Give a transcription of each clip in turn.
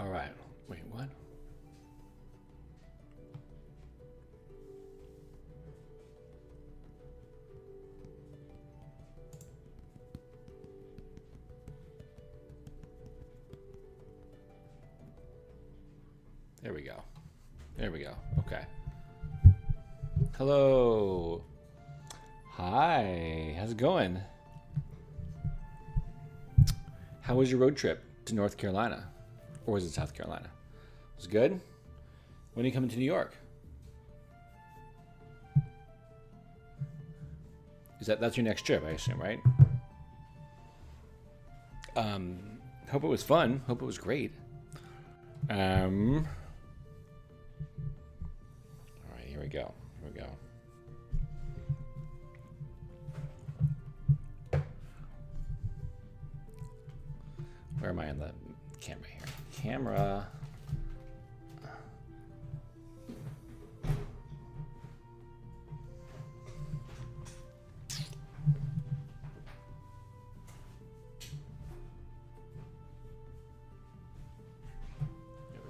All right. Wait, what? There we go. There we go. Okay. Hello. Hi. How's it going? How was your road trip to North Carolina? Or was it South Carolina? Was it good? When are you coming to New York? That's your next trip, I assume, right? Hope it was fun. Hope it was great. All right, here we go. Here we go. Where am I on the camera here? Camera. There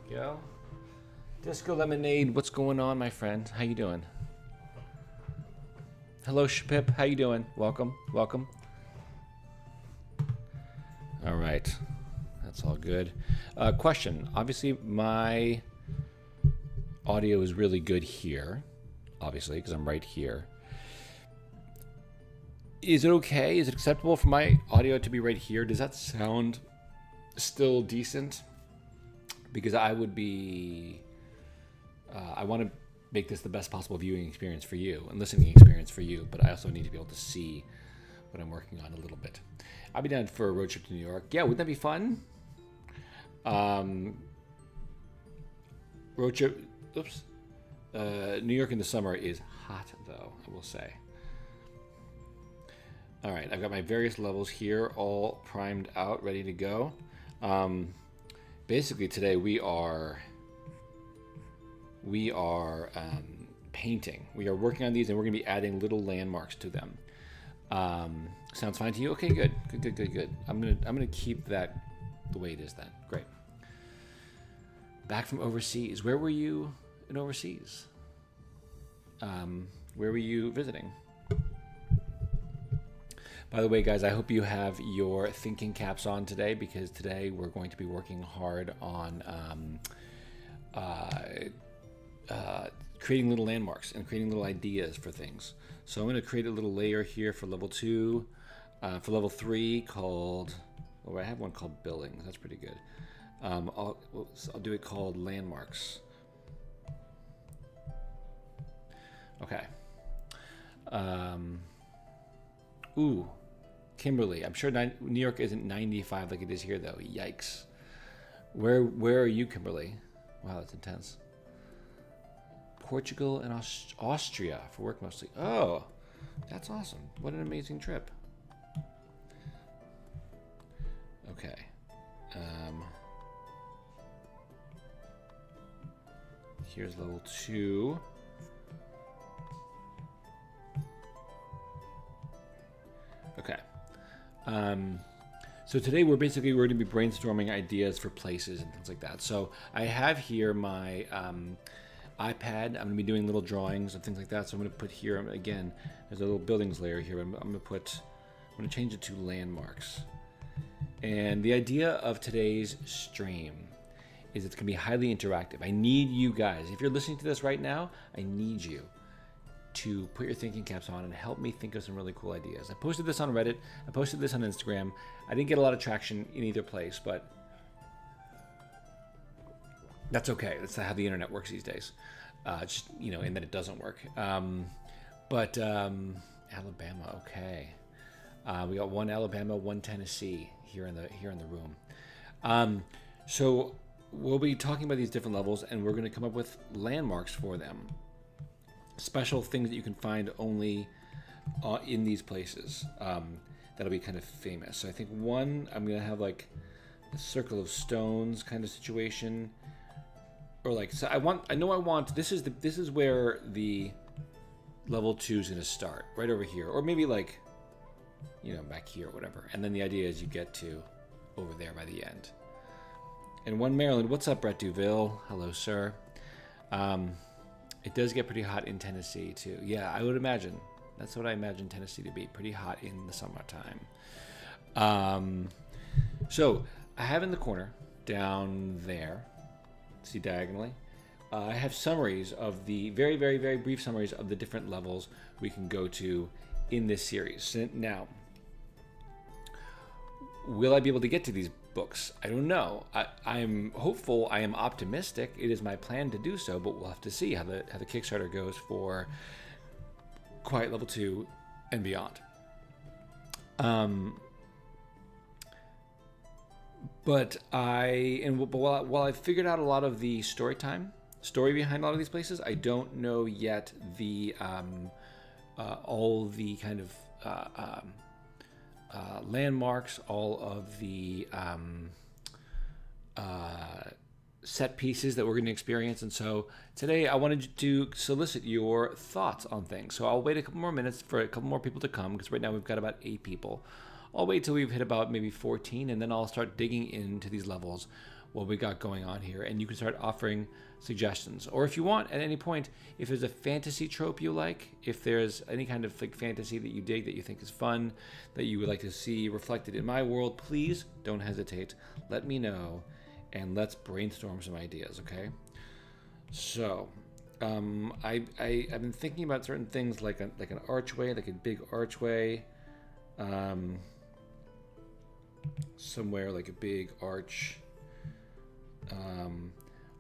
we go. Disco Lemonade, what's going on, my friend? How you doing? Hello, Shapip. How you doing? Welcome. Welcome. All right. That's all good. Question. Obviously, my audio is really good here, obviously, because I'm right here. Is it okay? Is it acceptable for my audio to be right here? Does that sound still decent? Because I would be... I want to make this the best possible viewing experience for you and listening experience for you, but I also need to be able to see what I'm working on a little bit. I'll be down for a road trip to New York. Yeah, wouldn't that be fun? Road trip. Oops. New York in the summer is hot, though, I will say. All right, I've got my various levels here all primed out, ready to go. Basically, today we are painting. We are working on these, and we're going to be adding little landmarks to them. Sounds fine to you? Okay, good. I'm gonna keep that the way it is then. Great. Back from overseas. Where were you in overseas? Where were you visiting? By the way, guys, I hope you have your thinking caps on today, because today we're going to be working hard on creating little landmarks and creating little ideas for things. So I'm going to create a little layer here for level 2. For level 3 called, I have one called buildings. That's pretty good. I'll do it called landmarks. Okay. Ooh, Kimberly. I'm sure New York isn't 95 like it is here, though. Yikes. Where are you, Kimberly? Wow, that's intense. Portugal and Austria for work mostly. Oh, that's awesome. What an amazing trip. Okay. Here's level 2. Okay. So today we're going to be brainstorming ideas for places and things like that. So I have here my iPad. I'm going to be doing little drawings and things like that. So I'm going to put here, again, there's a little buildings layer here. I'm going to change it to landmarks. And the idea of today's stream is it's going to be highly interactive. I need you guys, if you're listening to this right now, I need you to put your thinking caps on and help me think of some really cool ideas. I posted this on Reddit. I posted this on Instagram. I didn't get a lot of traction in either place, but that's okay. That's how the internet works these days. Just, in that it doesn't work. Alabama, okay. We got one Alabama, one Tennessee here in the room. So we'll be talking about these different levels, and we're going to come up with landmarks for them. Special things that you can find only in these places. That'll be kind of famous. So I think one, I'm going to have like a circle of stones kind of situation. Or like, so this is where the level 2 is going to start, right over here. Or maybe like, back here or whatever. And then the idea is you get to over there by the end. And one Maryland. What's up, Brett Duville? Hello, sir. It does get pretty hot in Tennessee too. Yeah, I would imagine. That's what I imagine Tennessee to be. Pretty hot in the summertime. So I have in the corner down there, see diagonally, I have summaries of the very, very, very brief summaries of the different levels we can go to in this series. So now, will I be able to get to these books? I don't know. I'm hopeful. I am optimistic. It is my plan to do so, but we'll have to see how the Kickstarter goes for Quiet Level 2 and beyond. But while I've figured out a lot of the story behind a lot of these places, I don't know yet the all the kind of landmarks, all of the set pieces that we're going to experience. And so today I wanted to solicit your thoughts on things. So I'll wait a couple more minutes for a couple more people to come, because right now we've got about 8 people. I'll wait till we've hit about maybe 14, and then I'll start digging into these levels, what we got going on here, and you can start offering suggestions. Or if you want, at any point, if there's a fantasy trope you like, if there's any kind of like fantasy that you dig, that you think is fun, that you would like to see reflected in my world, please don't hesitate. Let me know, and let's brainstorm some ideas, okay? So, I've been thinking about certain things like an archway, like a big archway, somewhere like a big arch.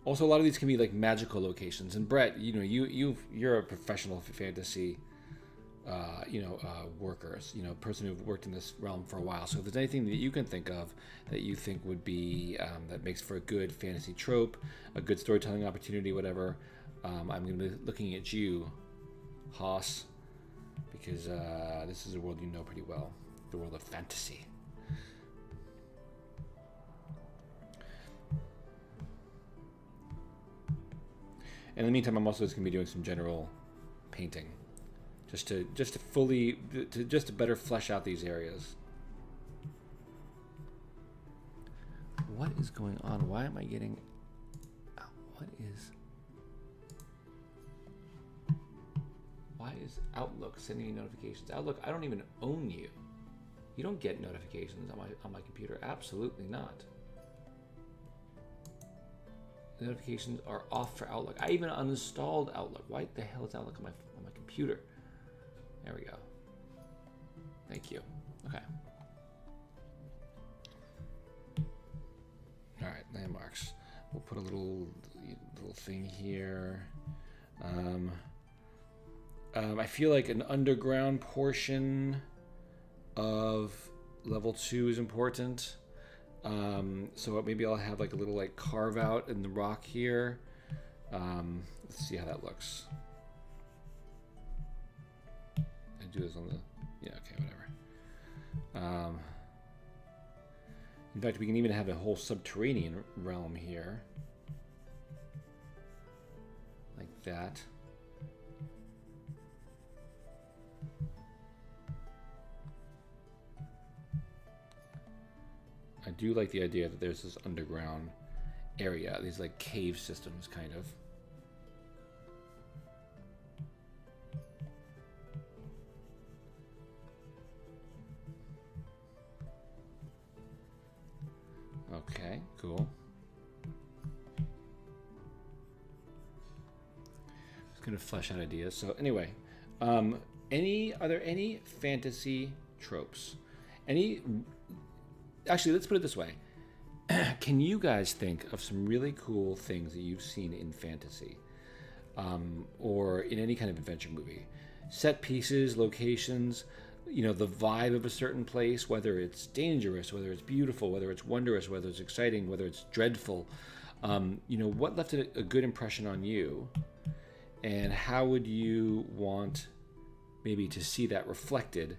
Also, a lot of these can be like magical locations. And Brett, you're a professional fantasy, workers, person who've worked in this realm for a while. So if there's anything that you can think of that you think would be that makes for a good fantasy trope, a good storytelling opportunity, whatever, I'm going to be looking at you, Haas, because this is a world you know pretty well, the world of fantasy. In the meantime, I'm also just going to be doing some general painting, just to better flesh out these areas. What is going on? Why am I getting? Why is Outlook sending me notifications? Outlook, I don't even own you. You don't get notifications on my computer. Absolutely not. The notifications are off for Outlook. I even uninstalled Outlook. Why the hell is Outlook on my computer? There we go. Thank you. Okay. All right, landmarks. We'll put a little thing here. I feel like an underground portion of level 2 is important. So maybe I'll have like a little like carve out in the rock here. Let's see how that looks. I do this on the, yeah, okay, whatever. In fact, we can even have a whole subterranean realm here. Like that. I do like the idea that there's this underground area, these like cave systems, kind of. Okay, cool. Just gonna flesh out ideas. So anyway, are there any fantasy tropes? Actually, let's put it this way. Can you guys think of some really cool things that you've seen in fantasy, or in any kind of adventure movie? Set pieces, locations, the vibe of a certain place, whether it's dangerous, whether it's beautiful, whether it's wondrous, whether it's exciting, whether it's dreadful. What left a good impression on you, and how would you want maybe to see that reflected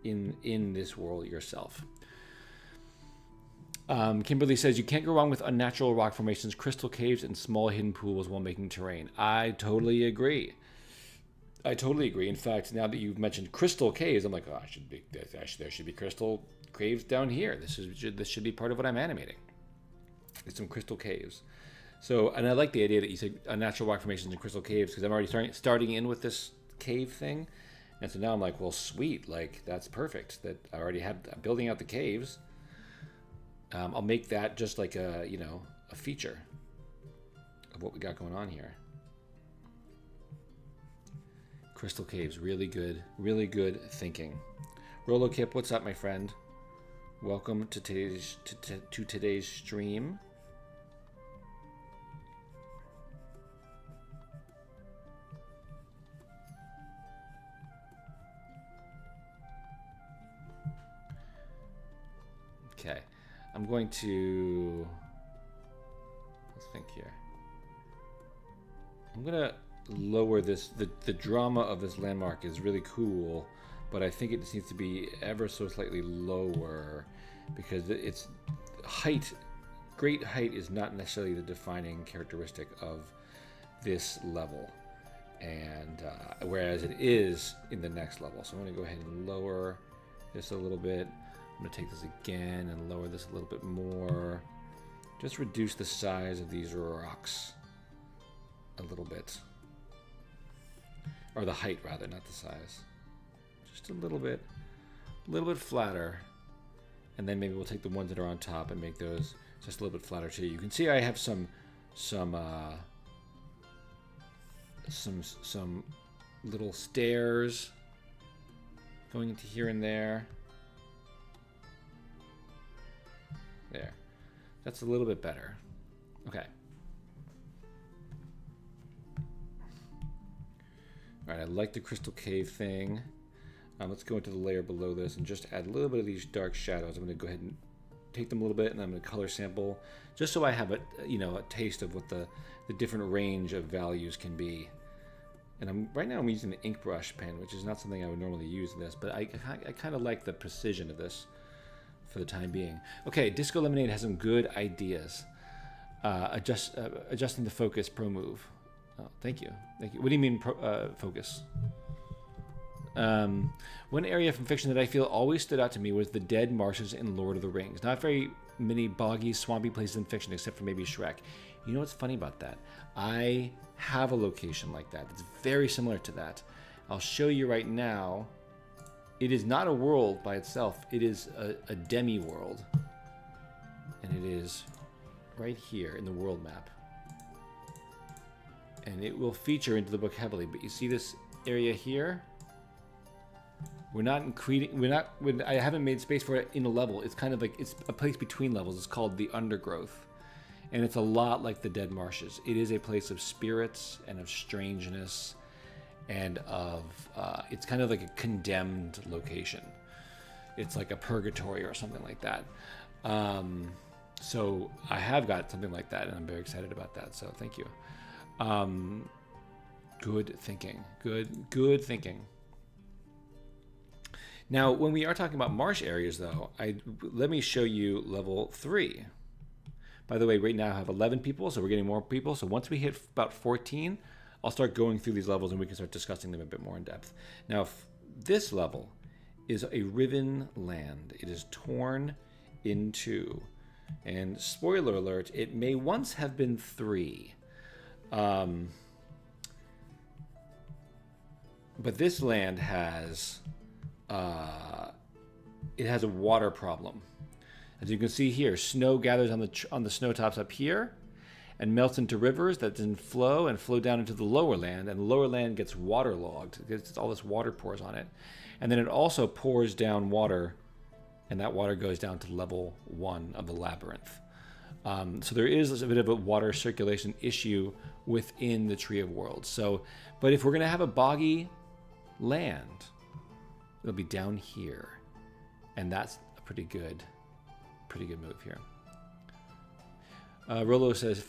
in this world yourself? Kimberly says, you can't go wrong with unnatural rock formations, crystal caves, and small hidden pools while making terrain. I totally agree. In fact, now that you've mentioned crystal caves, I'm like, oh, there should be crystal caves down here. This should be part of what I'm animating. is some crystal caves. So, and I like the idea that you said natural rock formations and crystal caves, because I'm already starting in with this cave thing. And so now I'm like, well, sweet, like that's perfect. That I already have building out the caves. I'll make that just like a feature of what we got going on here. Crystal caves, really good thinking. Rolo Kip, what's up, my friend? Welcome to today's stream. Okay, I'm going to, let's think here. I'm gonna lower this. The drama of this landmark is really cool, but I think it just needs to be ever so slightly lower, because it's height. Great height is not necessarily the defining characteristic of this level, and whereas it is in the next level. So I'm going to go ahead and lower this a little bit. I'm going to take this again and lower this a little bit more. Just reduce the size of these rocks a little bit. Or the height, rather, not the size. Just a little bit flatter. And then maybe we'll take the ones that are on top and make those just a little bit flatter too. You can see I have some little stairs going into here and there. There. That's a little bit better. Okay. All right, I like the crystal cave thing. Let's go into the layer below this and just add a little bit of these dark shadows. I'm going to go ahead and take them a little bit, and I'm going to color sample just so I have a taste of what the different range of values can be. And right now I'm using an ink brush pen, which is not something I would normally use in this, but I kind of like the precision of this for the time being. Okay, Disco Lemonade has some good ideas. Adjusting the focus pro move. Oh, thank you. What do you mean focus? One area from fiction that I feel always stood out to me was the dead marshes in Lord of the Rings. Not very many boggy, swampy places in fiction, except for maybe Shrek. You know what's funny about that? I have a location like that. It's very similar to that. I'll show you right now. It is not a world by itself. It is a demi-world. And it is right here in the world map. And it will feature into the book heavily. But you see this area here? I haven't made space for it in a level. It's kind of like, it's a place between levels. It's called the Undergrowth. And it's a lot like the Dead Marshes. It is a place of spirits and of strangeness and of, it's kind of like a condemned location. It's like a purgatory or something like that. So I have got something like that, and I'm very excited about that. So thank you. Good thinking. Good thinking. Now, when we are talking about marsh areas, though, let me show you level 3. By the way, right now I have 11 people, so we're getting more people. So once we hit about 14, I'll start going through these levels and we can start discussing them a bit more in depth. Now, this level is a riven land. It is torn in two. And spoiler alert, it may once have been 3. But this land has it has a water problem. As you can see here, snow gathers on the snow tops up here and melts into rivers that then flow down into the lower land, and the lower land gets waterlogged. All this water pours on it. And then it also pours down water, and that water goes down to level 1 of the labyrinth. So there is a bit of a water circulation issue within the Tree of Worlds. So, but if we're going to have a boggy land, it'll be down here, and that's a pretty good move here. Rolo says,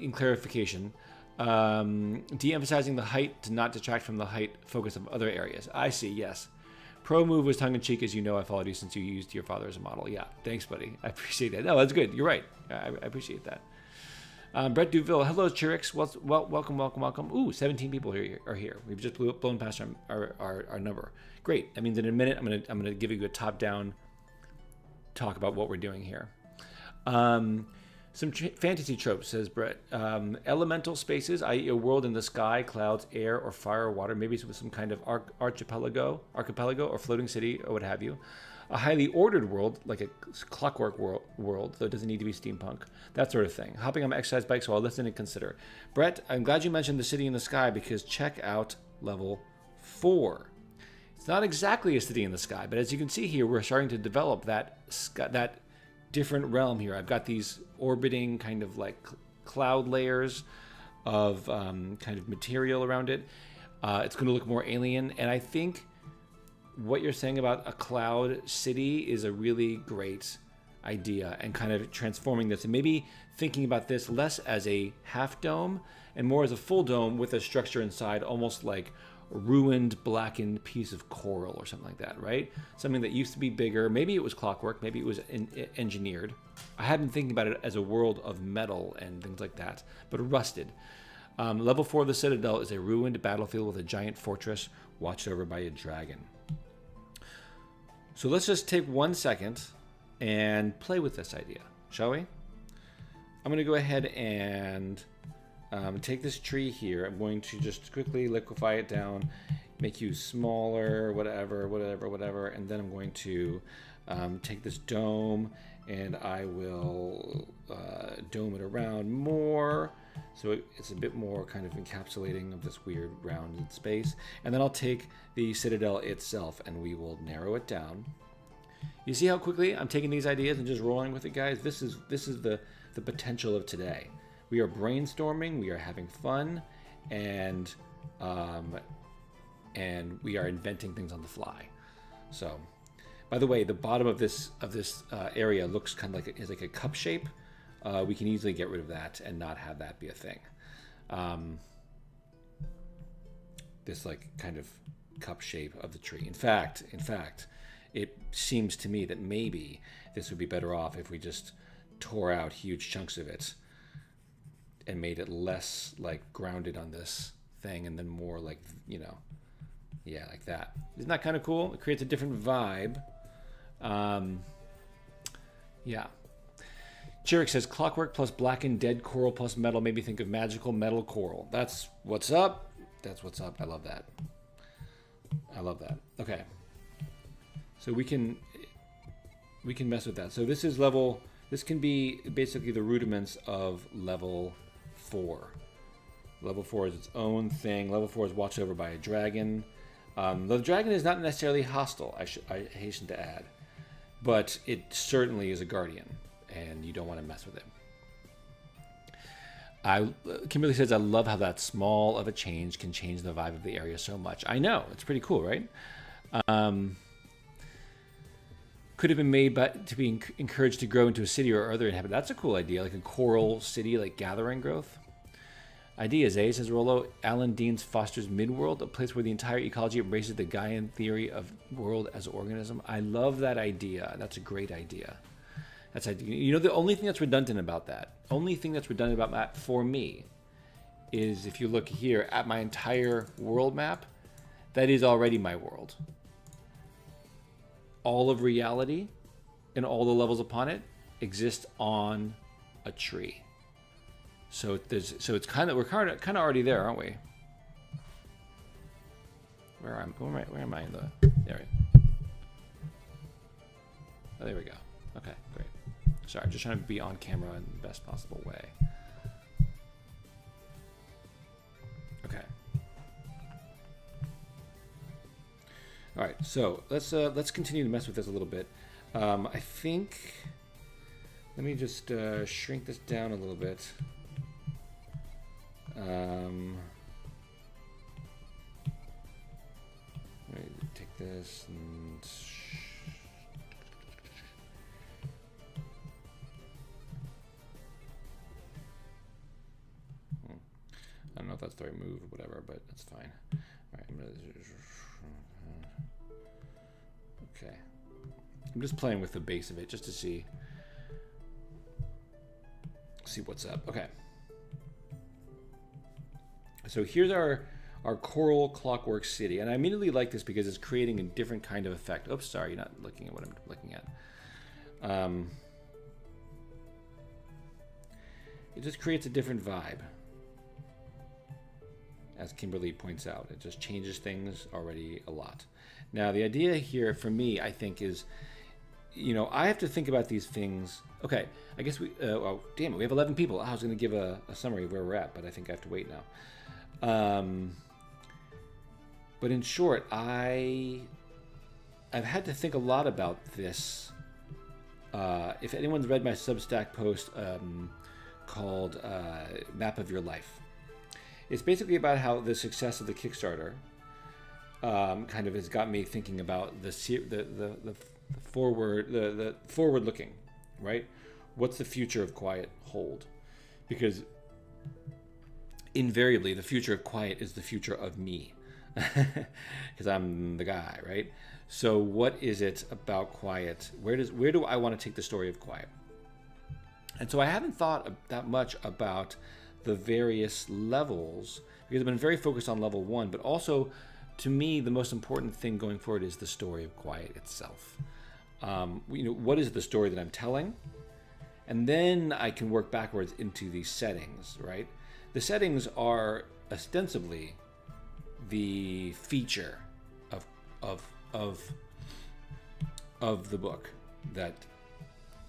in clarification, de-emphasizing the height to not detract from the height focus of other areas. I see, yes. Pro move was tongue-in-cheek, as you know. I followed you since you used your father as a model. Yeah, thanks, buddy. I appreciate that. No, that's good. You're right. I appreciate that. Brett Duville, hello, Chirix. Welcome. Ooh, 17 people are here. We've just blown past our number. Great. That means in a minute I'm gonna give you a top-down talk about what we're doing here. Some fantasy tropes, says Brett. Elemental spaces, i.e. a world in the sky, clouds, air, or fire, or water, maybe with some kind of archipelago, or floating city, or what have you. A highly ordered world, like a clockwork world, though it doesn't need to be steampunk. That sort of thing. Hopping on my exercise bike, so I'll listen and consider. Brett, I'm glad you mentioned the city in the sky, because check out level 4. It's not exactly a city in the sky, but as you can see here, we're starting to develop that different realm here. I've got these orbiting kind of like cloud layers of kind of material around it. It's going to look more alien, and I think what you're saying about a cloud city is a really great idea, and kind of transforming this and maybe thinking about this less as a half dome and more as a full dome with a structure inside, almost like a ruined, blackened piece of coral or something like that, right? Something that used to be bigger. Maybe it was clockwork, maybe it was engineered. I had been thinking about it as a world of metal and things like that, but rusted. Level 4 of the Citadel is a ruined battlefield with a giant fortress watched over by a dragon. So let's just take 1 second and play with this idea, shall we? I'm going to go ahead and take this tree here. I'm going to just quickly liquefy it down, make you smaller, whatever. And then I'm going to take this dome and I will dome it around more. So it's a bit more kind of encapsulating of this weird rounded space. And then I'll take the Citadel itself and we will narrow it down. You see how quickly I'm taking these ideas and just rolling with it, guys? This is the potential of today. We are brainstorming, we are having fun, and we are inventing things on the fly. So, by the way, the bottom of this area looks kind of like is like a cup shape. We can easily get rid of that and not have that be a thing. This like kind of cup shape of the tree. In fact, it seems to me that maybe this would be better off if we just tore out huge chunks of it and made it less like grounded on this thing and then more like, yeah, like that. Isn't that kind of cool? It creates a different vibe. Yeah. Chirik says clockwork plus blackened dead coral plus metal made me think of magical metal coral. That's what's up. That's what's up. I love that. Okay. So we can mess with that. So this can be basically the rudiments of level 4. Level 4 is its own thing. Level 4 is watched over by a dragon. The dragon is not necessarily hostile, I hasten to add. But it certainly is a guardian, and you don't want to mess with it. Kimberly says, I love how that small of a change can change the vibe of the area so much. I know. It's pretty cool, right? Could have been made to be encouraged to grow into a city or other inhabitant. That's a cool idea, like a coral city, like gathering growth. Ideas, says Rollo. Alan Dean's fosters Midworld, a place where the entire ecology embraces the Gaian theory of world as organism. I love that idea. That's a great idea. The only thing that's redundant about that, for me, is if you look here at my entire world map, that is already my world. All of reality and all the levels upon it exist on a tree. So it's kind of, we're kind of already there, aren't we? Where am I in the area? Oh, there we go. Okay, great. Sorry, just trying to be on camera in the best possible way. Okay. All right, so let's continue to mess with this a little bit. I think, let me just shrink this down a little bit. Let me take this and I don't know if that's the right move or whatever, but that's fine. All right, okay. I'm just playing with the base of it just to see what's up. Okay. So here's our coral clockwork city, and I immediately like this because it's creating a different kind of effect. Oops, sorry, you're not looking at what I'm looking at. it just creates a different vibe. As Kimberly points out, it just changes things already a lot. Now, the idea here for me, I think, is, I have to think about these things. Okay, I guess we have 11 people. I was going to give a summary of where we're at, but I think I have to wait now. But in short, I've had to think a lot about this. If anyone's read my Substack post called Map of Your Life, it's basically about how the success of the Kickstarter kind of has got me thinking about the forward looking, right? What's the future of Quiet hold? Because invariably the future of Quiet is the future of me, because I'm the guy, right? So what is it about Quiet? Where do I want to take the story of Quiet? And so I haven't thought that much about the various levels, because I've been very focused on level 1, but also, to me, the most important thing going forward is the story of Quiet itself. What is the story that I'm telling? And then I can work backwards into these settings, right? The settings are ostensibly the feature of the book that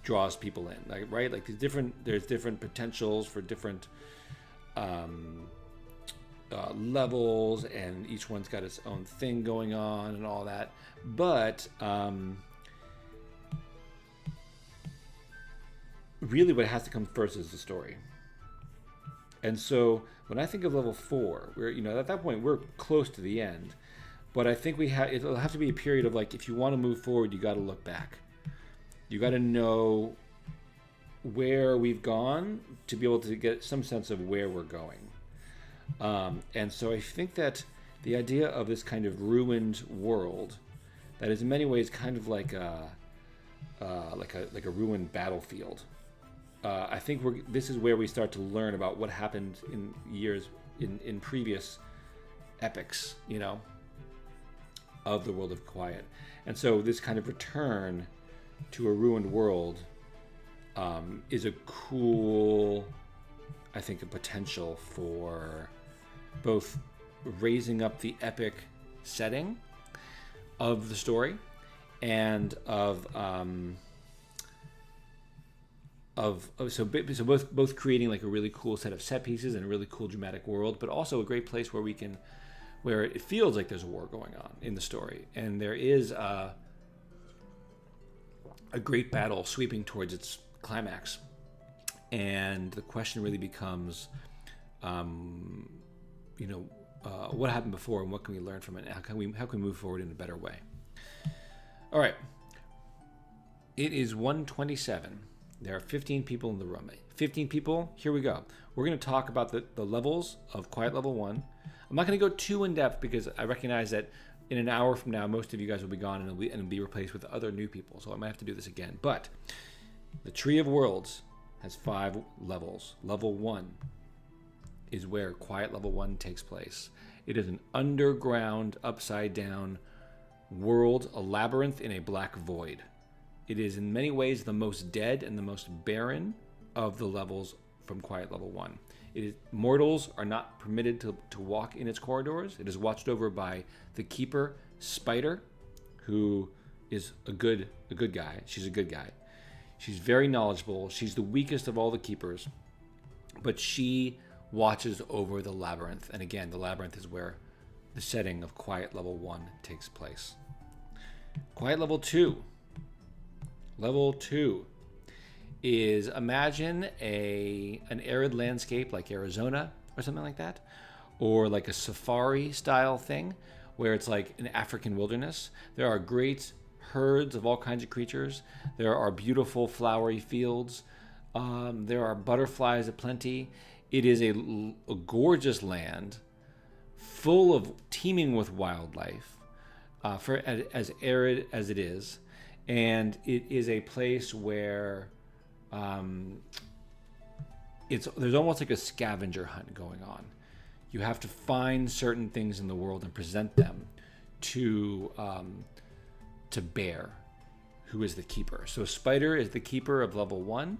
draws people in, right? Like there's different potentials for different levels, and each one's got its own thing going on and all that. But really what has to come first is the story. And so when I think of level 4, where at that point we're close to the end, but I think it'll have to be a period of, like, if you want to move forward, you got to look back. You got to know where we've gone to be able to get some sense of where we're going. And so I think that the idea of this kind of ruined world that is in many ways kind of like a ruined battlefield. I think this is where we start to learn about what happened in previous epics, of the world of Quiet. And so this kind of return to a ruined world is a cool, I think, a potential for both raising up the epic setting of the story and of both creating like a really cool set of set pieces and a really cool dramatic world, but also a great place where it feels like there's a war going on in the story, and there is a great battle sweeping towards its climax, and the question really becomes, what happened before, and what can we learn from it? How can we move forward in a better way? All right, it is 1:27. There are 15 people in the room. 15 people. Here we go. We're going to talk about the levels of Quiet Level 1. I'm not going to go too in depth because I recognize that in an hour from now, most of you guys will be gone and it'll be replaced with other new people. So I might have to do this again. But the Tree of Worlds has 5 levels. Level 1 is where Quiet Level 1 takes place. It is an underground, upside-down world, a labyrinth in a black void. It is in many ways the most dead and the most barren of the levels from Quiet Level 1. Mortals are not permitted to walk in its corridors. It is watched over by the keeper, Spider, who is a good guy. She's a good guy. She's very knowledgeable. She's the weakest of all the keepers, but she watches over the labyrinth. And again, the labyrinth is where the setting of Quiet Level 1 takes place. Quiet Level 2. Level 2 is, imagine an arid landscape like Arizona or something like that, or like a safari style thing where it's like an African wilderness. There are great herds of all kinds of creatures. There are beautiful flowery fields. There are butterflies aplenty. It is a gorgeous land full of teeming with wildlife, for as arid as it is. And it is a place where there's almost like a scavenger hunt going on. You have to find certain things in the world and present them to Bear, who is the keeper. So Spider is the keeper of level 1.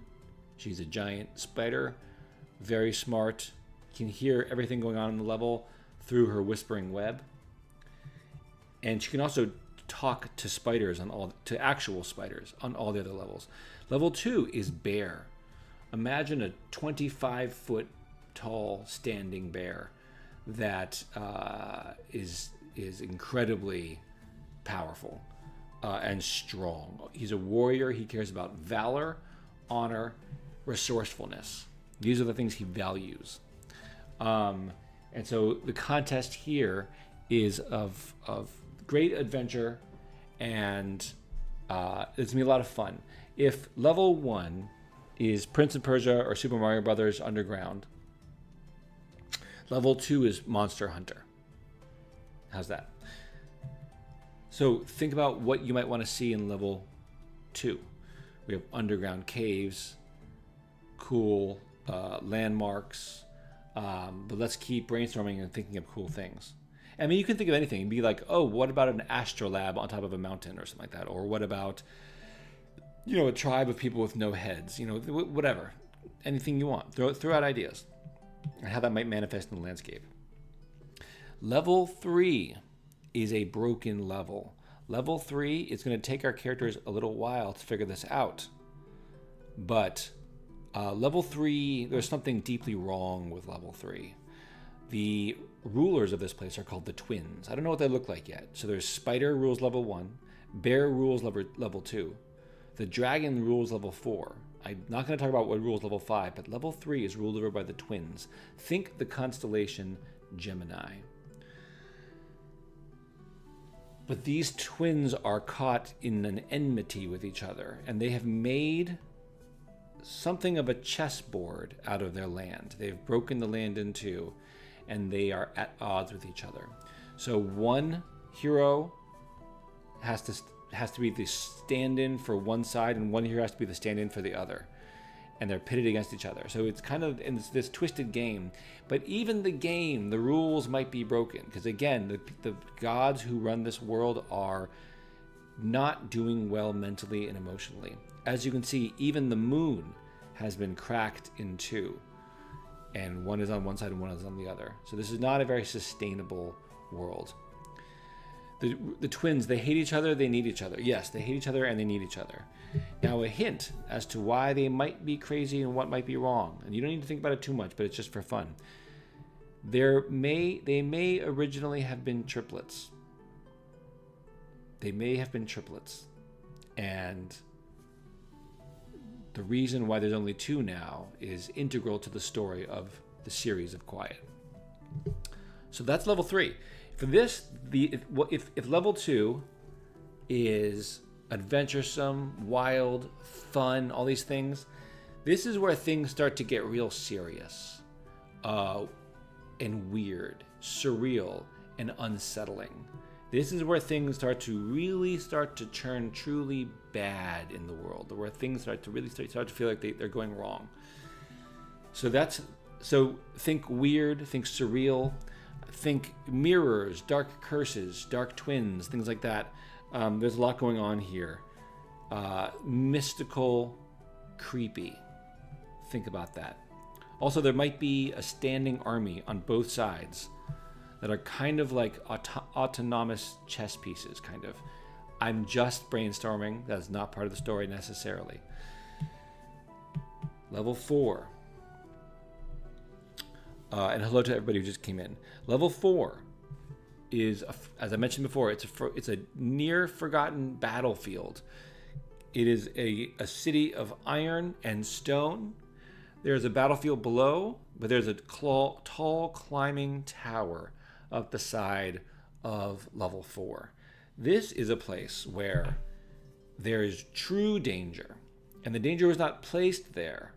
She's a giant spider very smart, can hear everything going on in the level through her whispering web. And she can also talk to spiders to actual spiders on all the other levels. Level 2 is bear. Imagine a 25-foot tall standing bear that is incredibly powerful and strong. He's a warrior. He cares about valor, honor, resourcefulness. These are the things he values. And so the contest here is of great adventure, and it's gonna be a lot of fun. If level 1 is Prince of Persia or Super Mario Brothers Underground, level 2 is Monster Hunter. How's that? So think about what you might want to see in level 2. We have underground caves, cool landmarks, but let's keep brainstorming and thinking of cool things. I mean, you can think of anything. Be like, oh, what about an astrolabe on top of a mountain or something like that? Or what about, a tribe of people with no heads? Whatever. Anything you want. Throw out ideas and how that might manifest in the landscape. Level 3 is a broken level. Level 3 is going to take our characters a little while to figure this out. But level 3, there's something deeply wrong with level 3. The rulers of this place are called the twins. I don't know what they look like yet. So there's spider rules level 1, bear rules level 2, the dragon rules level 4. I'm not going to talk about what rules level 5, but level 3 is ruled over by the twins. Think the constellation Gemini. But these twins are caught in an enmity with each other, and they have made something of a chessboard out of their land. They've broken the land in two, and they are at odds with each other. So one hero has to be the stand-in for one side, and one hero has to be the stand-in for the other. And they're pitted against each other. So it's kind of in this twisted game. But even the game, the rules might be broken. Because again, the gods who run this world are not doing well mentally and emotionally. As you can see, even the moon has been cracked in two. And one is on one side and one is on the other. So this is not a very sustainable world. The twins, they hate each other, they need each other. Yes, they hate each other and they need each other. Now, a hint as to why they might be crazy and what might be wrong. And you don't need to think about it too much, but it's just for fun. They may originally have been triplets. They may have been triplets. And the reason why there's only two now is integral to the story of the series of Quiet. So that's level 3. For this, if level 2 is adventuresome, wild, fun, all these things, this is where things start to get real serious and weird, surreal, and unsettling. This is where things start to turn truly bad in the world, where things start to feel like they're going wrong. So think weird, think surreal, think mirrors, dark curses, dark twins, things like that. There's a lot going on here. Mystical, creepy. Think about that. Also, there might be a standing army on both sides that are kind of like autonomous chess pieces, kind of. I'm just brainstorming. That's not part of the story necessarily. Level 4. And hello to everybody who just came in. Level 4 is, as I mentioned before, it's a near forgotten battlefield. It is a city of iron and stone. There's a battlefield below, but there's a tall climbing tower up the side of level 4. This is a place where there is true danger, and the danger was not placed there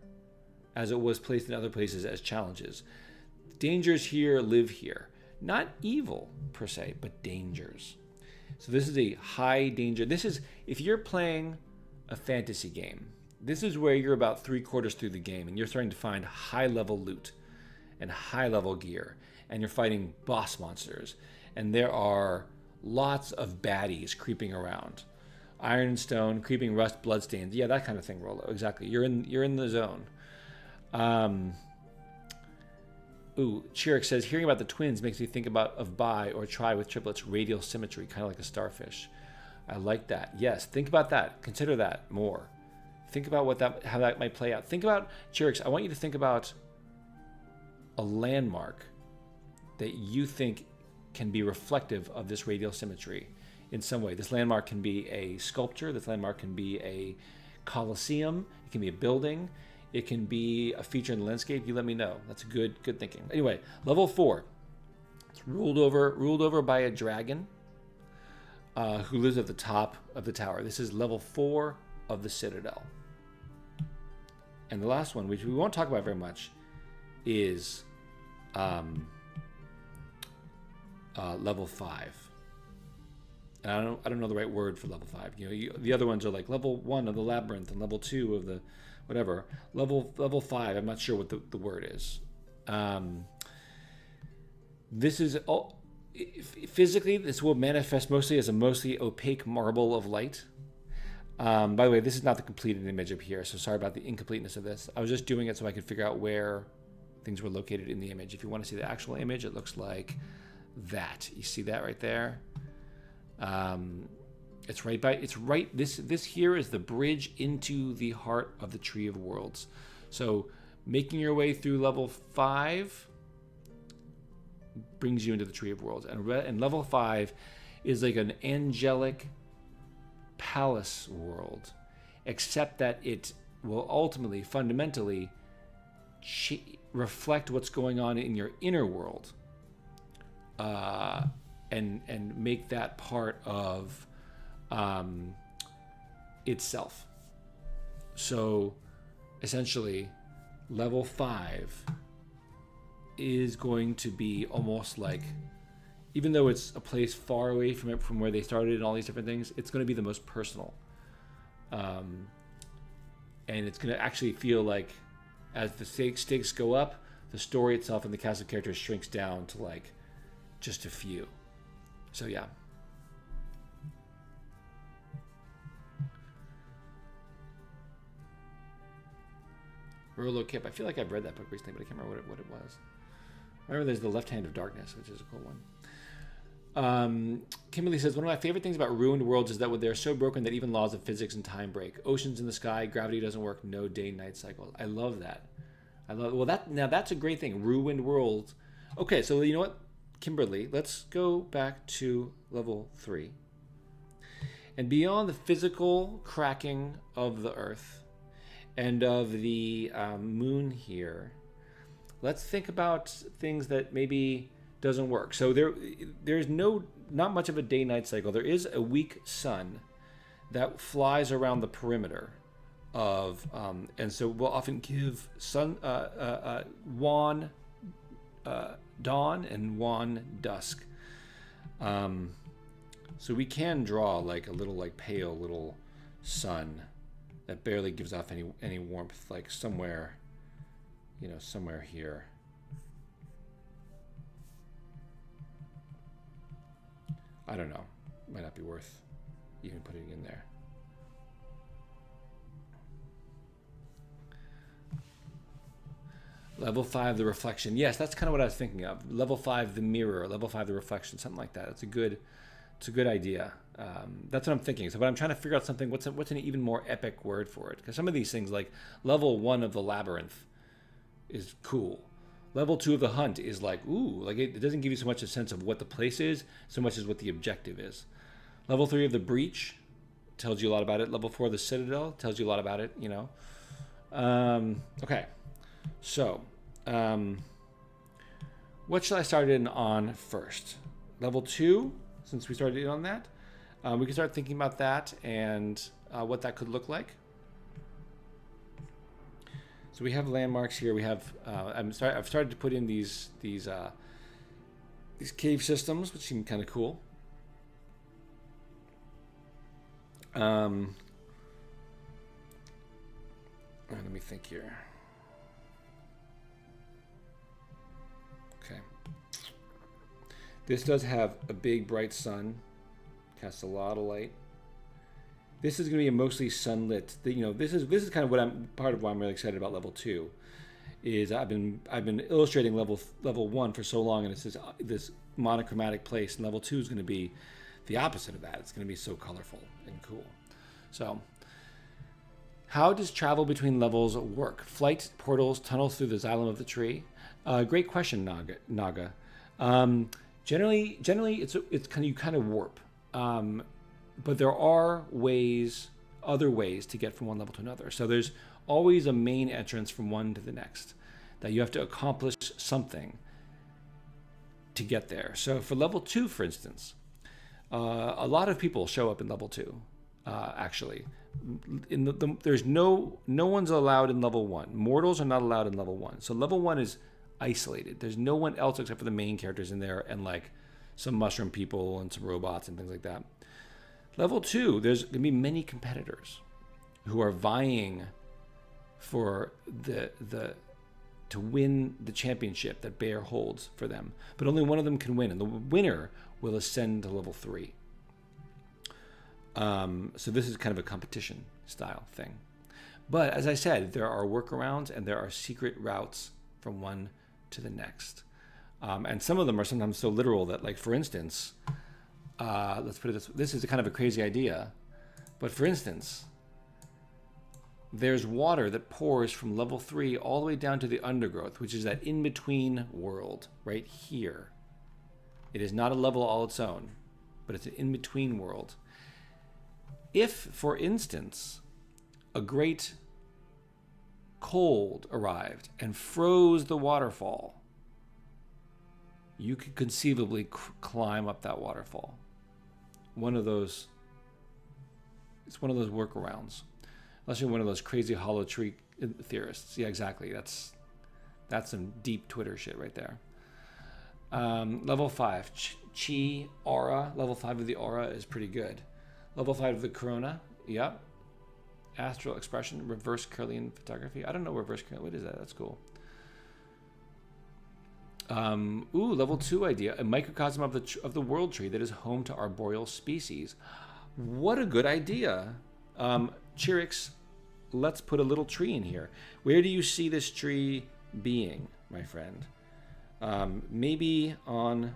as it was placed in other places as challenges. Dangers here live here. Not evil, per se, but dangers. So this is a high danger. If you're playing a fantasy game, this is where you're about 3/4 through the game, and you're starting to find high-level loot and high-level gear, and you're fighting boss monsters, and there are lots of baddies creeping around. Iron and stone, creeping rust, bloodstains. Yeah, that kind of thing, Rolo. Exactly. You're in the zone. Ooh, Chirk says, hearing about the twins makes me think of bi or tri with triplets, radial symmetry, kind of like a starfish. I like that. Yes, think about that. Consider that more. Think about how that might play out. Think about, Chirix, I want you to think about a landmark that you think can be reflective of this radial symmetry in some way. This landmark can be a sculpture. This landmark can be a coliseum. It can be a building. It can be a feature in the landscape. You let me know. That's good thinking. Anyway, level 4. It's ruled over by a dragon who lives at the top of the tower. This is level 4 of the Citadel. And the last one, which we won't talk about very much, is level 5. And I don't know the right word for level 5. The other ones are like level 1 of the labyrinth and level 2 of the whatever. Level 5. I'm not sure what the word is. This is physically, this will manifest mostly as a mostly opaque marble of light. By the way, this is not the completed image up here, so sorry about the incompleteness of this. I was just doing it so I could figure out where things were located in the image. If you want to see the actual image, it looks like that. You see that right there? It's right. This here is the bridge into the heart of the Tree of Worlds. So making your way through level 5 brings you into the Tree of Worlds, and level 5 is like an angelic palace world, except that it will ultimately, fundamentally, reflect what's going on in your inner world, and make that part of itself. So essentially, level 5 is going to be almost like, even though it's a place far away from where they started and all these different things, it's going to be the most personal. And it's going to actually feel like, as the stakes go up, the story itself and the cast of characters shrinks down to like just a few. So yeah. Rolo Kip. I feel like I've read that book recently, but I can't remember what it was. I remember there's The Left Hand of Darkness, which is a cool one. Kimberly says, one of my favorite things about ruined worlds is that they're so broken that even laws of physics and time break. Oceans in the sky, gravity doesn't work, no day-night cycle. I love that. Now that's a great thing. Ruined worlds. Okay, so you know what, Kimberly, let's go back to level 3. And beyond the physical cracking of the Earth and of the moon here, let's think about things that maybe doesn't work. So there's not much of a day-night cycle. There is a weak sun that flies around the perimeter of, and so we'll often give sun wan dawn and wan dusk. So we can draw like a little like pale little sun that barely gives off any warmth, like somewhere here. I don't know. Might not be worth even putting in there. Level 5, the reflection. Yes, that's kind of what I was thinking of. Level 5, the mirror. Level 5, the reflection. Something like that. It's a good idea. That's what I'm thinking. So, but I'm trying to figure out something. What's an even more epic word for it? Because some of these things, like level 1 of the labyrinth, is cool. Level 2 of the hunt is like, ooh, like it doesn't give you so much a sense of what the place is, so much as what the objective is. Level 3 of the breach tells you a lot about it. Level 4 of the citadel tells you a lot about it, you know. Okay, so what should I start in on first? Level 2, since we started in on that, we can start thinking about that and what that could look like. So we have landmarks here. We have I've started to put in these cave systems, which seem kind of cool. Let me think here. Okay. This does have a big bright sun, casts a lot of light. This is going to be a mostly sunlit. This is kind of part of why I'm really excited about level 2. is I've been illustrating level 1 for so long, and it's this monochromatic place, and level 2 is going to be the opposite of that. It's going to be so colorful and cool. So, how does travel between levels work? Flight, portals, tunnels through the xylem of the tree? Great question, Naga. Generally, it's kind of, you kind of warp, but there are other ways to get from one level to another. So there's always a main entrance from one to the next that you have to accomplish something to get there. So for level 2, for instance, a lot of people show up in level 2. Actually, there's no one's allowed in level 1. Mortals are not allowed in level 1. So level 1 is isolated. There's no one else except for the main characters in there, and like some mushroom people and some robots and things like that. Level 2, there's going to be many competitors who are vying for to win the championship that Bear holds for them. But only one of them can win, and the winner will ascend to level 3. So this is kind of a competition style thing. But as I said, there are workarounds and there are secret routes from one to the next. And some of them are sometimes so literal that, like, for instance, let's put it this is kind of a crazy idea, but for instance, there's water that pours from level 3 all the way down to the undergrowth, which is that in-between world right here. It is not a level all its own, but it's an in-between world. If, for instance, a great cold arrived and froze the waterfall, you could conceivably climb up that waterfall. It's one of those workarounds. Unless you're one of those crazy hollow tree theorists. Yeah, exactly. That's some deep Twitter shit right there. Level 5, Chi Aura. Level 5 of the Aura is pretty good. Level 5 of the Corona. Yep. Astral Expression. Reverse Kirlian Photography. I don't know reverse Kirlian. What is that? That's cool. Level 2 idea. A microcosm of the world tree that is home to arboreal species. What a good idea. Chirix, let's put a little tree in here. Where do you see this tree being, my friend? Maybe on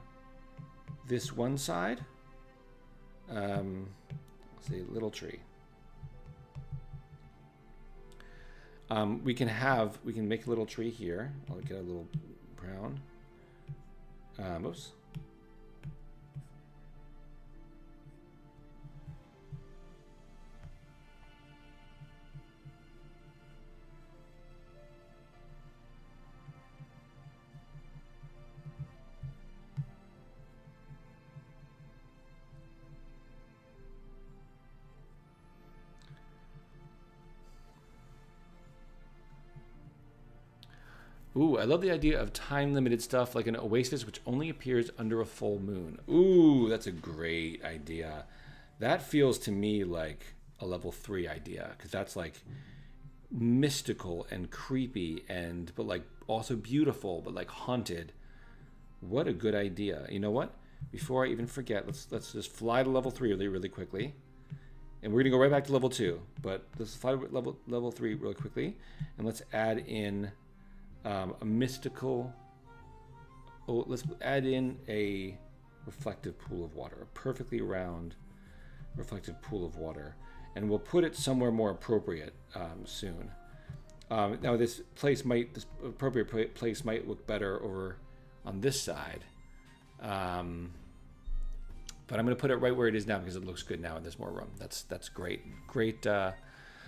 this one side. Let's say little tree. We can make a little tree here. I'll get a little brown. Oops. Ooh, I love the idea of time-limited stuff like an oasis which only appears under a full moon. Ooh, that's a great idea. That feels to me like a level 3 idea, because that's like mystical and creepy but like also beautiful, but like haunted. What a good idea. You know what? Before I even forget, let's just fly to level 3 really, really quickly. And we're gonna go right back to level 2, but let's fly to level 3 really quickly, and let's add in a mystical. Let's add in a reflective pool of water, a perfectly round reflective pool of water, and we'll put it somewhere more appropriate soon. Now this appropriate place might look better over on this side, but I'm going to put it right where it is now because it looks good now and there's more room. That's great.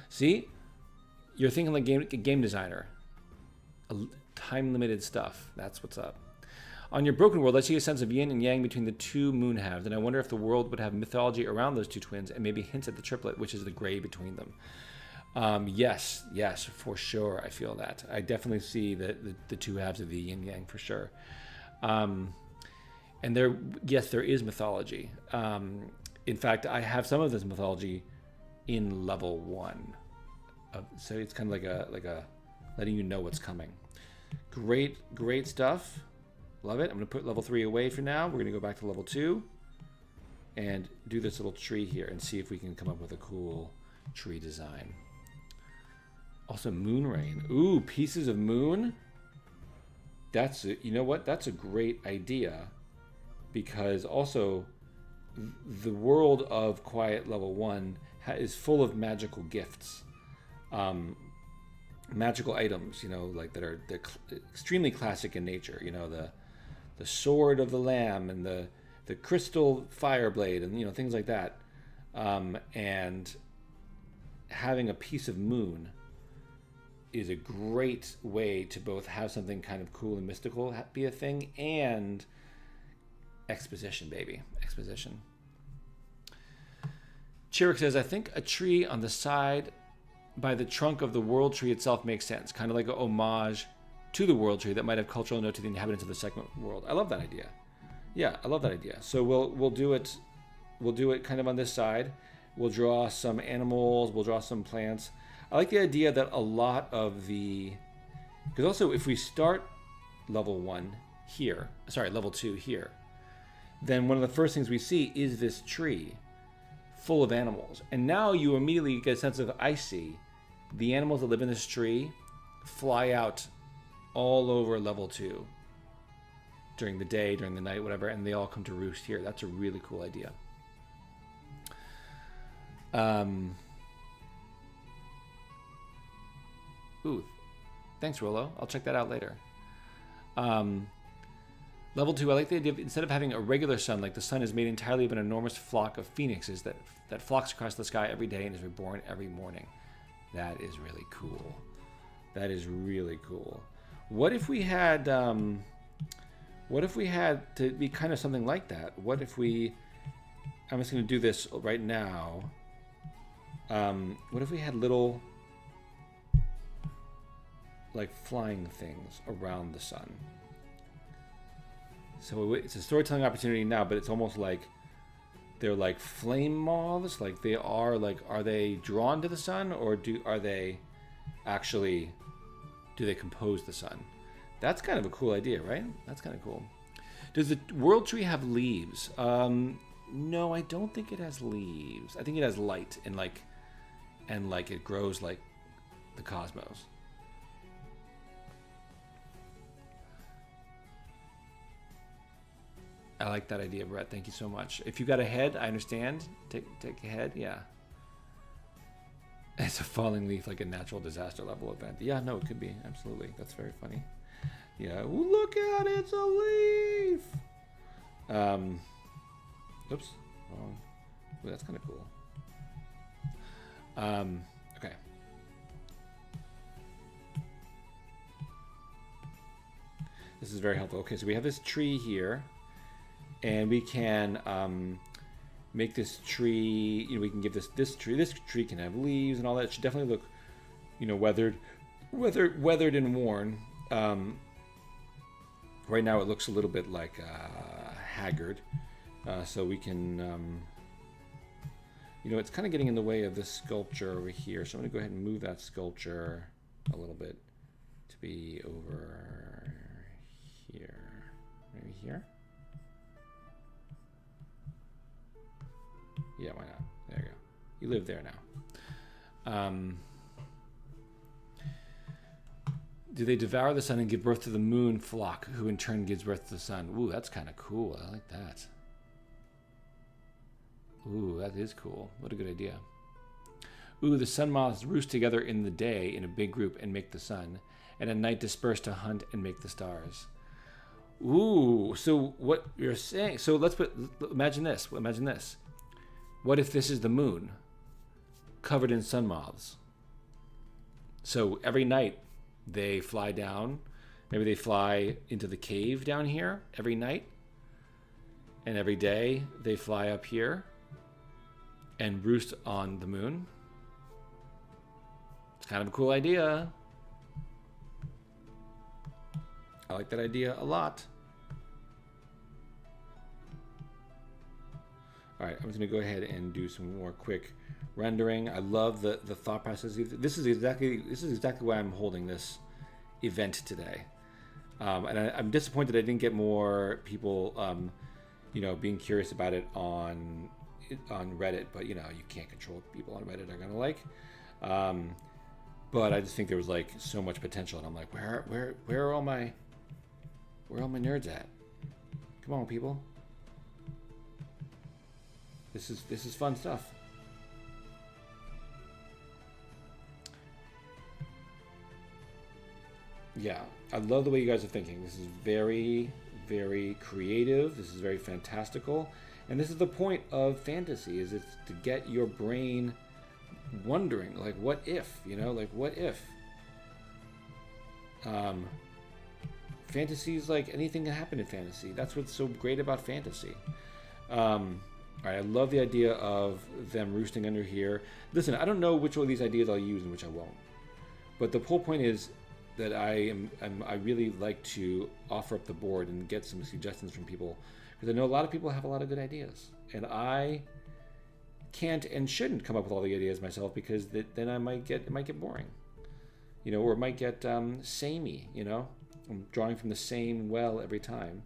See, you're thinking like a game designer. Time-limited stuff. That's what's up. On your broken world, I see a sense of yin and yang between the two moon halves, and I wonder if the world would have mythology around those two twins and maybe hints at the triplet, which is the gray between them. Yes, for sure. I feel that. I definitely see the two halves of the yin yang for sure. And there is mythology. In fact, I have some of this mythology in level 1. So it's kind of like a letting you know what's coming. Great stuff. Love it. I'm going to put level 3 away for now. We're going to go back to level 2 and do this little tree here and see if we can come up with a cool tree design. Also moon rain. Ooh, pieces of moon. That's you know what? That's a great idea, because also the world of Quiet Level 1 is full of magical gifts, magical items. You know, like they're extremely classic in nature. You know, the sword of the lamb and the crystal fire blade, and you know, things like that. And having a piece of moon is a great way to both have something kind of cool and mystical be a thing, and exposition, baby. Exposition. Chirik says, I think a tree on the side by the trunk of the world tree itself makes sense. Kind of like a homage to the world tree that might have cultural note to the inhabitants of the second world. I love that idea. Yeah, I love that idea. So we'll do it kind of on this side. We'll draw some animals, we'll draw some plants. I like the idea that a lot of because also if we start level 2 here, then one of the first things we see is this tree full of animals. And now you immediately get a sense of, I see the animals that live in this tree fly out all over level 2 during the day, during the night, whatever, and they all come to roost here. That's a really cool idea. Ooh, thanks, Rollo. I'll check that out later. Level 2, I like the idea of, instead of having a regular sun, like the sun is made entirely of an enormous flock of phoenixes that flocks across the sky every day and is reborn every morning. That is really cool. That is really cool. What if we had to be kind of something like that? What if I'm just going to do this right now. What if we had little, like, flying things around the sun? So it's a storytelling opportunity now, but it's almost like they're like flame moths. Like are they drawn to the sun, or do they compose the sun? That's kind of a cool idea, right? That's kind of cool. Does the world tree have leaves? No, I don't think it has leaves. I think it has light and it grows like the cosmos. I like that idea, Brett. Thank you so much. If you got a head, I understand. Take a head, yeah. It's a falling leaf, like a natural disaster level event. Yeah, no, it could be. Absolutely. That's very funny. Yeah. Ooh, look at it, it's a leaf. Oops. Wrong. Ooh, that's kind of cool. Okay. This is very helpful. Okay, so we have this tree here. And we can make this tree, we can give this tree can have leaves and all that. It should definitely look, weathered and worn. Right now it looks a little bit like haggard. So we can, it's kind of getting in the way of this sculpture over here. So I'm going to go ahead and move that sculpture a little bit to be over here. Maybe here? Yeah, why not? There you go. You live there now. Do they devour the sun and give birth to the moon flock, who in turn gives birth to the sun? Ooh, that's kind of cool. I like that. Ooh, that is cool. What a good idea. Ooh, the sun moths roost together in the day in a big group and make the sun, and at night disperse to hunt and make the stars. Ooh, so what you're saying, so imagine this. What if this is the moon covered in sun moths? So every night they fly down. Maybe they fly into the cave down here every night. And every day they fly up here and roost on the moon. It's kind of a cool idea. I like that idea a lot. All right, I'm just going to go ahead and do some more quick rendering. I love the thought process. This is exactly why I'm holding this event today. And I'm disappointed I didn't get more people, being curious about it on But I just think there was like so much potential, and I'm like, where are all my nerds at? Come on, people. This is fun stuff. Yeah, I love the way you guys are thinking. This is very, very creative. This is very fantastical. And this is the point of fantasy, is it's to get your brain wondering, like, what if, you know, like, what if? Fantasy is like anything can happen in fantasy. That's what's so great about fantasy. All right, I love the idea of them roosting under here. Listen, I don't know which one of these ideas I'll use and which I won't. But the whole point is that I really like to offer up the board and get some suggestions from people, because I know a lot of people have a lot of good ideas, and I can't and shouldn't come up with all the ideas myself, because then it might get boring, you know, or it might get samey, you know. I'm drawing from the same well every time.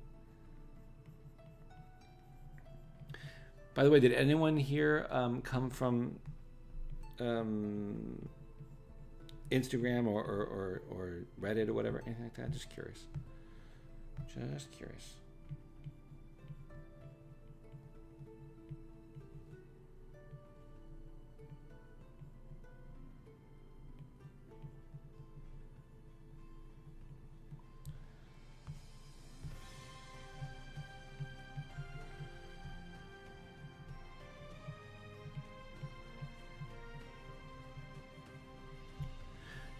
By the way, did anyone here come from Instagram or Reddit or whatever, anything like that? Just curious. Just curious.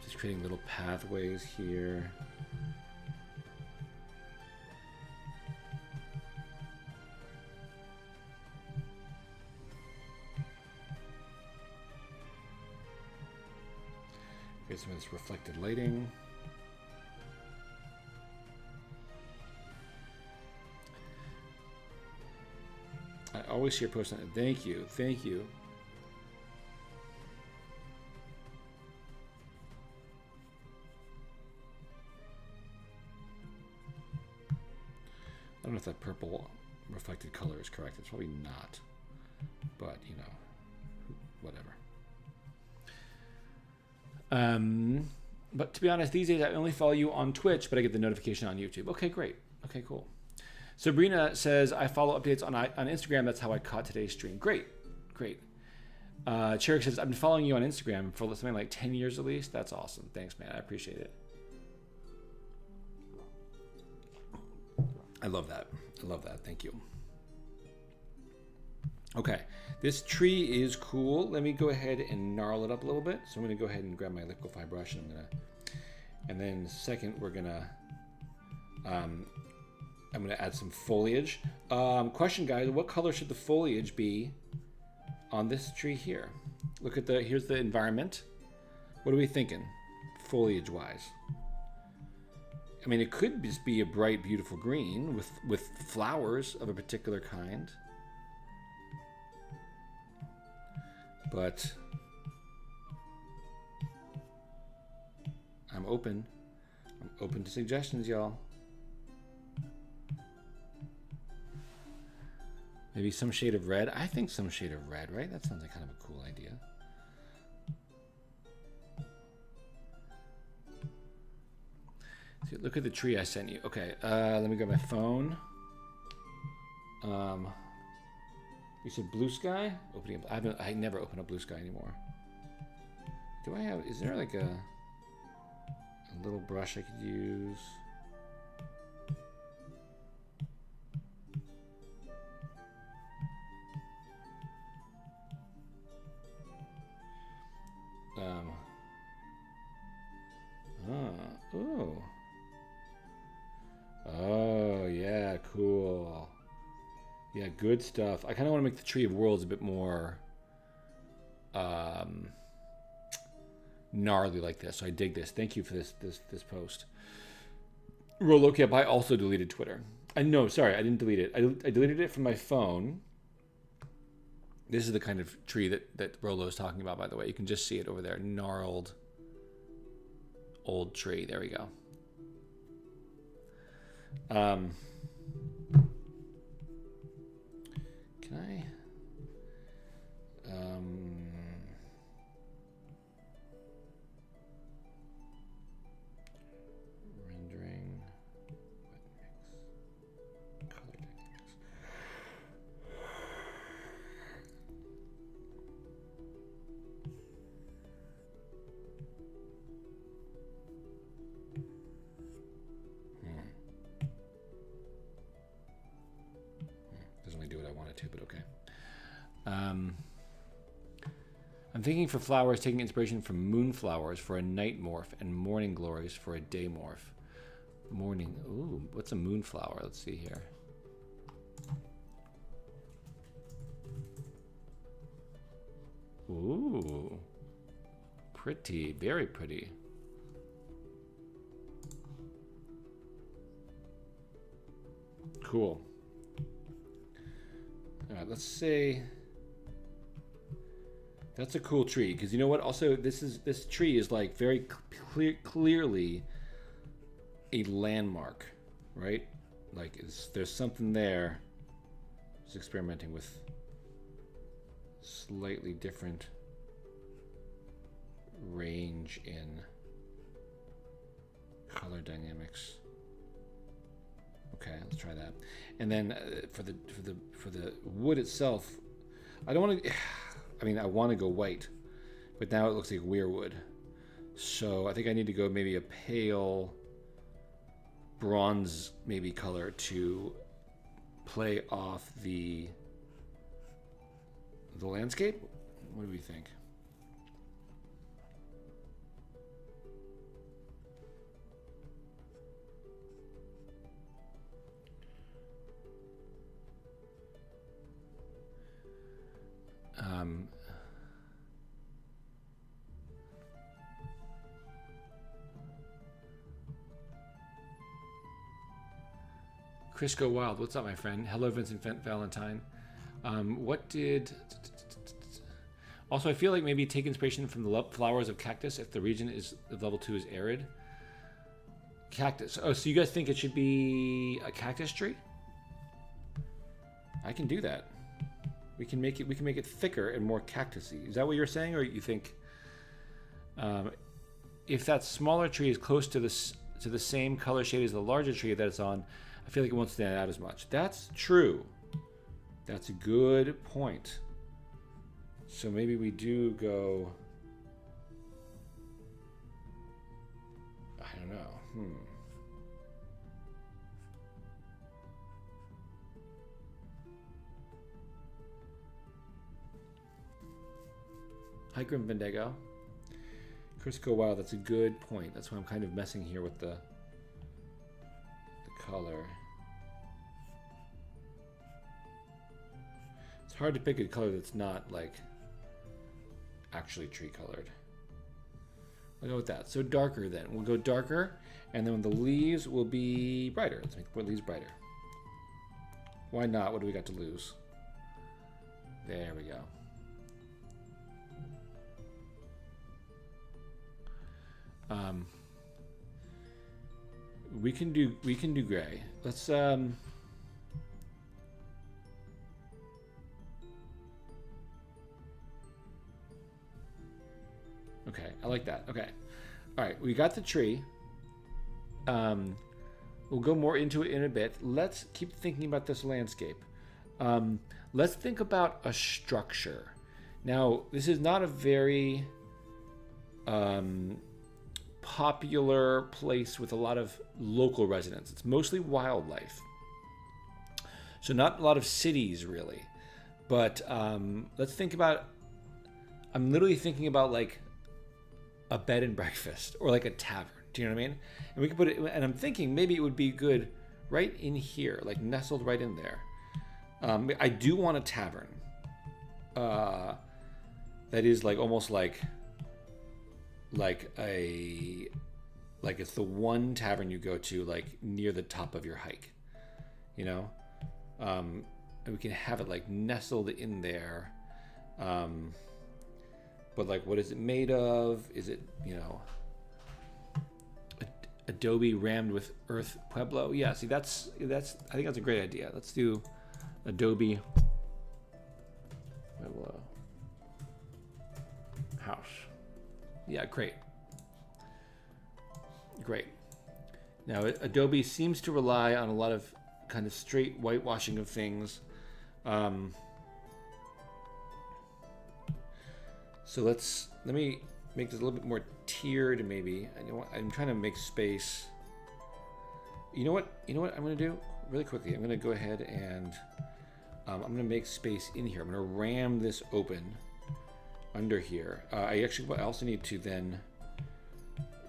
Just creating little pathways here. Create some of this reflected lighting. I always see your post on it. Thank you. Thank you. I don't know if that purple reflected color is correct. It's probably not, but you know, whatever. But to be honest, these days I only follow you on Twitch, but I get the notification on YouTube. Okay, great. Okay, cool. Sabrina says, I follow updates on Instagram. That's how I caught today's stream. Great, great. Cherrick says, I've been following you on Instagram for something like 10 years at least. That's awesome. Thanks, man. I appreciate it. I love that. I love that. Thank you. Okay, this tree is cool. Let me go ahead and gnarl it up a little bit. So I'm going to go ahead and grab my liquify brush, and then second we're gonna I'm gonna add some foliage. Question, guys: what color should the foliage be on this tree here? Look at here's the environment. What are we thinking, foliage-wise? I mean, it could just be a bright, beautiful green with flowers of a particular kind. But I'm open. I'm open to suggestions, y'all. Maybe some shade of red. I think some shade of red, right? That sounds like kind of a cool idea. See, look at the tree I sent you. Okay, let me grab my phone. You said blue sky? Opening up. I never open up blue sky anymore. Do I have? Is there like a little brush I could use? Oh. Oh, yeah, cool. Yeah, good stuff. I kind of want to make the Tree of Worlds a bit more gnarly like this. So I dig this. Thank you for this post. Rolocap, I also deleted Twitter. Sorry, I didn't delete it. I deleted it from my phone. This is the kind of tree that Rolo is talking about, by the way. You can just see it over there. Gnarled old tree. There we go. Can I? too, but okay. I'm thinking for flowers, taking inspiration from moonflowers for a night morph and morning glories for a day morph. Morning. Ooh, what's a moonflower? Let's see here. Ooh. Pretty. Very pretty. Cool. All right, let's say that's a cool tree, because you know what? Also, this tree is like very clearly a landmark, right? Like there's something there. Just experimenting with slightly different range in color dynamics. Okay, let's try that. And then for the wood itself, I don't want to. I mean, I want to go white, but now it looks like weirwood. So I think I need to go maybe a pale bronze maybe color to play off the landscape. What do we think? Chris Go Wild, what's up, my friend? Hello, Vincent Valentine. What did... Also, I feel like maybe take inspiration from the flowers of cactus if the region is level 2 is arid. Cactus. Oh, so you guys think it should be a cactus tree? I can do that. We can make it thicker and more cactusy. Is that what you're saying, or you think if that smaller tree is close to the same color shade as the larger tree that it's on, I feel like it won't stand out as much. That's true. That's a good point. So maybe we do go. I don't know. Hi, Grim Vendego. Crisco, wow, that's a good point. That's why I'm kind of messing here with the color. It's hard to pick a color that's not like actually tree colored. I'll go with that. So darker then. We'll go darker, and then the leaves will be brighter. Let's make the leaves brighter. Why not? What do we got to lose? There we go. We can do gray. Let's okay, I like that. Okay. All right, we got the tree. We'll go more into it in a bit. Let's keep thinking about this landscape. Let's think about a structure. Now, this is not a very popular place with a lot of local residents. It's mostly wildlife. So not a lot of cities, really. But let's think about... I'm literally thinking about, like, a bed and breakfast or, like, a tavern. Do you know what I mean? And we can put it... And I'm thinking maybe it would be good right in here, like, nestled right in there. I do want a tavern. That is, like, almost like it's the one tavern you go to like near the top of your hike, you know, and we can have it like nestled in there, but like what is it made of? Is it, you know, adobe rammed with earth pueblo? Yeah, see, that's I think that's a great idea. Let's do adobe pueblo house. Yeah, great. Great. Now, Adobe seems to rely on a lot of kind of straight whitewashing of things. So let me make this a little bit more tiered, maybe. I'm trying to make space. You know what I'm going to do really quickly? I'm going to go ahead and I'm going to make space in here. I'm going to ram this open under here. I also need to then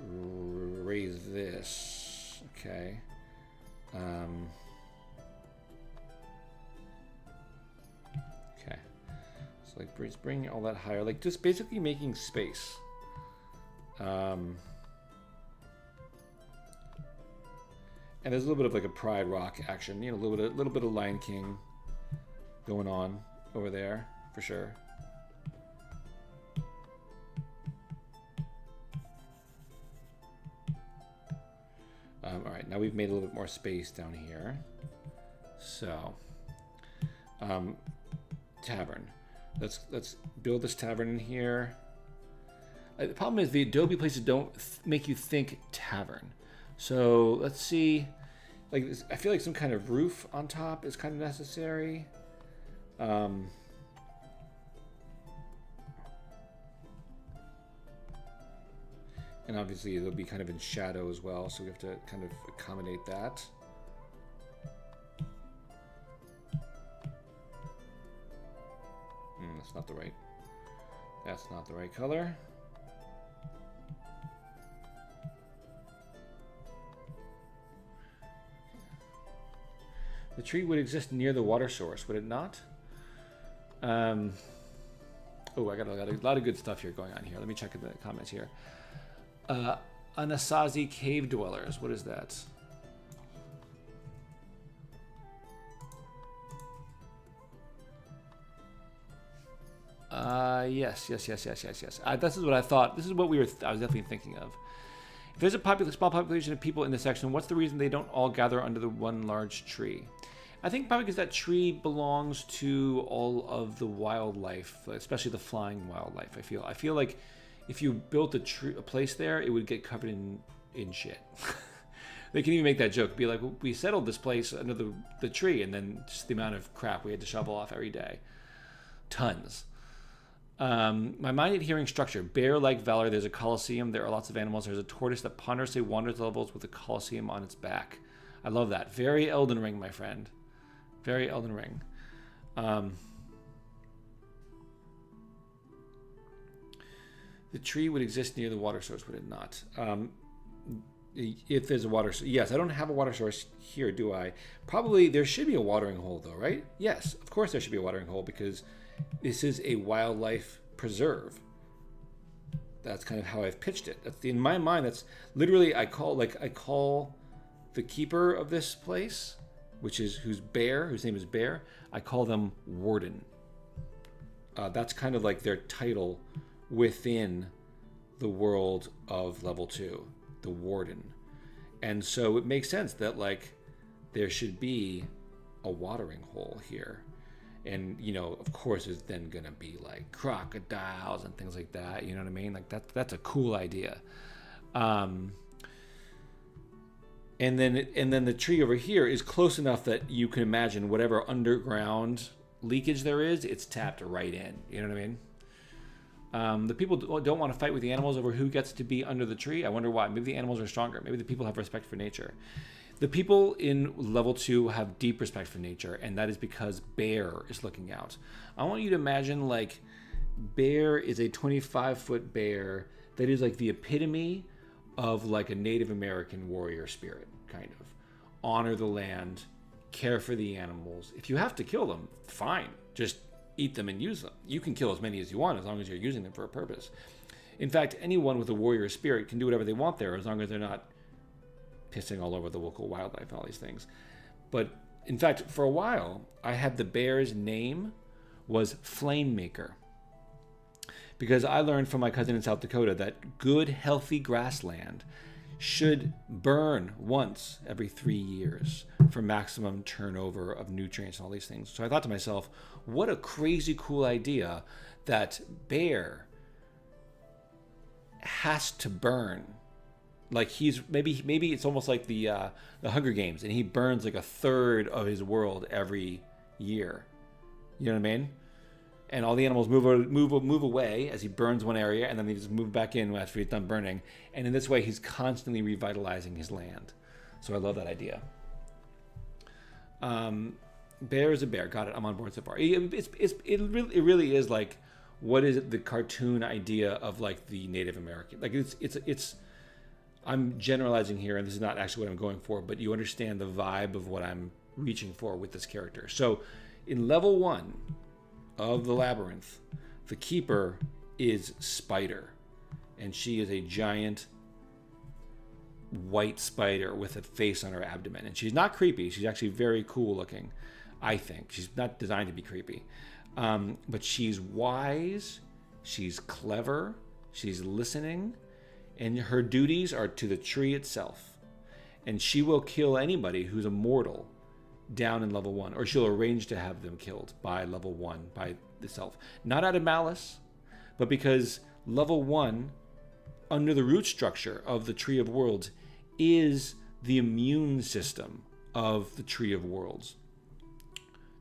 raise this. Okay. Okay. So like bring all that higher, like just basically making space. And there's a little bit of like a Pride Rock action, you know, a little bit of Lion King going on over there for sure. All right, now we've made a little bit more space down here. So, tavern. Let's build this tavern in here. The problem is the Adobe places don't make you think tavern. So let's see. Like I feel like some kind of roof on top is kind of necessary. And obviously it'll be kind of in shadow as well, so we have to kind of accommodate that. That's not the right. That's not the right color. The tree would exist near the water source, would it not? Oh, I got a lot of good stuff here going on here. Let me check in the comments here. Anasazi cave dwellers. What is that? Yes. This is what I thought. This is what I was definitely thinking of. If there's a small population of people in this section, what's the reason they don't all gather under the one large tree? I think probably because that tree belongs to all of the wildlife, especially the flying wildlife. I feel like if you built a place there, it would get covered in shit. They can even make that joke, be like, well, we settled this place under the tree, and then just the amount of crap we had to shovel off every day. Tons. My mind adhering structure. Bear-like valor. There's a Colosseum. There are lots of animals. There's a tortoise that ponderously wanders the levels with a Colosseum on its back. I love that. Very Elden Ring, my friend. Very Elden Ring. The tree would exist near the water source, would it not? If there's a water source. Yes, I don't have a water source here, do I? Probably there should be a watering hole, though, right? Yes, of course there should be a watering hole because this is a wildlife preserve. That's kind of how I've pitched it. In my mind, that's literally I call the keeper of this place, whose name is Bear. I call them Warden. That's kind of like their title within the world of level 2, the Warden. And so it makes sense that like there should be a watering hole here. And, you know, of course, it's then going to be like crocodiles and things like that. You know what I mean? Like that's a cool idea. And then the tree over here is close enough that you can imagine whatever underground leakage there is, it's tapped right in. You know what I mean? The people don't want to fight with the animals over who gets to be under the tree. I wonder why. Maybe the animals are stronger. Maybe the people have respect for nature. The people in level 2 have deep respect for nature, and that is because Bear is looking out. I want you to imagine like Bear is a 25-foot bear that is like the epitome of like a Native American warrior spirit, kind of. Honor the land, care for the animals. If you have to kill them, fine. Just eat them and use them. You can kill as many as you want as long as you're using them for a purpose. In fact, anyone with a warrior spirit can do whatever they want there as long as they're not pissing all over the local wildlife and all these things. But in fact, for a while, I had the bear's name was Flamemaker. Because I learned from my cousin in South Dakota that good, healthy grassland should burn once every 3 years for maximum turnover of nutrients and all these things. So I thought to myself, what a crazy cool idea that Bear has to burn. Like he's maybe it's almost like the Hunger Games, and he burns like a third of his world every year. You know what I mean? And all the animals move away as he burns one area, and then they just move back in after he's done burning. And in this way, he's constantly revitalizing his land. So I love that idea. Bear is a bear. Got it. I'm on board so far. It really is like, what is it, the cartoon idea of like the Native American? Like it's. I'm generalizing here, and this is not actually what I'm going for, but you understand the vibe of what I'm reaching for with this character. So, in level 1 of the labyrinth, the keeper is Spider, and she is a giant white spider with a face on her abdomen, and she's not creepy. She's actually very cool looking. I think she's not designed to be creepy, but she's wise, she's clever, she's listening, and her duties are to the tree itself. And she will kill anybody who's a mortal down in level 1, or she'll arrange to have them killed by level 1 by itself. Not out of malice, but because level 1, under the root structure of the Tree of Worlds, is the immune system of the Tree of Worlds.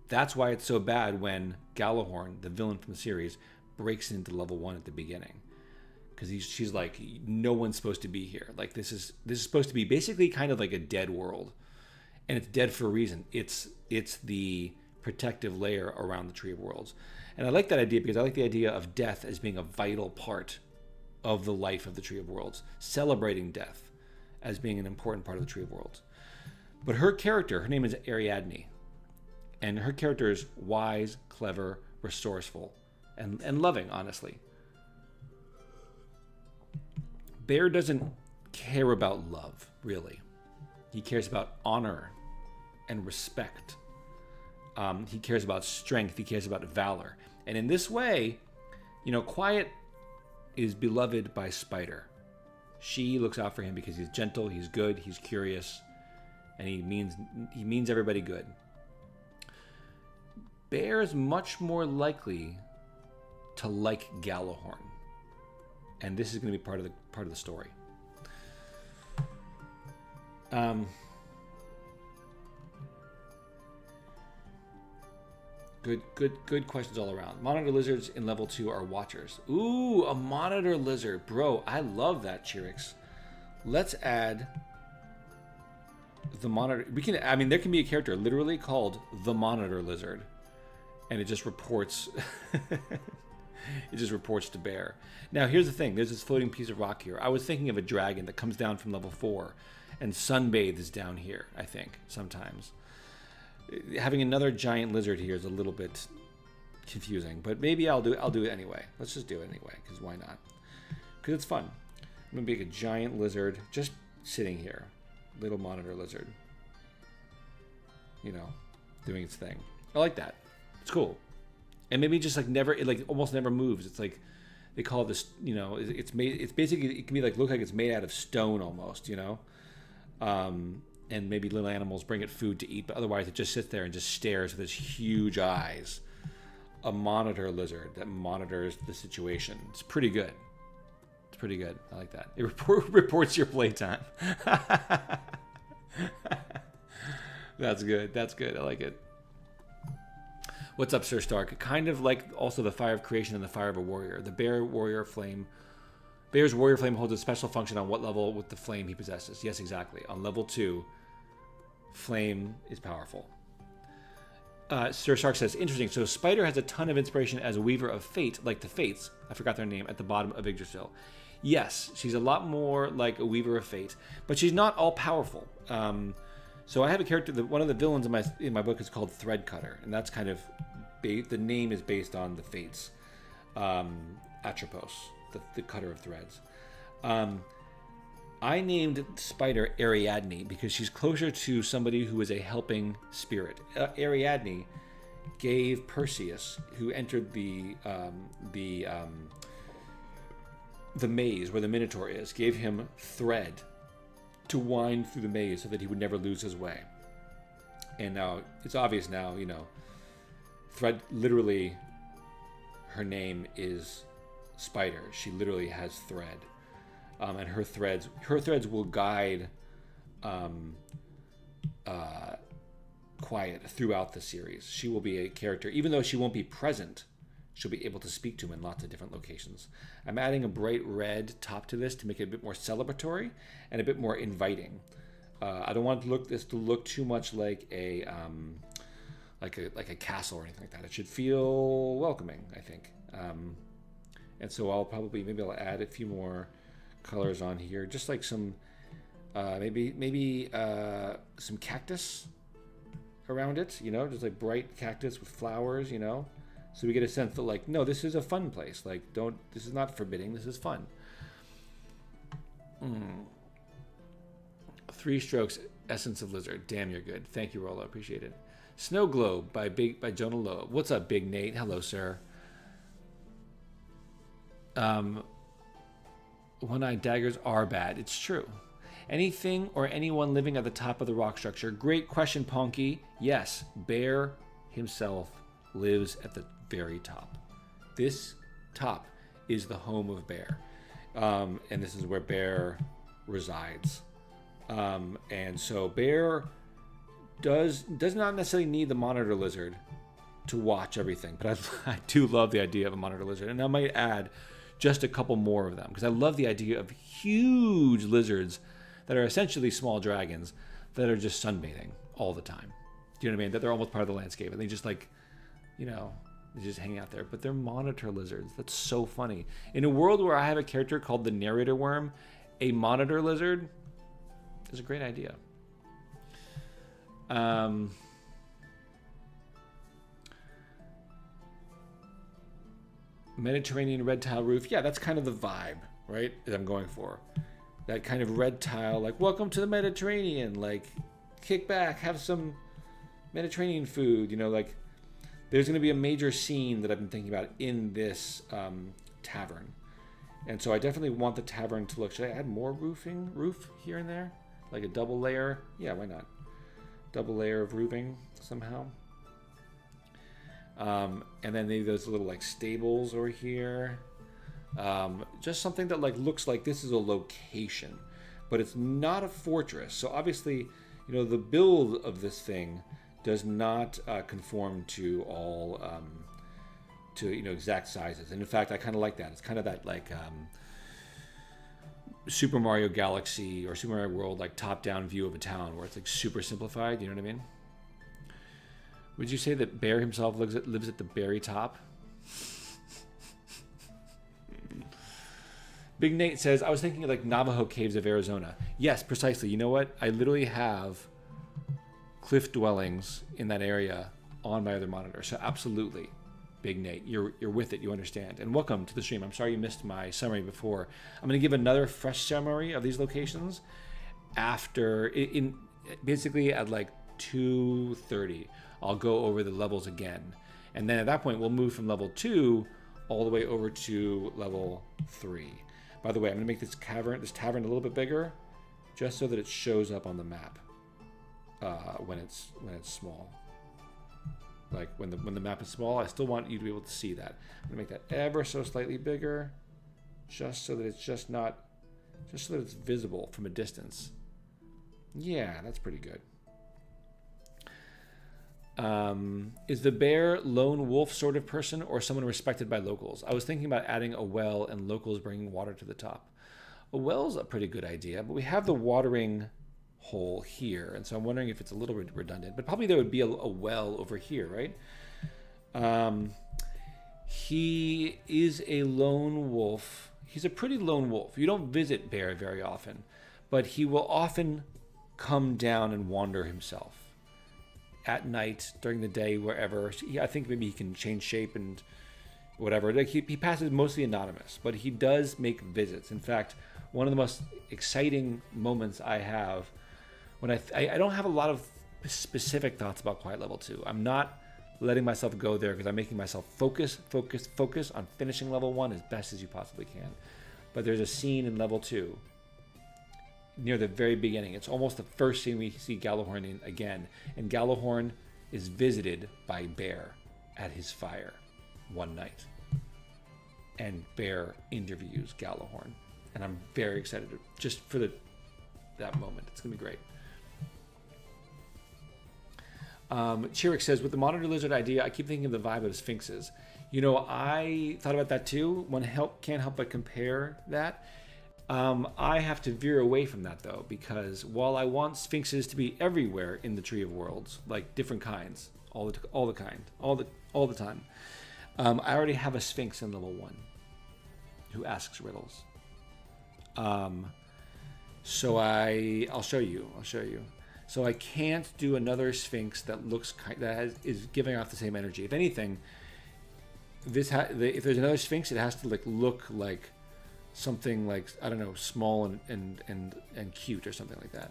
That's why it's so bad when Galahorn, the villain from the series, breaks into level 1 at the beginning. Because she's like, no one's supposed to be here. Like, this is supposed to be basically kind of like a dead world. And it's dead for a reason. It's the protective layer around the Tree of Worlds. And I like that idea because I like the idea of death as being a vital part of the life of the Tree of Worlds. Celebrating death as being an important part of the Tree of Worlds. But her character, her name is Ariadne. And her character is wise, clever, resourceful, and loving, honestly. Bear doesn't care about love, really. He cares about honor and respect. He cares about strength. He cares about valor. And in this way, Quiet is beloved by Spider. She looks out for him because he's gentle, he's good, he's curious, and he means everybody good. Bear is much more likely to like Galahorn. And this is going to be part of the story. Good questions all around. Monitor lizards in level 2 are watchers. Ooh, a monitor lizard. Bro, I love that, Chirix. Let's add the monitor. There can be a character literally called the monitor lizard. And it just reports to Bear. Now, here's the thing. There's this floating piece of rock here. I was thinking of a dragon that comes down from level 4 and sunbathes down here, I think, sometimes. Having another giant lizard here is a little bit confusing, but maybe I'll do it anyway. Let's just do it anyway, because why not? Because it's fun. I'm going to make a giant lizard just sitting here. Little monitor lizard. Doing its thing. I like that. It's cool. And maybe just almost never moves. It's like they call this, it's basically, it can be look like it's made out of stone almost, and maybe little animals bring it food to eat, but otherwise it just sits there and just stares with its huge eyes. A monitor lizard that monitors the situation. It's pretty good. I like that. It reports your playtime. That's good. I like it. What's up, Sir Stark? Kind of like also the Fire of Creation and the Fire of a Warrior. The Bear's Warrior Flame holds a special function on what level with the flame he possesses. Yes, exactly. On level 2, flame is powerful. Sir Stark says, interesting. So Spider has a ton of inspiration as a weaver of fate, like the Fates. I forgot their name, at the bottom of Yggdrasil. Yes, she's a lot more like a weaver of fate, but she's not all powerful. So I have a character that one of the villains in my book is called Threadcutter, and that's kind of the name is based on the Fates, Atropos, the cutter of threads. I named Spider Ariadne because she's closer to somebody who is a helping spirit. Ariadne gave Perseus, who entered the maze where the Minotaur is, gave him thread to wind through the maze so that he would never lose his way. And now it's obvious now, Thread, literally, her name is Spider. She literally has thread, and her threads will guide Quiet throughout the series. She will be a character, even though she won't be present. She'll be able to speak to him in lots of different locations. I'm adding a bright red top to this to make it a bit more celebratory and a bit more inviting. I don't want this to look too much like a like a castle or anything like that. It should feel welcoming, I think. And so I'll probably maybe I'll add a few more colors on here, just like some maybe some cactus around it, you know, just like bright cactus with flowers, you know, so we get a sense that like, no, this is a fun place. Like, this is not forbidding. This is fun. 3 strokes, essence of lizard. Damn, you're good. Thank you, Rollo. Appreciate it. Snow Globe by Jonah Loeb. What's up, Big Nate? Hello, sir. One-eyed daggers are bad. It's true. Anything or anyone living at the top of the rock structure? Great question, Ponky. Yes, Bear himself lives at the very top. This top is the home of Bear. And this is where Bear resides. And so Bear does not necessarily need the monitor lizard to watch everything, but I do love the idea of a monitor lizard, and I might add just a couple more of them because I love the idea of huge lizards that are essentially small dragons that are just sunbathing all the time. Do you know what I mean? That they're almost part of the landscape and they just like, you know, they just hang out there. But they're monitor lizards. That's so funny. In a world where I have a character called the narrator worm, a monitor lizard is a great idea. Mediterranean red tile roof. Yeah, that's kind of the vibe, right? That I'm going for. That kind of red tile, like, welcome to the Mediterranean. Like, kick back, have some Mediterranean food. You know, like, there's going to be a major scene that I've been thinking about in this tavern. And so I definitely want the tavern to look. Should I add more roof here and there? Like a double layer? Yeah, why not? Double layer of roofing somehow. And then maybe those little like stables over here. Just something that like looks like this is a location, but it's not a fortress. So obviously, you know, the build of this thing does not conform to all to, you know, exact sizes. And in fact, I kind of like that. It's kind of that like Super Mario Galaxy or Super Mario World like top-down view of a town where it's like super simplified. You know what I mean? Would you say that Bear himself lives at the very top? Big Nate says, I was thinking of like Navajo Caves of Arizona. Yes, precisely. You know what? I literally have cliff dwellings in that area on my other monitor. So absolutely, Big Nate, you're with it. You understand. And welcome to the stream. I'm sorry you missed my summary before. I'm going to give another fresh summary of these locations after, basically at like 2:30. I'll go over the levels again. And then at that point, we'll move from level 2 all the way over to level 3. By the way, I'm going to make this tavern a little bit bigger just so that it shows up on the map when it's small. Like when the map is small, I still want you to be able to see that. I'm going to make that ever so slightly bigger just so that it's so that it's visible from a distance. Yeah, that's pretty good. Is the bear lone wolf sort of person or someone respected by locals? I was thinking about adding a well and locals bringing water to the top. A well's a pretty good idea, but we have the watering hole here, and so I'm wondering if it's a little bit redundant, but probably there would be a well over here, right? He is a lone wolf. He's a pretty lone wolf. You don't visit Bear very often, but he will often come down and wander himself. At night, during the day, wherever. I think maybe he can change shape and whatever. Like he passes mostly anonymous, but he does make visits. In fact, one of the most exciting moments I have when I don't have a lot of specific thoughts about Quiet Level 2. I'm not letting myself go there because I'm making myself focus on finishing level 1 as best as you possibly can. But there's a scene in level 2 near the very beginning. It's almost the first scene we see Gallahorn in again. And Gallahorn is visited by Bear at his fire one night. And Bear interviews Gallahorn. And I'm very excited just for that moment. It's going to be great. Chirik says, with the monitor lizard idea, I keep thinking of the vibe of sphinxes. You know, I thought about that too. One can't help but compare that. I have to veer away from that though, because while I want sphinxes to be everywhere in the Tree of Worlds, like different kinds, all the time, I already have a sphinx in level 1 who asks riddles. So I'll show you. So I can't do another sphinx that looks is giving off the same energy. If anything, if there's another sphinx, it has to look like something like, I don't know, small and cute or something like that.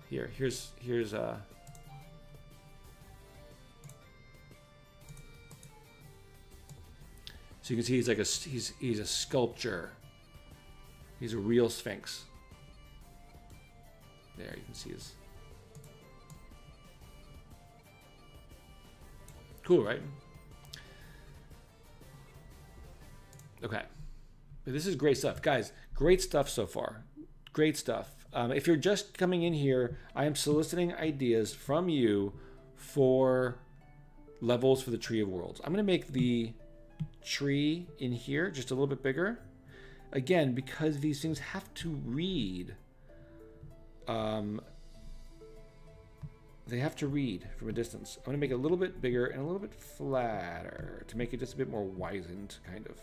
Here's so you can see he's like he's a sculpture. He's a real sphinx. There you can see his. Cool, right? Okay. But this is great stuff. Guys, great stuff so far. Great stuff. If you're just coming in here, I am soliciting ideas from you for levels for the Tree of Worlds. I'm going to make the tree in here just a little bit bigger. Again, because these things have to read. They have to read from a distance. I'm going to make it a little bit bigger and a little bit flatter to make it just a bit more wizened, kind of.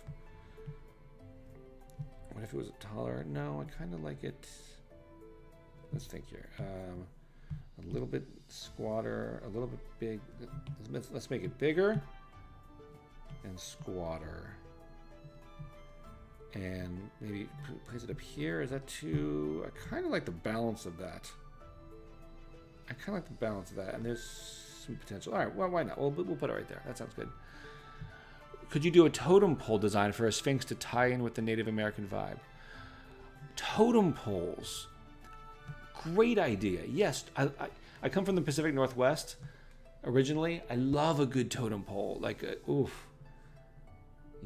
What if it was taller? No, I kind of like it. Let's think here. A little bit squatter, a little bit big. Let's make it bigger and squatter. And maybe place it up here. Is that too... I kind of like the balance of that. And there's some potential. All right, well, why not? We'll put it right there. That sounds good. Could you do a totem pole design for a sphinx to tie in with the Native American vibe? Totem poles. Great idea. Yes, I come from the Pacific Northwest originally. I love a good totem pole. Oof.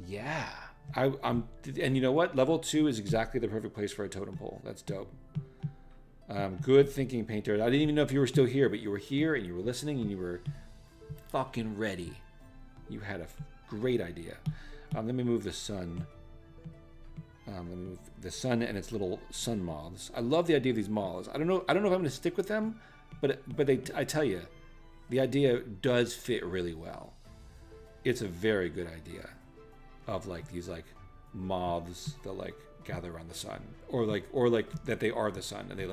Yeah. And you know what? Level 2 is exactly the perfect place for a totem pole. That's dope. Good thinking, Painter. I didn't even know if you were still here, but you were here and you were listening and you were fucking ready. You had a great idea. Let me move the sun. Let me move the sun and its little sun moths. I love the idea of these moths. I don't know if I'm going to stick with them, but I tell you, the idea does fit really well. It's a very good idea of these moths that gather around the sun, or that they are the sun, and they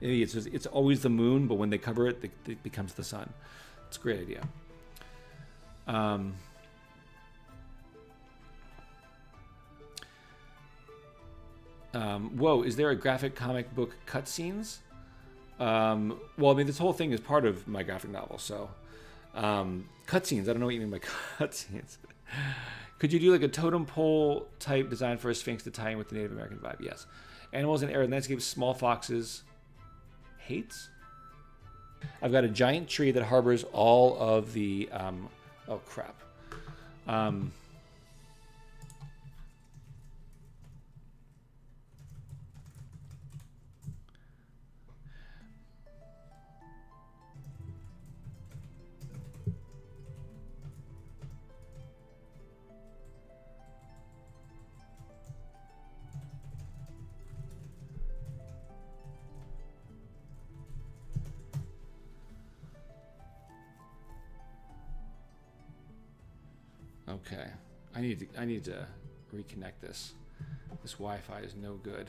maybe it's always the moon, but when they cover it, it becomes the sun. It's a great idea. Whoa, is there a graphic comic book cutscenes? Well, I mean, this whole thing is part of my graphic novel, so cutscenes. I don't know what you mean by cutscenes. Could you do a totem pole type design for a sphinx to tie in with the Native American vibe? Yes. Animals in arid landscapes, small foxes. Hates? I've got a giant tree that harbors all of the... oh, crap. Okay, I need to reconnect this. This Wi-Fi is no good.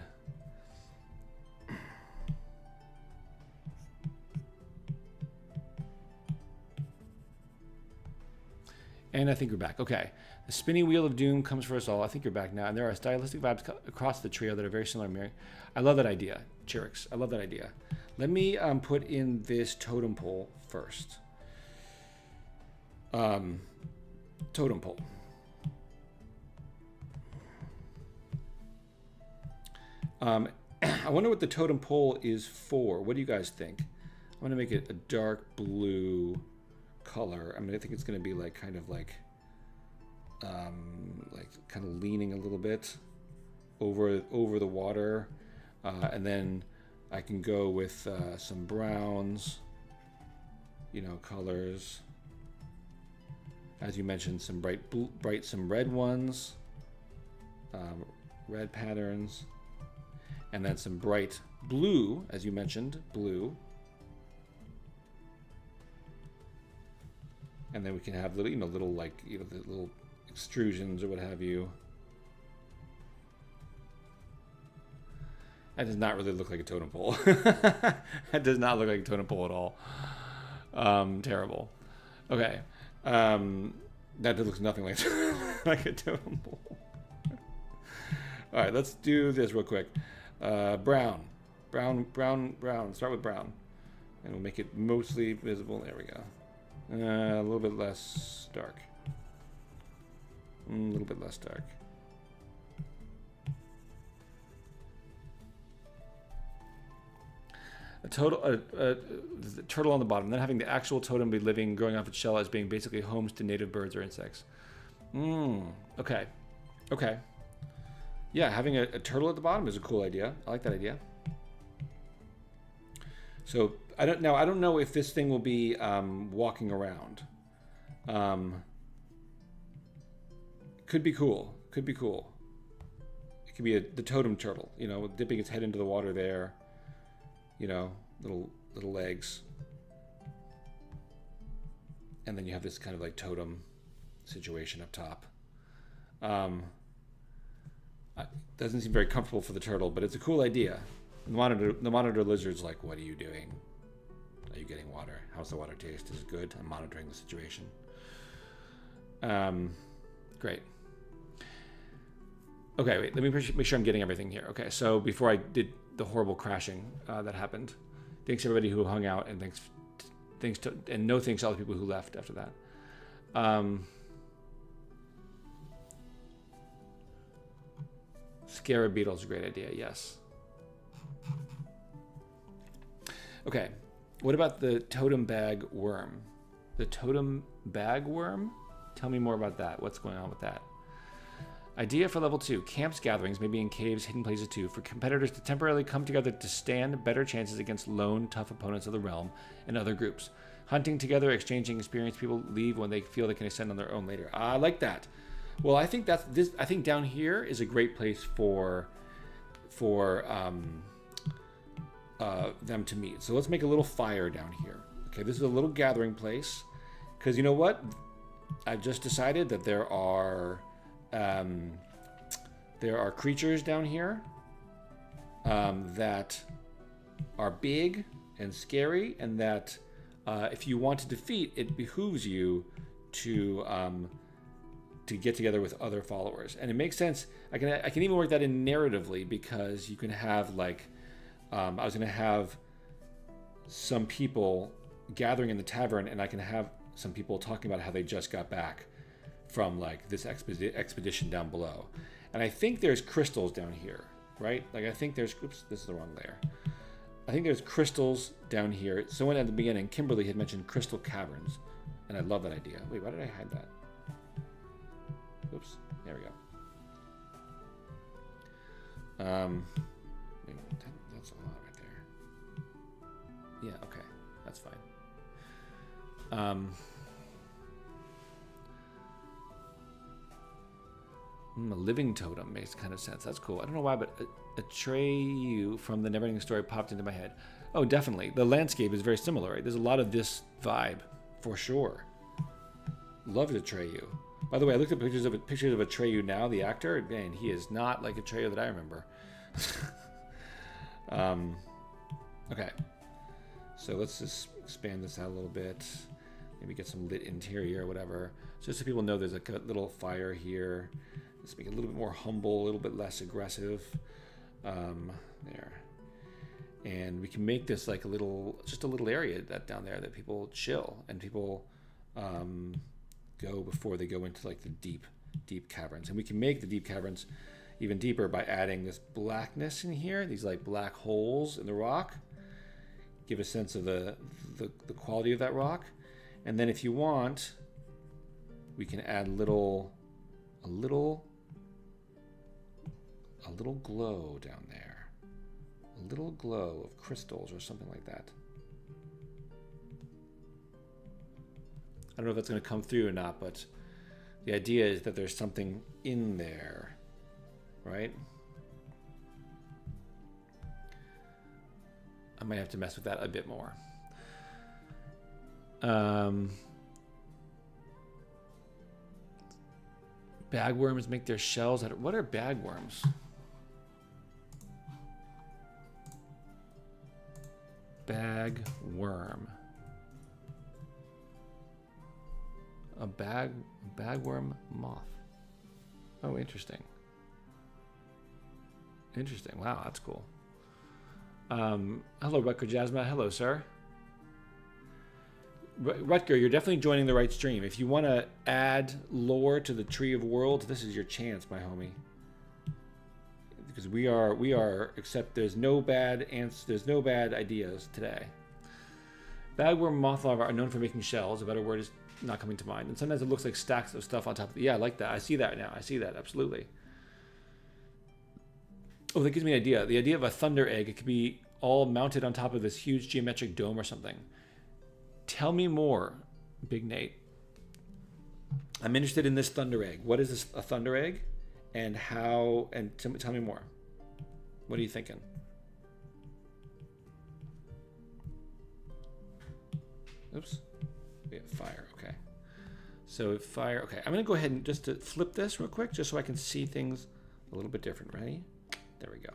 And I think we're back. Okay, the spinning wheel of doom comes for us all. I think you're back now. And there are stylistic vibes across the trio that are very similar. I love that idea, Chirix. I love that idea. Let me put in this totem pole first. Totem pole. I wonder what the totem pole is for. What do you guys think? I'm going to make it a dark blue color. I mean, I think it's going to be kind of leaning a little bit over the water. And then I can go with some browns, colors. As you mentioned, some some red ones, red patterns. and then some bright blue, as you mentioned, blue. And then we can have little, little like, the little extrusions or what have you. That does not really look like a totem pole. That does not look like a totem pole at all. Terrible. Okay. That looks nothing like like a totem pole. All right, let's do this real quick. Brown. Start with brown. And we'll make it mostly visible. There we go. A little bit less dark. A little bit less dark. A turtle on the bottom, then having the actual totem be living, growing off its shell as being basically homes to native birds or insects. Okay. Okay. Yeah, having a turtle at the bottom is a cool idea. I like that idea. So I don't know if this thing will be walking around. Could be cool. Could be cool. It could be the totem turtle, dipping its head into the water there. Little legs. And then you have this kind of like totem situation up top. Doesn't seem very comfortable for the turtle, but it's a cool idea. The monitor lizard's like, what are you doing? Are you getting water? How's the water taste? Is it good? I'm monitoring the situation. Great. Okay, wait, let me make sure I'm getting everything here. Okay, so before I did the horrible crashing that happened, thanks everybody who hung out, and no thanks to all the people who left after that. Scarab beetle's a great idea, yes. Okay, what about the totem bag worm? The totem bag worm? Tell me more about that. What's going on with that? Idea for level 2. Camps gatherings, maybe in caves, hidden places too, for competitors to temporarily come together to stand better chances against lone, tough opponents of the realm and other groups. Hunting together, exchanging experience, people leave when they feel they can ascend on their own later. I like that. Well, I think I think down here is a great place for them to meet. So let's make a little fire down here. Okay, this is a little gathering place, because you know what? I've just decided that there are creatures down here that are big and scary, and that if you want to defeat, it behooves you to get together with other followers. And it makes sense. I can even work that in narratively, because you can have like I was going to have some people gathering in the tavern, and I can have some people talking about how they just got back from like this expedition down below. And I think there's crystals down here, right? Like I think there's, oops, this is the wrong layer. I think there's crystals down here. Someone at the beginning, Kimberly, had mentioned crystal caverns, and I love that idea. Wait, why did I hide that? Oops, there we go. That's a lot right there. Yeah, okay, that's fine. A living totem makes kind of sense. That's cool. I don't know why, but Atreyu from the Neverending Story popped into my head. Oh, definitely. The landscape is very similar, right? There's a lot of this vibe, for sure. Loved Atreyu. By the way, I looked at pictures of Atreyu now, the actor. Man, he is not like Atreyu that I remember. Okay. So let's just expand this out a little bit. Maybe get some lit interior or whatever. Just so people know there's a little fire here. Let's make it a little bit more humble, a little bit less aggressive. There. And we can make this like just a little area down there that people chill and people go before they go into like the deep caverns. And we can make the deep caverns even deeper by adding this blackness in here, these like black holes in the rock. Give a sense of the quality of that rock. And then if you want, we can add a little glow down there. A little glow of crystals or something like that. I don't know if that's going to come through or not, but the idea is that there's something in there, right? I might have to mess with that a bit more. Bagworms make their shells out of, what are bagworms? Bagworm. A bagworm moth. Oh, interesting. Interesting. Wow, that's cool. Hello, Rutger Jasma. Hello, sir. Rutger, you're definitely joining the right stream. If you want to add lore to the Tree of Worlds, this is your chance, my homie. Because we are. Except there's no bad ideas today. Bagworm moth larvae are known for making shells. A better word is not coming to mind. And sometimes it looks like stacks of stuff on top of it. Yeah, I like that. I see that now. I see that, absolutely. Oh, that gives me an idea. The idea of a thunder egg, it could be all mounted on top of this huge geometric dome or something. Tell me more, Big Nate. I'm interested in this thunder egg. What is this, a thunder egg? And how, and tell me more. What are you thinking? Oops. We have fire, okay. So fire, okay. I'm gonna go ahead and just to flip this real quick, just so I can see things a little bit different. Ready? There we go.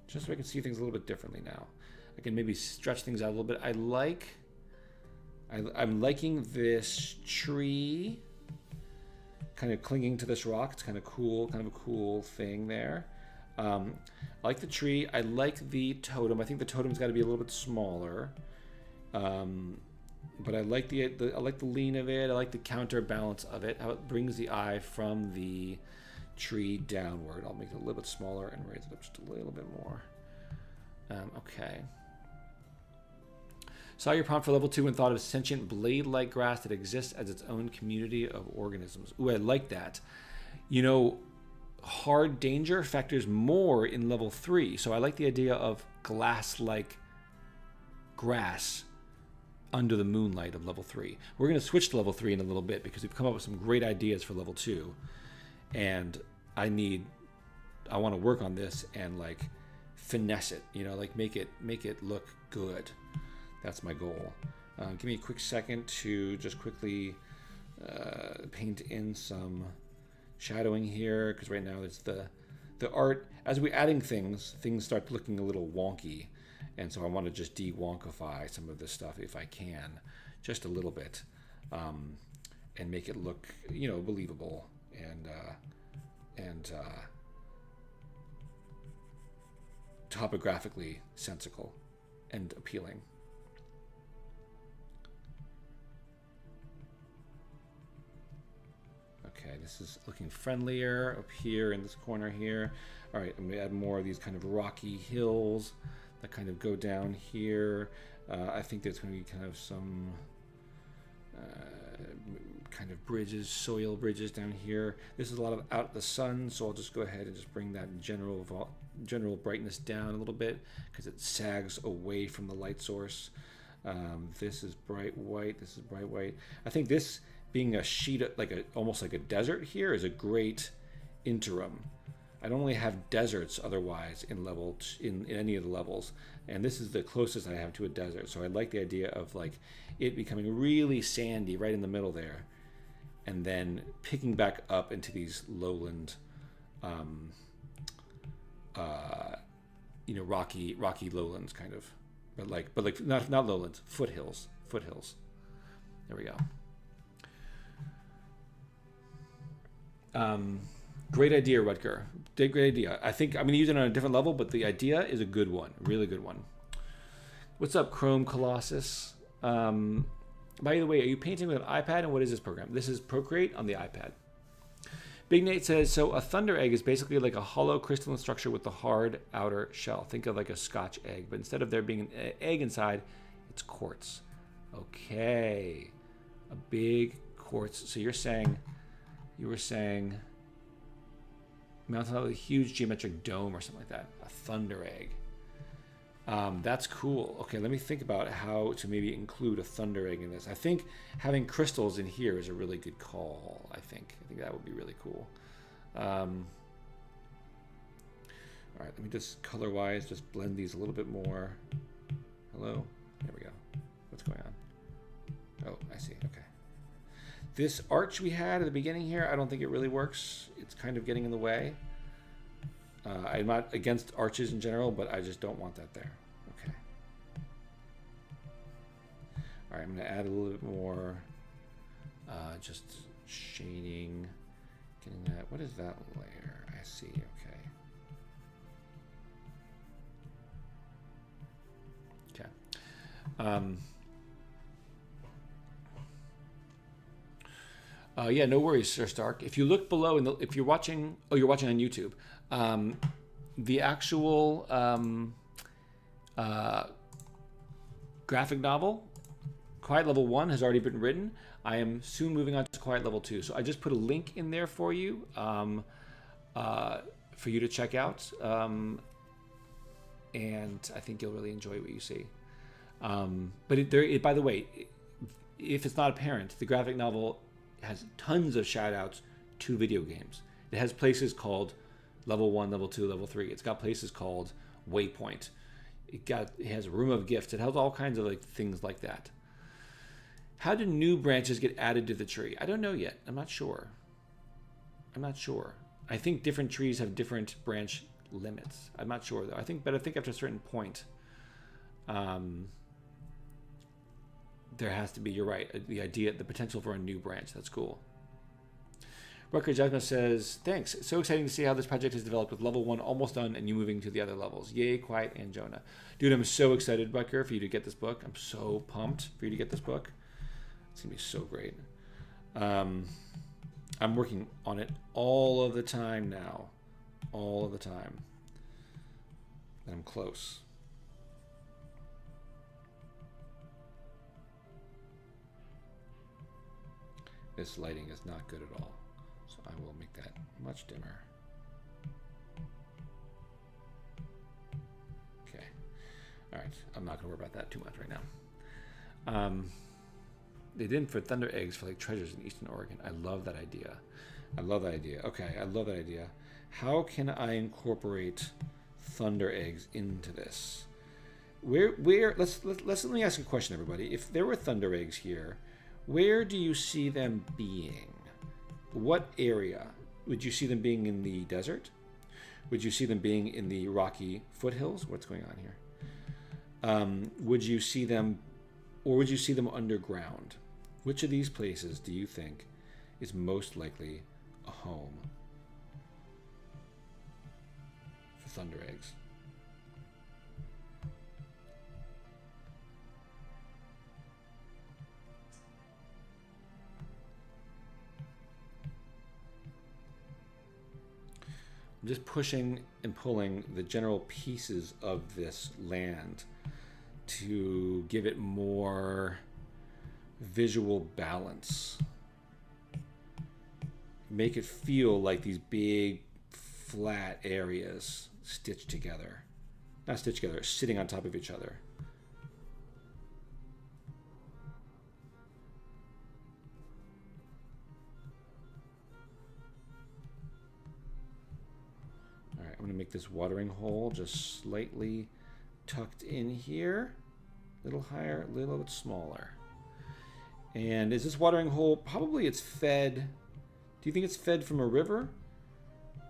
Just so I can see things a little bit differently now. I can maybe stretch things out a little bit. I'm liking this tree kind of clinging to this rock. It's kind of cool, kind of a cool thing there. I like the tree. I like the totem. I think the totem's got to be a little bit smaller. But I like the lean of it. I like the counterbalance of it. How it brings the eye from the tree downward. I'll make it a little bit smaller and raise it up just a little bit more. Okay. Saw your prompt for level 2 and thought of sentient blade-like grass that exists as its own community of organisms. Ooh, I like that. You know, hard danger factors more in level 3. So I like the idea of glass-like grass under the moonlight of level 3. We're going to switch to level 3 in a little bit because we've come up with some great ideas for level 2. And I want to work on this and like finesse it, you know, like make it look good. That's my goal. Give me a quick second to just quickly paint in some shadowing here, because right now it's the art. As we're adding things start looking a little wonky, and so I want to just de-wonkify some of this stuff if I can, just a little bit, and make it look, you know, believable and topographically sensical and appealing. Okay, this is looking friendlier up here in this corner here. All right, I'm gonna add more of these kind of rocky hills that kind of go down here. I think there's gonna be kind of some kind of bridges, soil bridges down here. This is a lot of out the sun, so I'll just go ahead and just bring that general brightness down a little bit because it sags away from the light source. This is bright white. This is bright white. I think this being a sheet, almost like a desert here, is a great interim. I don't really have deserts otherwise in any of the levels, and this is the closest I have to a desert. So I like the idea of like it becoming really sandy right in the middle there, and then picking back up into these lowland, rocky lowlands kind of, but like not lowlands, foothills. There we go. Great idea, Rutger. Great idea. I think I'm going to use it on a different level, but the idea is a good one. Really good one. What's up, Chrome Colossus? By the way, are you painting with an iPad, and what is this program? This is Procreate on the iPad. Big Nate says, so a thunder egg is basically like a hollow crystalline structure with the hard outer shell. Think of like a Scotch egg, but instead of there being an egg inside, it's quartz. Okay. A big quartz. So you were saying mounted on a huge geometric dome or something like that. A thunder egg. That's cool. Okay, let me think about how to maybe include a thunder egg in this. I think having crystals in here is a really good call. I think that would be really cool. All right, let me just color-wise just blend these a little bit more. Hello? There we go. What's going on? Oh, I see. Okay. This arch we had at the beginning here, I don't think it really works. It's kind of getting in the way. I'm not against arches in general, but I just don't want that there. Okay. All right, I'm going to add a little bit more just shading. Getting that. What is that layer? I see. Okay. Yeah, no worries, Sir Stark. If you look below, if you're watching, you're watching on YouTube, the actual graphic novel, Quiet Level 1, has already been written. I am soon moving on to Quiet Level 2. So I just put a link in there for you to check out. And I think you'll really enjoy what you see. But by the way, if it's not apparent, the graphic novel has tons of shout outs to video games. It has places called Level 1, Level 2, Level 3. It's got places called Waypoint. It has Room of Gifts. It has all kinds of things like that. How do new branches get added to the tree? I don't know yet. I'm not sure. I think different trees have different branch limits. I'm not sure though. I think after a certain point, there has to be, you're right, the potential for a new branch. That's cool. Rucker Jasmine says, thanks. It's so exciting to see how this project has developed with level 1 almost done and you moving to the other levels. Yay, Quiet, and Jonah. Dude, I'm so excited, Rucker, for you to get this book. I'm so pumped for you to get this book. It's going to be so great. I'm working on it all of the time now. All of the time. And I'm close. This lighting is not good at all, so I will make that much dimmer. Okay. All right. I'm not going to worry about that too much right now. They didn't for Thunder Eggs for treasures in Eastern Oregon. I love that idea. Okay, I love that idea. How can I incorporate Thunder Eggs into this? Let me ask a question, everybody. If there were Thunder Eggs here, where do you see them being? What area? Would you see them being in the desert? Would you see them being in the rocky foothills? What's going on here? Would you see them, or would you see them underground? Which of these places do you think is most likely a home for Thunder Eggs? I'm just pushing and pulling the general pieces of this land to give it more visual balance. Make it feel like these big flat areas stitched together. Not stitched together, sitting on top of each other. Alright, I'm going to make this watering hole just slightly tucked in here. A little higher, a little bit smaller. And is this watering hole, probably it's fed, do you think it's fed from a river?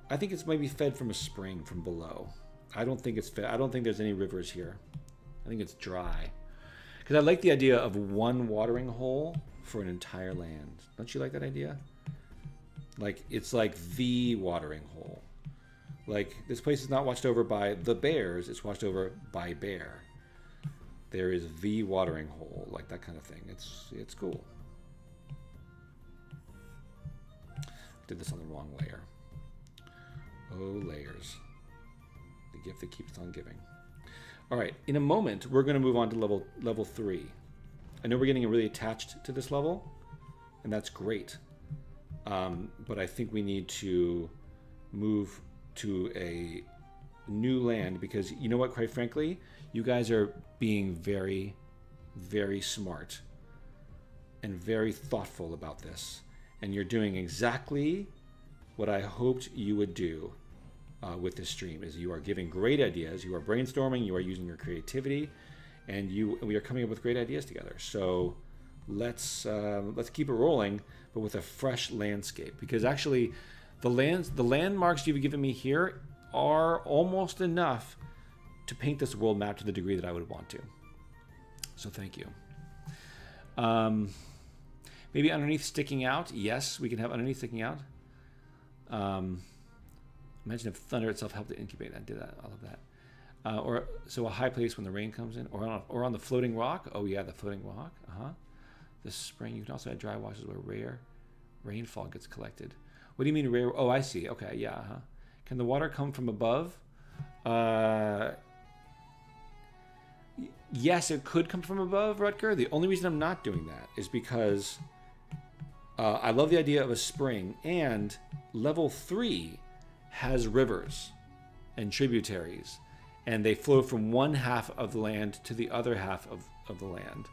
I think it's maybe fed from a spring from below. I don't think it's fed, I don't think there's any rivers here. I think it's dry. Because I like the idea of one watering hole for an entire land. Don't you like that idea? Like, it's like the watering hole. Like, this place is not watched over by the bears, it's watched over by bear. There is the watering hole, like that kind of thing. It's cool. Did this on the wrong layer. Oh, layers. The gift that keeps on giving. All right, in a moment, we're going to move on to level 3. I know we're getting really attached to this level, and that's great. But I think we need to move to a new land because, you know what, quite frankly, you guys are being very, very smart and very thoughtful about this. And you're doing exactly what I hoped you would do with this stream, is you are giving great ideas, you are brainstorming, you are using your creativity, and we are coming up with great ideas together. So let's keep it rolling, but with a fresh landscape, because actually the landmarks you've given me here are almost enough to paint this world map to the degree that I would want to. So thank you. Maybe underneath sticking out. Yes, we can have underneath sticking out. Imagine if thunder itself helped to incubate. I did that. I love that. So a high place when the rain comes in, or on the floating rock. Oh yeah, the floating rock. This spring, you can also add dry washes where rare rainfall gets collected. What do you mean rare? Oh, I see. Okay, yeah. Can the water come from above? Yes, it could come from above, Rutger. The only reason I'm not doing that is because I love the idea of a spring, and level 3 has rivers and tributaries, and they flow from one half of the land to the other half of the land.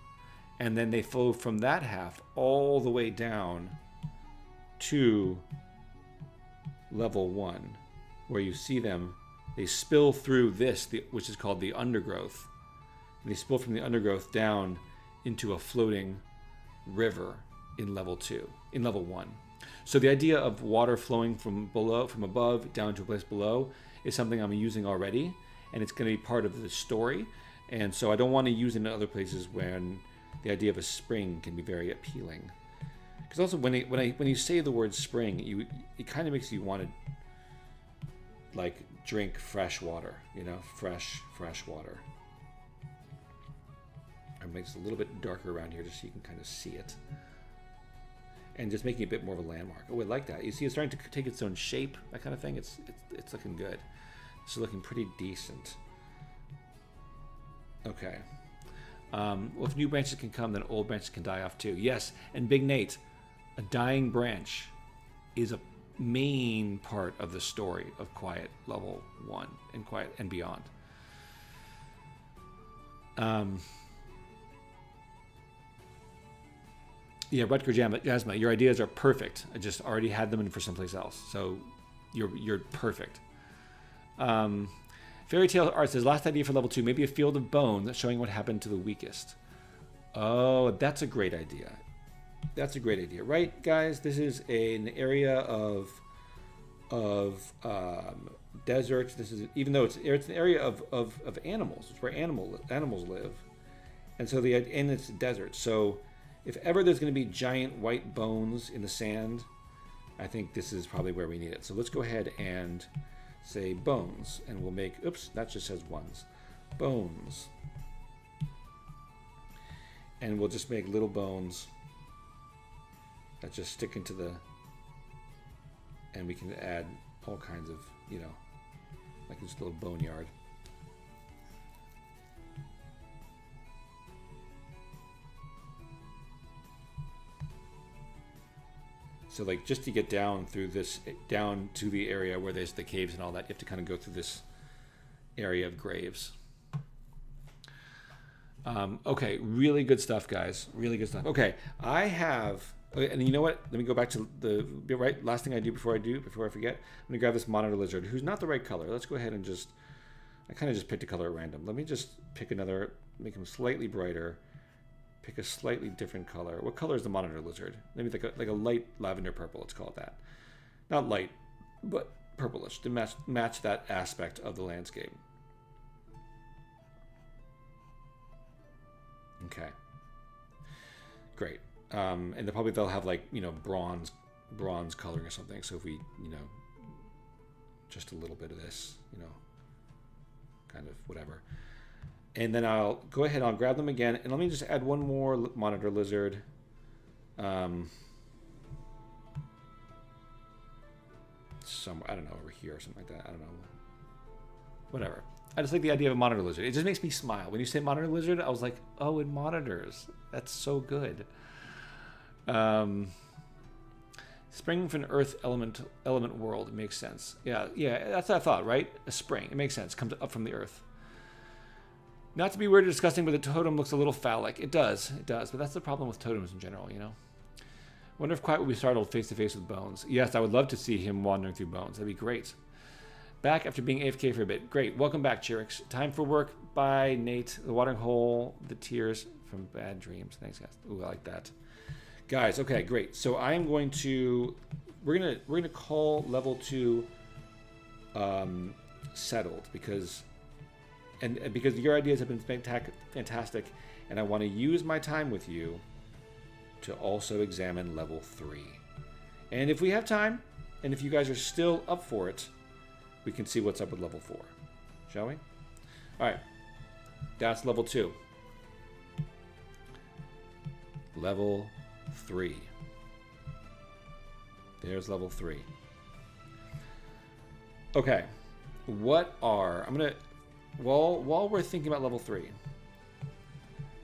And then they flow from that half all the way down to level 1, where you see them. They spill through this, which is called the undergrowth. And they spill from the undergrowth down into a floating river in level 1. So the idea of water flowing from above down to a place below is something I'm using already, and it's going to be part of the story. And so I don't want to use it in other places when the idea of a spring can be very appealing. Because also when you say the word spring, it kind of makes you want to like drink fresh water, fresh water. It makes it a little bit darker around here just so you can kind of see it. And just making it a bit more of a landmark. Oh, I like that. You see it's starting to take its own shape, that kind of thing. It's looking good. It's looking pretty decent. Okay. Well, if new branches can come, then old branches can die off too. Yes, and Big Nate, a dying branch is a main part of the story of Quiet Level 1 and Quiet and beyond. Yeah, Rutger Jasma, your ideas are perfect. I just already had them in for someplace else. So you're perfect. Fairy Tale Art says, last idea for level 2, maybe a field of bone showing what happened to the weakest. Oh, that's a great idea. That's a great idea. Right, guys? This is an area of deserts. This is, even though it's an area of animals. It's where animals live. And so and it's a desert. So if ever there's going to be giant white bones in the sand, I think this is probably where we need it. So let's go ahead and say bones, and we'll make, oops, that just says ones. Bones. And we'll just make little bones that just stick into the, and we can add all kinds of, like this little boneyard. So like just to get down through this, down to the area where there's the caves and all that, you have to kind of go through this area of graves. Okay, really good stuff, guys. Really good stuff. Okay, I have, and you know what? Let me go back to the last thing I do before I forget. I'm gonna grab this monitor lizard, who's not the right color. Let's go ahead and I kind of just picked a color at random. Let me just pick another, make him slightly brighter. Pick a slightly different color. What color is the monitor lizard? Maybe like a light lavender purple, let's call it that. Not light, but purplish to match that aspect of the landscape. Okay. Great. And they'll have like, bronze coloring or something. So if we, just a little bit of this, kind of whatever. And then I'll go ahead, I'll grab them again, and let me just add one more monitor lizard. Somewhere, I don't know, over here or something like that. I don't know. Whatever. I just like the idea of a monitor lizard. It just makes me smile. When you say monitor lizard, I was like, oh, it monitors. That's so good. Spring from an earth element world. It makes sense. Yeah, that's what I thought, right? A spring. It makes sense. Comes up from the earth. Not to be weird or disgusting, but the totem looks a little phallic. It does. But that's the problem with totems in general, Wonder if Quiet will be startled face to face with bones. Yes, I would love to see him wandering through bones. That'd be great. Back after being AFK for a bit. Great. Welcome back, Chirix. Time for work. Bye, Nate. The watering hole, the tears from bad dreams. Thanks, guys. Ooh, I like that. Guys, okay, great. So I am going to we're gonna call level 2 settled because your ideas have been fantastic, and I want to use my time with you to also examine level 3. And if we have time, and if you guys are still up for it, we can see what's up with level 4. Shall we? All right. That's level 2. Level 3. There's level 3. Okay. While we're thinking about level 3,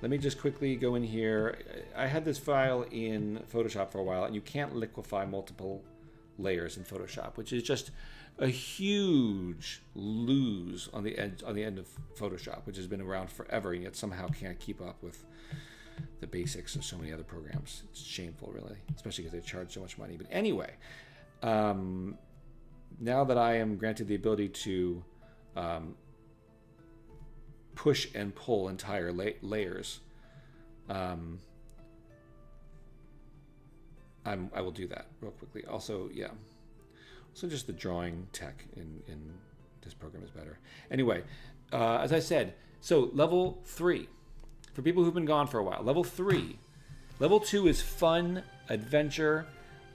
let me just quickly go in here. I had this file in Photoshop for a while, and you can't liquefy multiple layers in Photoshop, which is just a huge lose on the end of Photoshop, which has been around forever, and yet somehow can't keep up with the basics of so many other programs. It's shameful, really, especially because they charge so much money. But anyway, now that I am granted the ability to push and pull entire layers, I will do that real quickly. Also, yeah. So just the drawing tech in this program is better. Anyway, as I said, so level 3, for people who've been gone for a while, level 3. Level 2 is fun, adventure,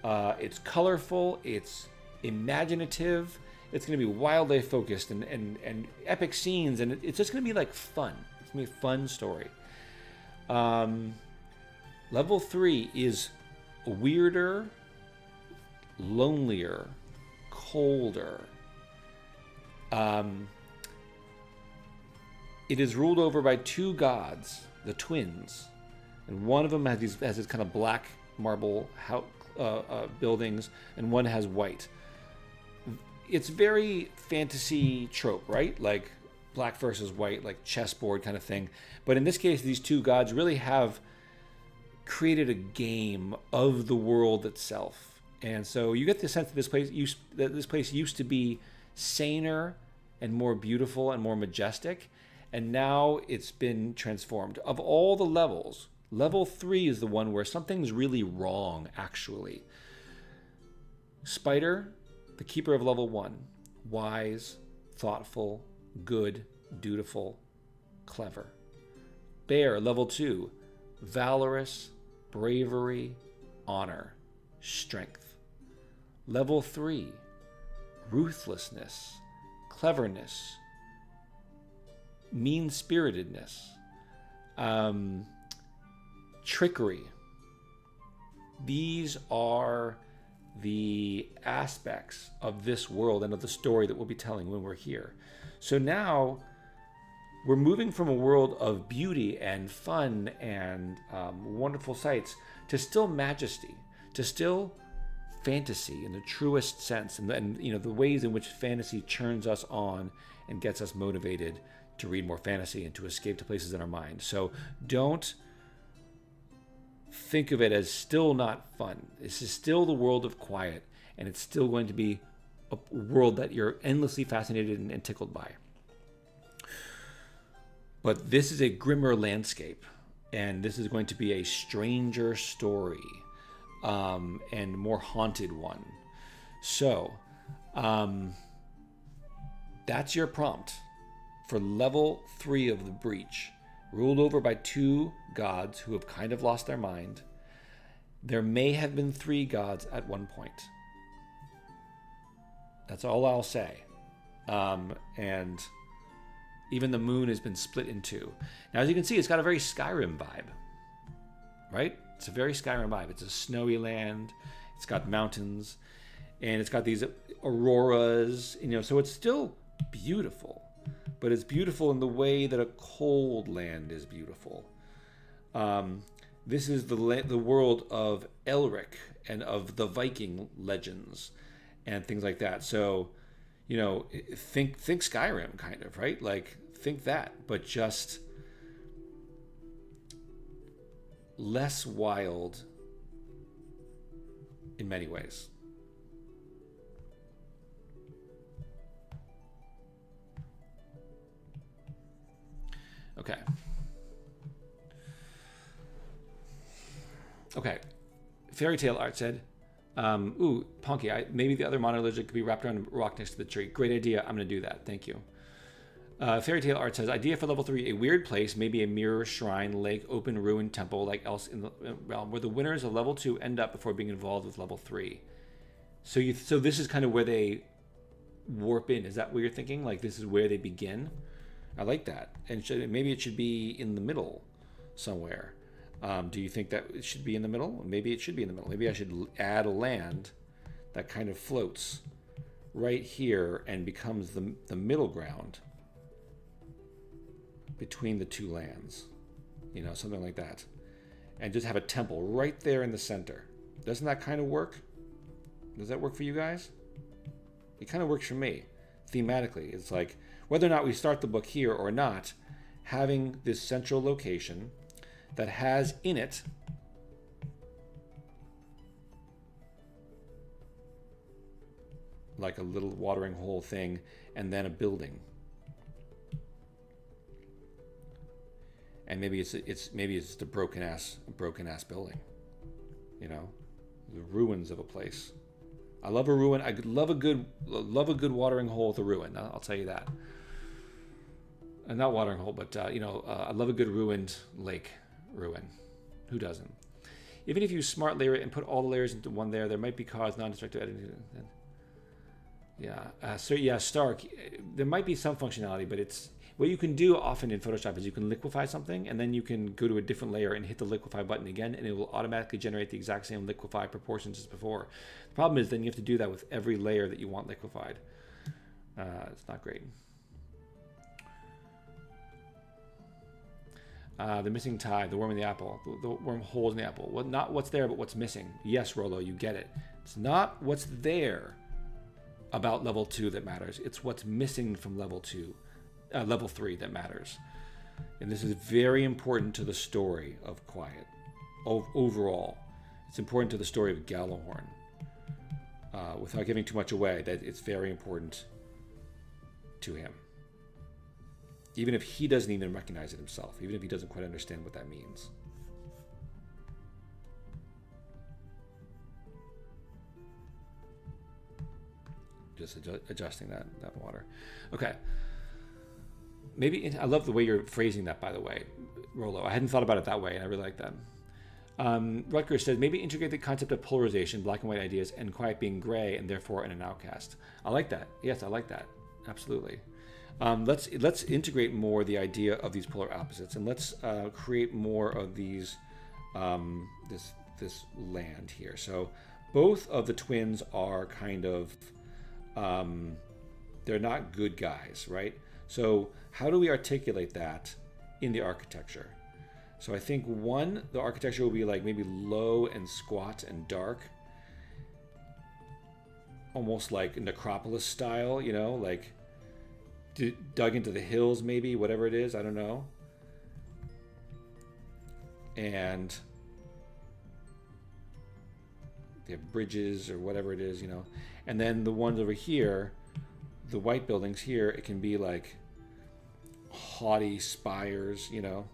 it's colorful, it's imaginative, it's going to be wildlife focused and epic scenes, and it's just going to be like fun. It's going to be a fun story. Level 3 is weirder, lonelier, colder. It is ruled over by 2 gods, the twins, and one of them has this kind of black marble buildings, and one has white. It's very fantasy trope, right? Like black versus white, like chessboard kind of thing. But in this case, these 2 gods really have created a game of the world itself. And so you get the sense that this place used to be saner and more beautiful and more majestic, and now it's been transformed. Of all the levels, level 3 is the one where something's really wrong, actually. Spider, the keeper of level 1, wise, thoughtful, good, dutiful, clever. Bear, level 2, valorous, bravery, honor, strength. Level 3, ruthlessness, cleverness, mean-spiritedness, trickery. These are the aspects of this world and of the story that we'll be telling when we're here. So now we're moving from a world of beauty and fun and wonderful sights to still majesty, to still fantasy in the truest sense, and you know, the ways in which fantasy turns us on and gets us motivated to read more fantasy and to escape to places in our mind. So don't think of it as still not fun. This is still the world of quiet, and it's still going to be a world that you're endlessly fascinated and tickled by. But this is a grimmer landscape, and this is going to be a stranger story, and more haunted one. So that's your prompt for level 3 of the Breach. Ruled over by 2 gods who have kind of lost their mind. There may have been 3 gods at one point. That's all I'll say. And even the moon has been split in 2. Now, as you can see, it's got a very Skyrim vibe, right? It's a very Skyrim vibe. It's a snowy land. It's got mountains, and it's got these auroras, you know, so it's still beautiful. But it's beautiful in the way that a cold land is beautiful. This is the world of Elric and of the Viking legends and things like that. So, you know, think Skyrim, kind of, right? Like, think that, but just less wild in many ways. Okay. Okay. Fairy Tale Art said, ooh, Ponky, maybe the other monitor lizard could be wrapped around a rock next to the tree. Great idea. I'm going to do that. Thank you. Fairy Tale Art says, idea for level 3, a weird place, maybe a mirror, shrine, lake, open, ruined temple, like else in the realm, where the winners of level 2 end up before being involved with level 3. So this is kind of where they warp in. Is that what you're thinking? Like this is where they begin? I like that. And maybe it should be in the middle somewhere. Do you think that it should be in the middle? Maybe it should be in the middle. Maybe I should add a land that kind of floats right here and becomes the middle ground between the two lands, you know, something like that, and just have a temple right there in the center. Doesn't that kind of work? Does that work for you guys? It kind of works for me thematically. It's like whether or not we start the book here or not, having this central location that has in it like a little watering hole thing and then a building. And maybe it's the broken ass building, you know, the ruins of a place. I love a ruin. I love a good watering hole with a ruin. I'll tell you that. Not watering hole, but I love a good ruined lake ruin. Who doesn't? Even if you smart layer it and put all the layers into one there might be cause non-destructive editing. Yeah, Stark. There might be some functionality, but it's. What you can do often in Photoshop is you can liquefy something and then you can go to a different layer and hit the liquefy button again and it will automatically generate the exact same liquefy proportions as before. The problem is then you have to do that with every layer that you want liquefied. It's not great. The missing tie, the worm in the apple, the worm holes in the apple. Well, not what's there, but what's missing. Yes, Rolo, you get it. It's not what's there about level 2 that matters. It's what's missing from level 3 that matters. And this is very important to the story of Quiet. Overall, it's important to the story of Gallahorn. Without giving too much away, that it's very important to him. Even if he doesn't even recognize it himself, even if he doesn't quite understand what that means. Just adjusting that water. Okay. Maybe I love the way you're phrasing that, by the way, Rolo. I hadn't thought about it that way, and I really like that. Rutgers says, maybe integrate the concept of polarization, black and white ideas, and Quiet being gray, and therefore an outcast. I like that. Yes, I like that. Absolutely. Let's integrate more the idea of these polar opposites, and let's create more of these this land here. So both of the twins are kind of they're not good guys, right? So how do we articulate that in the architecture? So I think the architecture will be like maybe low and squat and dark, almost like necropolis style, you know, like dug into the hills, maybe, whatever it is, I don't know. And they have bridges or whatever it is, you know. And then the ones over here, the white buildings here, it can be like haughty spires, you know,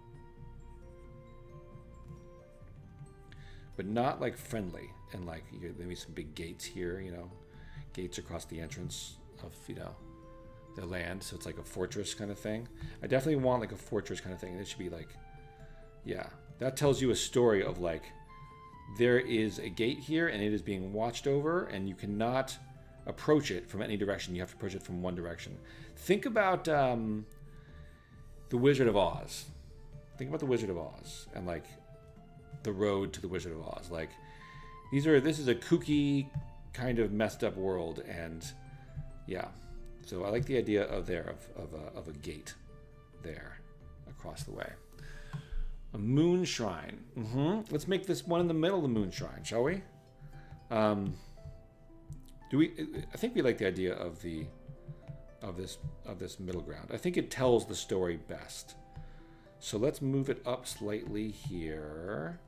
but not like friendly. And like maybe some big gates here, you know, gates across the entrance of, you know, the land. So it's like a fortress kind of thing. I definitely want like a fortress kind of thing. And it should be like, yeah, that tells you a story of like, there is a gate here and it is being watched over and you cannot approach it from any direction. You have to approach it from one direction. Think about the Wizard of Oz. Think about the Wizard of Oz and like the road to the Wizard of Oz. Like this is a kooky kind of messed up world, and yeah. So I like the idea of a gate there across the way. A moon shrine. Let's make this one in the middle of the moon shrine, shall we? I think we like the idea of this middle ground. I think it tells the story best. So let's move it up slightly here.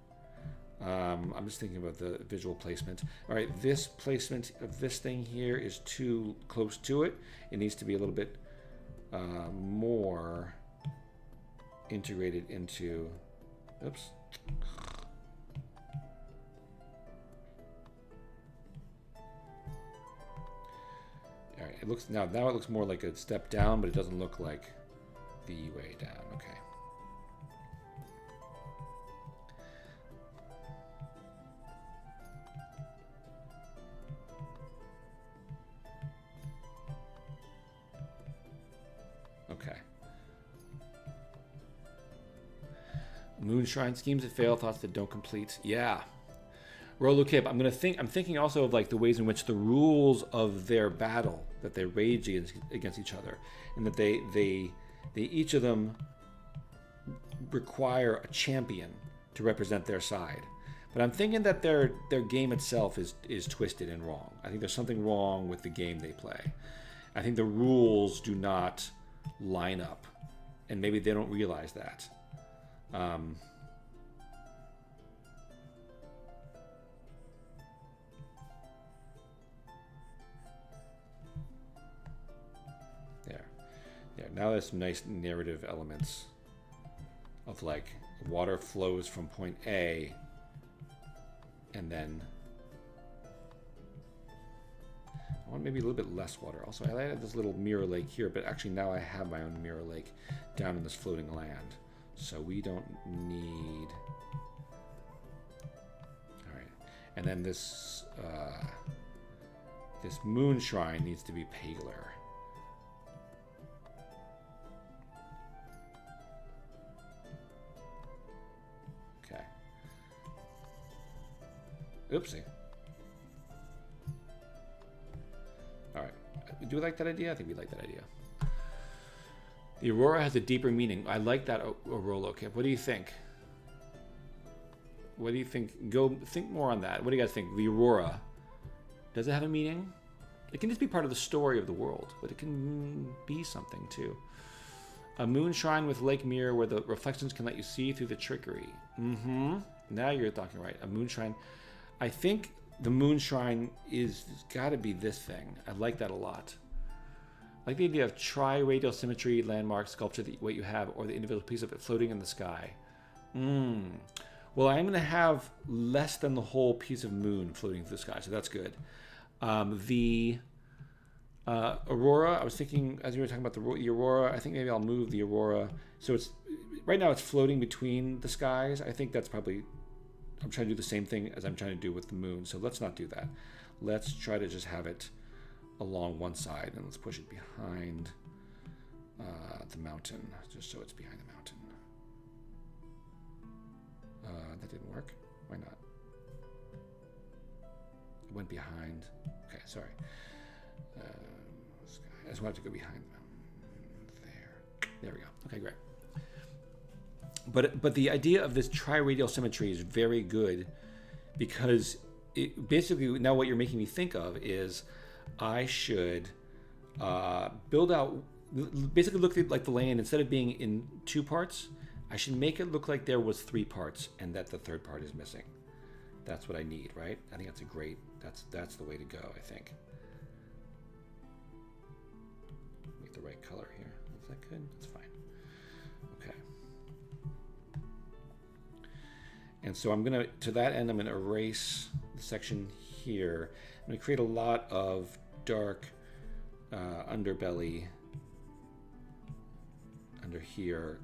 I'm just thinking about the visual placement. All right, this placement of this thing here is too close to it. It needs to be a little bit more integrated into, oops. All right, it looks now it looks more like a step down, but it doesn't look like the way down. Okay. Okay. Moonshine schemes that fail, thoughts that don't complete. Yeah. Roll okay, but I'm thinking also of like the ways in which the rules of their battle, that they rage against each other, and that they each of them require a champion to represent their side. But I'm thinking that their game itself is twisted and wrong. I think there's something wrong with the game they play. I think the rules do not line up, and maybe they don't realize that. There. Now there's some nice narrative elements of like water flows from point A, and then I want maybe a little bit less water. Also, I added this little mirror lake here, but actually now I have my own mirror lake down in this floating land. So we don't need... All right. And then this this moon shrine needs to be paler. Okay. Oopsie. All right. Do we like that idea? I think we like that idea. The aurora has a deeper meaning. I like that aurora cap. What do you think? What do you think? Go think more on that. What do you guys think? The aurora, does it have a meaning? It can just be part of the story of the world, but it can be something too. A moon shrine with lake mirror where the reflections can let you see through the trickery. Mm-hmm. Now you're talking right. A moon shrine. I think the moon shrine is got to be this thing. I like that a lot. I like the idea of tri-radial symmetry, landmark, sculpture, what you have, or the individual piece of it floating in the sky. Well, I'm going to have less than the whole piece of moon floating through the sky, so that's good. The aurora, I was thinking, as you were talking about the aurora, I think maybe I'll move the aurora. So it's right now it's floating between the skies. I think that's probably, I'm trying to do the same thing as I'm trying to do with the moon, so let's not do that. Let's try to just have it along one side, and let's push it behind the mountain, just so it's behind the mountain. That didn't work. Why not? It went behind. Okay, sorry. I just wanted to go behind the mountain. There we go. Okay, great. But the idea of this tri-radial symmetry is very good, because it basically now what you're making me think of is I should build out, basically look at like the land, instead of being in two parts, I should make it look like there was three parts and that the third part is missing. That's what I need, right? I think that's a great, that's the way to go, I think. Make the right color here. Is that good? That's fine. Okay. And so I'm gonna, to that end, I'm gonna erase the section here. I'm gonna create a lot of dark underbelly under here,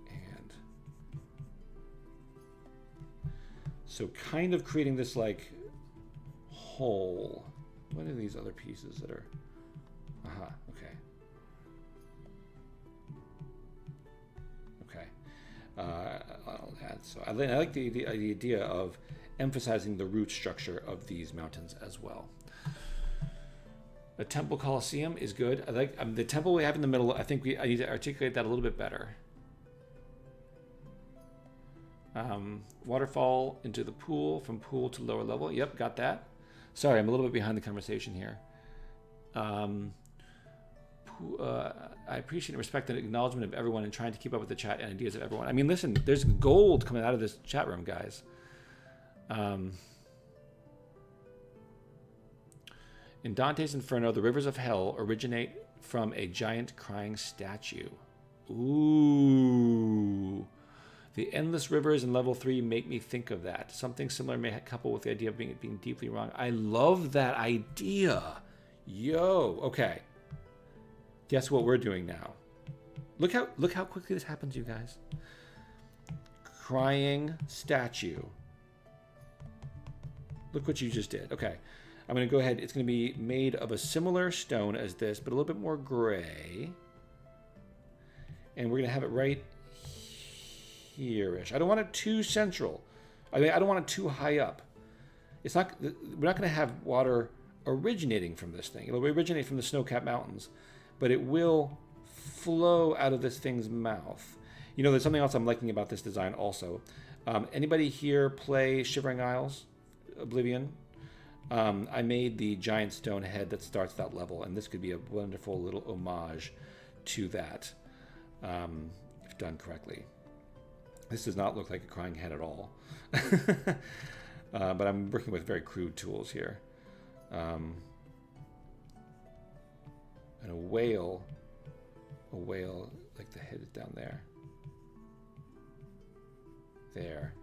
and so kind of creating this like hole. What are these other pieces that are? Okay. Okay. I'll add. So I like the idea of emphasizing the root structure of these mountains as well. The Temple Colosseum is good. I like the temple we have in the middle. I think I need to articulate that a little bit better. Waterfall into the pool, from pool to lower level. Yep, got that. Sorry, I'm a little bit behind the conversation here. I appreciate and respect and acknowledgement of everyone and trying to keep up with the chat and ideas of everyone. I mean, listen, there's gold coming out of this chat room, guys. In Dante's Inferno, the rivers of hell originate from a giant crying statue. Ooh. The endless rivers in level 3 make me think of that. Something similar may couple with the idea of being deeply wrong. I love that idea. Yo. Okay. Guess what we're doing now? Look how quickly this happens, you guys. Crying statue. Look what you just did. Okay. I'm going to go ahead. It's going to be made of a similar stone as this, but a little bit more gray. And we're going to have it right here-ish. I don't want it too central. I mean, I don't want it too high up. It's not. We're not going to have water originating from this thing. It'll originate from the snow-capped mountains, but it will flow out of this thing's mouth. You know, there's something else I'm liking about this design also. Anybody here play Shivering Isles, Oblivion? I made the giant stone head that starts that level, and this could be a wonderful little homage to that, if done correctly. This does not look like a crying head at all. But I'm working with very crude tools here. And a whale, like the head is down there. There.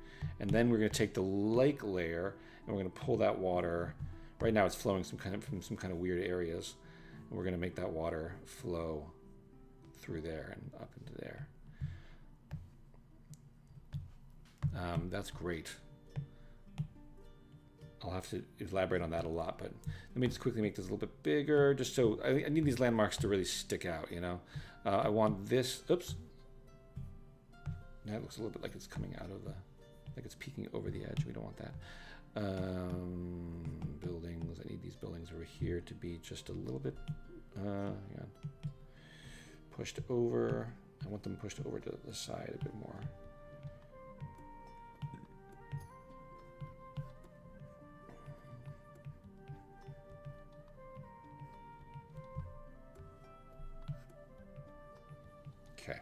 And then we're going to take the lake layer and we're going to pull that water. Right now it's flowing from some kind of weird areas. And we're going to make that water flow through there and up into there. That's great. I'll have to elaborate on that a lot, but let me just quickly make this a little bit bigger, just so I need these landmarks to really stick out, you know. I want this, oops. That looks a little bit like it's coming out of the, like it's peeking over the edge. We don't want that. Buildings, I need these buildings over here to be just a little bit, pushed over. I want them pushed over to the side a bit more. Okay.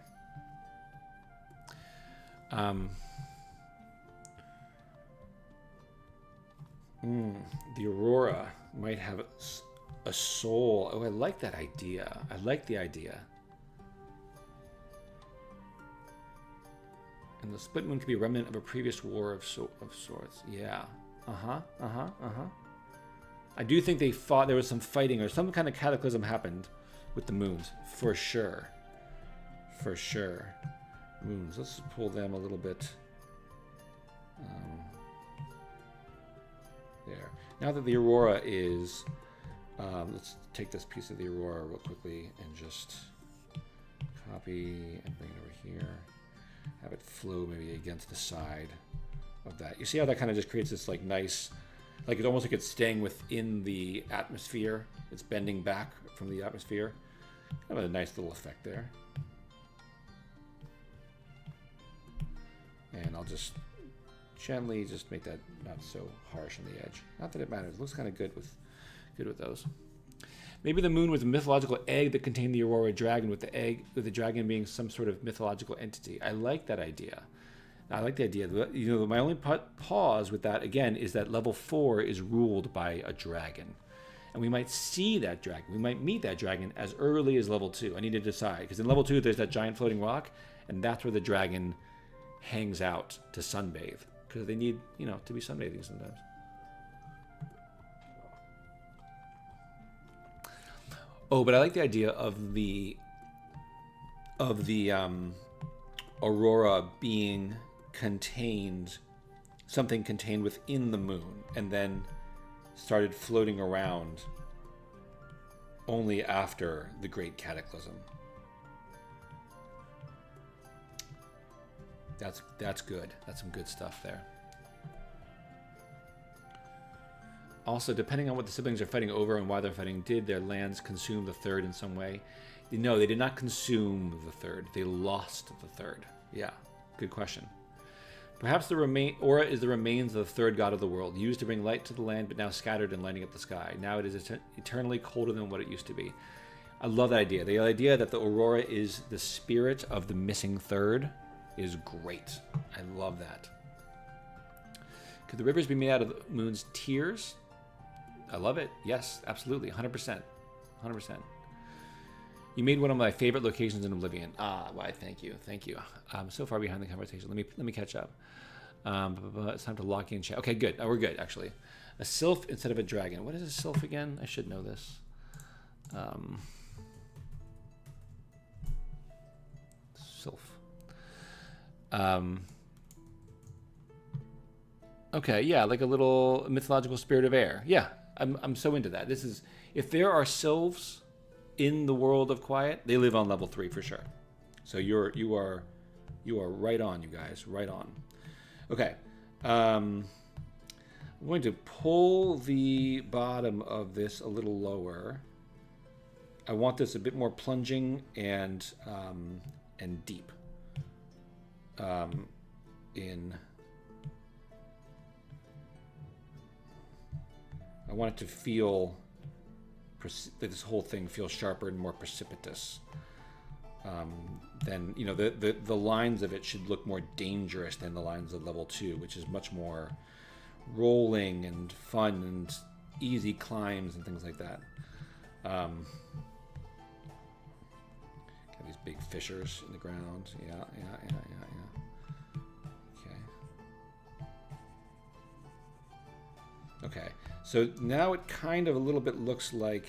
The Aurora might have a soul. Oh, I like that idea. I like the idea. And the split moon could be a remnant of a previous war of sorts. Yeah. I do think they fought. There was some fighting or some kind of cataclysm happened with the moons, for sure. For sure. Moons. Let's pull them a little bit. There. Now that the Aurora is, let's take this piece of the Aurora real quickly and just copy and bring it over here. Have it flow maybe against the side of that. You see how that kind of just creates this like nice, like it's almost like it's staying within the atmosphere. It's bending back from the atmosphere. Kind of a nice little effect there. And I'll just gently just make that not so harsh on the edge. Not that it matters. It looks kind of good with those. Maybe the moon was a mythological egg that contained the Aurora dragon, with the dragon being some sort of mythological entity. I like that idea. I like the idea. You know, my only pause with that again is that level 4 is ruled by a dragon, and we might see that dragon. We might meet that dragon as early as level 2. I need to decide, because in level 2 there's that giant floating rock, and that's where the dragon hangs out to sunbathe, because they need, you know, to be sunbathing sometimes. Oh, but I like the idea of the Aurora being contained, something contained within the moon, and then started floating around only after the Great Cataclysm. That's good. That's some good stuff there. Also, depending on what the siblings are fighting over and why they're fighting, did their lands consume the third in some way? No, they did not consume the third. They lost the third. Yeah, good question. Perhaps the Aura is the remains of the third god of the world, used to bring light to the land, but now scattered and lighting up the sky. Now it is eternally colder than what it used to be. I love that idea. The idea that the Aurora is the spirit of the missing third is great. I love that. Could the rivers be made out of the moon's tears? I love it. Yes, absolutely. 100%. 100%. You made one of my favorite locations in Oblivion. Ah, why? Thank you, thank you. I'm so far behind the conversation. Let me catch up. It's time to lock in chat. Okay, good. We're good actually. A sylph instead of a dragon. What is a sylph again? I should know this. Sylph. Okay, yeah, like a little mythological spirit of air. Yeah, I'm so into that. This is, if there are sylphs in the world of Quiet, they live on level 3 for sure. So you are right on, you guys, right on. Okay, I'm going to pull the bottom of this a little lower. I want this a bit more plunging and deep. I want it to feel, this whole thing feels sharper and more precipitous. Then, you know, the lines of it should look more dangerous than the lines of level 2, which is much more rolling and fun and easy climbs and things like that. Got these big fissures in the ground. Yeah. Okay, so now it kind of a little bit looks like,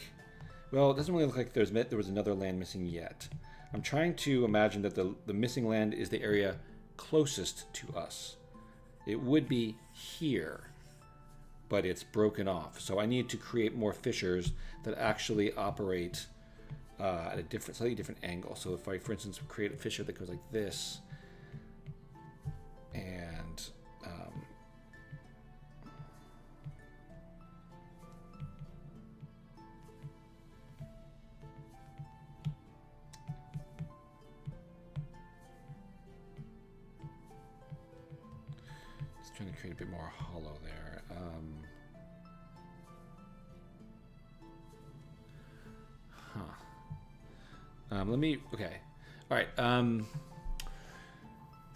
well, it doesn't really look like there was another land missing yet. I'm trying to imagine that the missing land is the area closest to us. It would be here, but it's broken off. So I need to create more fissures that actually operate at a slightly different angle. So if I, for instance, create a fissure that goes like this, and trying to create a bit more hollow there. Okay. All right. The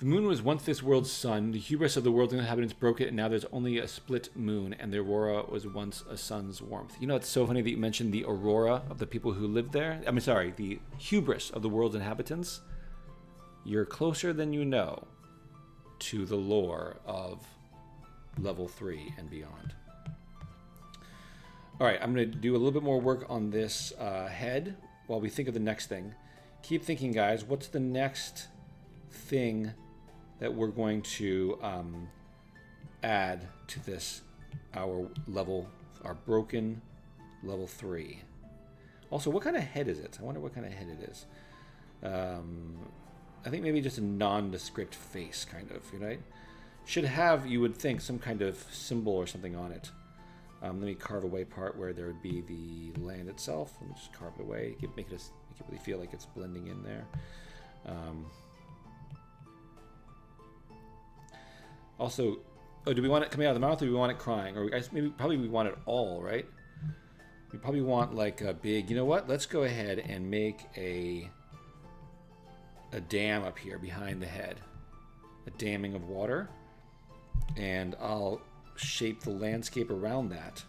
moon was once this world's sun. The hubris of the world's inhabitants broke it, and now there's only a split moon, and the aurora was once a sun's warmth. You know, it's so funny that you mentioned the aurora of the people who lived there. I mean, sorry, the hubris of the world's inhabitants. You're closer than you know to the lore of level 3 and beyond. All right, I'm going to do a little bit more work on this head while we think of the next thing. Keep thinking, guys. What's the next thing that we're going to add to this, our broken level 3? Also, what kind of head is it? I wonder what kind of head it is. I think maybe just a nondescript face, kind of, right? Should have, you would think, some kind of symbol or something on it. Let me carve away part where there would be the land itself. Let me just carve it away. Make it really feel like it's blending in there. Also, do we want it coming out of the mouth, or do we want it crying? Or probably we want it all, right? We probably want like a big, you know what? Let's go ahead and make a dam up here behind the head. A damming of water. And I'll shape the landscape around that.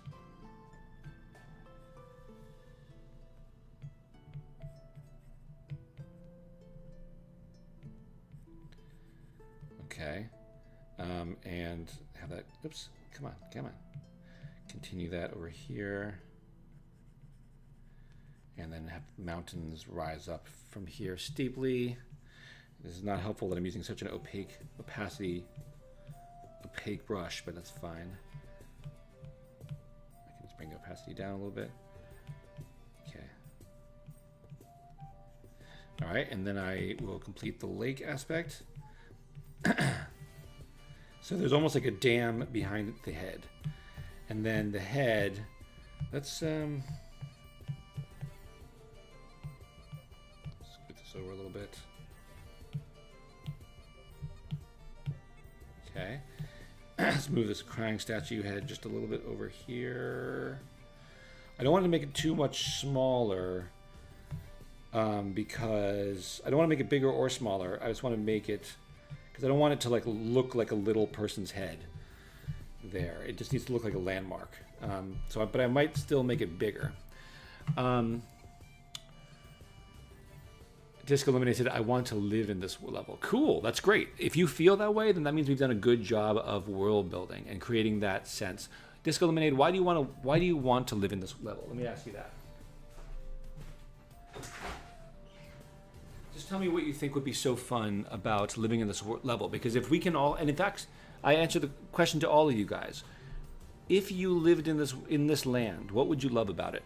Okay. And have that, oops, come on. Continue that over here. And then have mountains rise up from here steeply. This is not helpful that I'm using such an opaque brush, but that's fine. I can just bring the opacity down a little bit. Okay. All right, and then I will complete the lake aspect. So there's almost like a dam behind the head. And then the head, let's scoot this over a little bit. Okay. Let's move this crying statue head just a little bit over here. I don't want to make it too much smaller because I don't want to make it bigger or smaller. I just want to make it, because I don't want it to like look like a little person's head there. It just needs to look like a landmark. But I might still make it bigger. Disco Lemonade said, I want to live in this level. Cool, that's great. If you feel that way, then that means we've done a good job of world building and creating that sense. Disco Lemonade, why do you want to live in this level? Let me ask you that. Just tell me what you think would be so fun about living in this level. Because if we can all, and in fact, I answer the question to all of you guys. If you lived in this land, what would you love about it?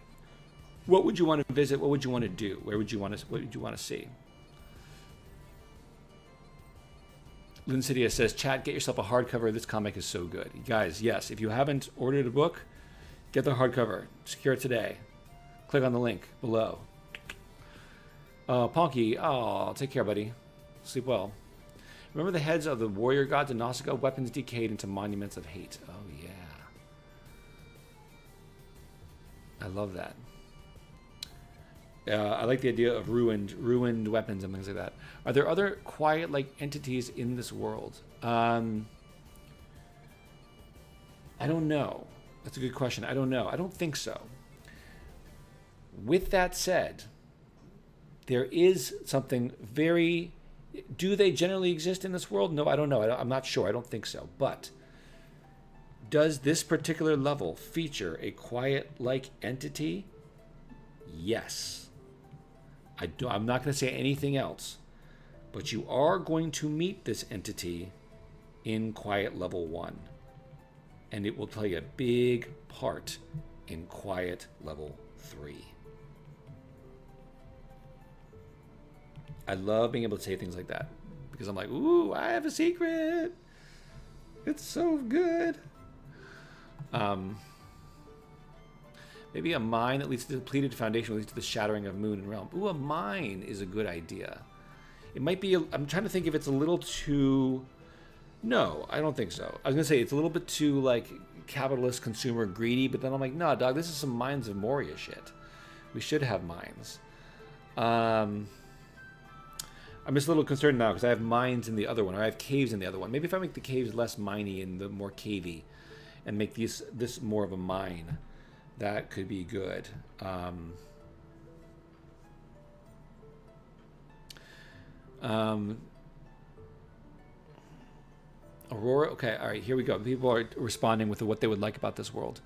What would you want to visit? What would you want to do? What would you want to see? Lynn Cydia says, chat, get yourself a hardcover. This comic is so good. Guys, yes, if you haven't ordered a book, get the hardcover. Secure it today. Click on the link below. Ponky, take care, buddy. Sleep well. Remember the heads of the warrior gods in Nausicaa? Weapons decayed into monuments of hate. Oh, yeah. I love that. I like the idea of ruined weapons and things like that. Are there other quiet-like entities in this world? I don't know. That's a good question. I don't know. I don't think so. With that said, there is something very... Do they generally exist in this world? No, I don't know. I'm not sure. I don't think so. But does this particular level feature a quiet-like entity? Yes. I'm not going to say anything else, but you are going to meet this entity in Quiet Level 1, and it will play a big part in Quiet Level 3. I love being able to say things like that, because I'm like, ooh, I have a secret. It's so good. Maybe a mine that leads to the depleted foundation leads to the shattering of moon and realm. Ooh, a mine is a good idea. It might be, I'm trying to think if it's a little too, no, I don't think so. I was going to say it's a little bit too, like, capitalist, consumer, greedy, but then I'm like, no, dog, this is some Mines of Moria shit. We should have mines. I'm just a little concerned now because I have mines in the other one, or I have caves in the other one. Maybe if I make the caves less miney and the more cavey, and make this more of a mine, that could be good. Aurora, okay, all right, here we go. People are responding with what they would like about this world.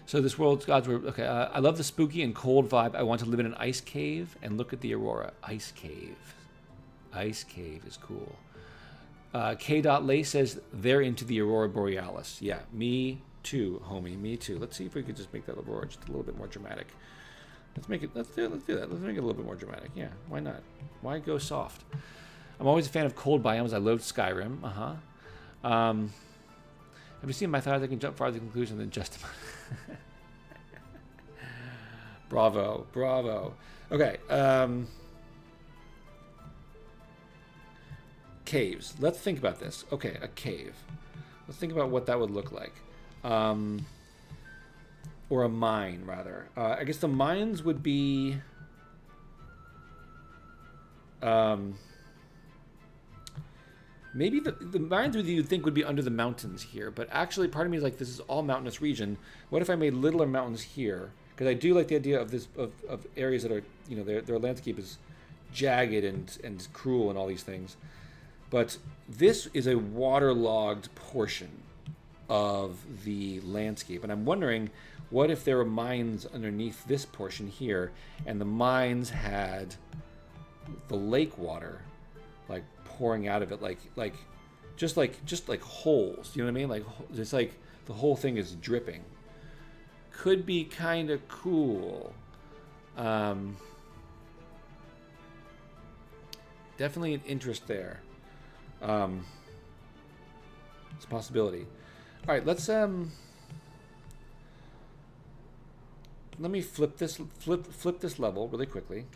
So this world's gods were, okay, I love the spooky and cold vibe. I want to live in an ice cave and look at the aurora. Ice cave. Ice cave is cool. K. Lay says they're into the aurora borealis. Yeah, me too, homie, me too. Let's see if we could just make that aurora just a little bit more dramatic. Let's do that. Let's make it a little bit more dramatic. Yeah, why not? Why go soft? I'm always a fan of cold biomes. I love Skyrim. Have you seen my thoughts? I can jump farther to the conclusion than just. Bravo, bravo. Okay. Caves. Let's think about this. Okay, a cave. Let's think about what that would look like. Or a mine, rather. I guess the mines would be... maybe the mines you'd think would be under the mountains here, but actually part of me is like, this is all mountainous region. What if I made littler mountains here? Because I do like the idea of this of areas that are, you know, their landscape is jagged and cruel and all these things. But this is a waterlogged portion of the landscape, and I'm wondering, what if there were mines underneath this portion here, and the mines had the lake water like pouring out of it, like just like holes, you know what I mean? Like it's like the whole thing is dripping. Could be kind of cool. Definitely an interest there. It's a possibility. All right, let's let me flip this level really quickly,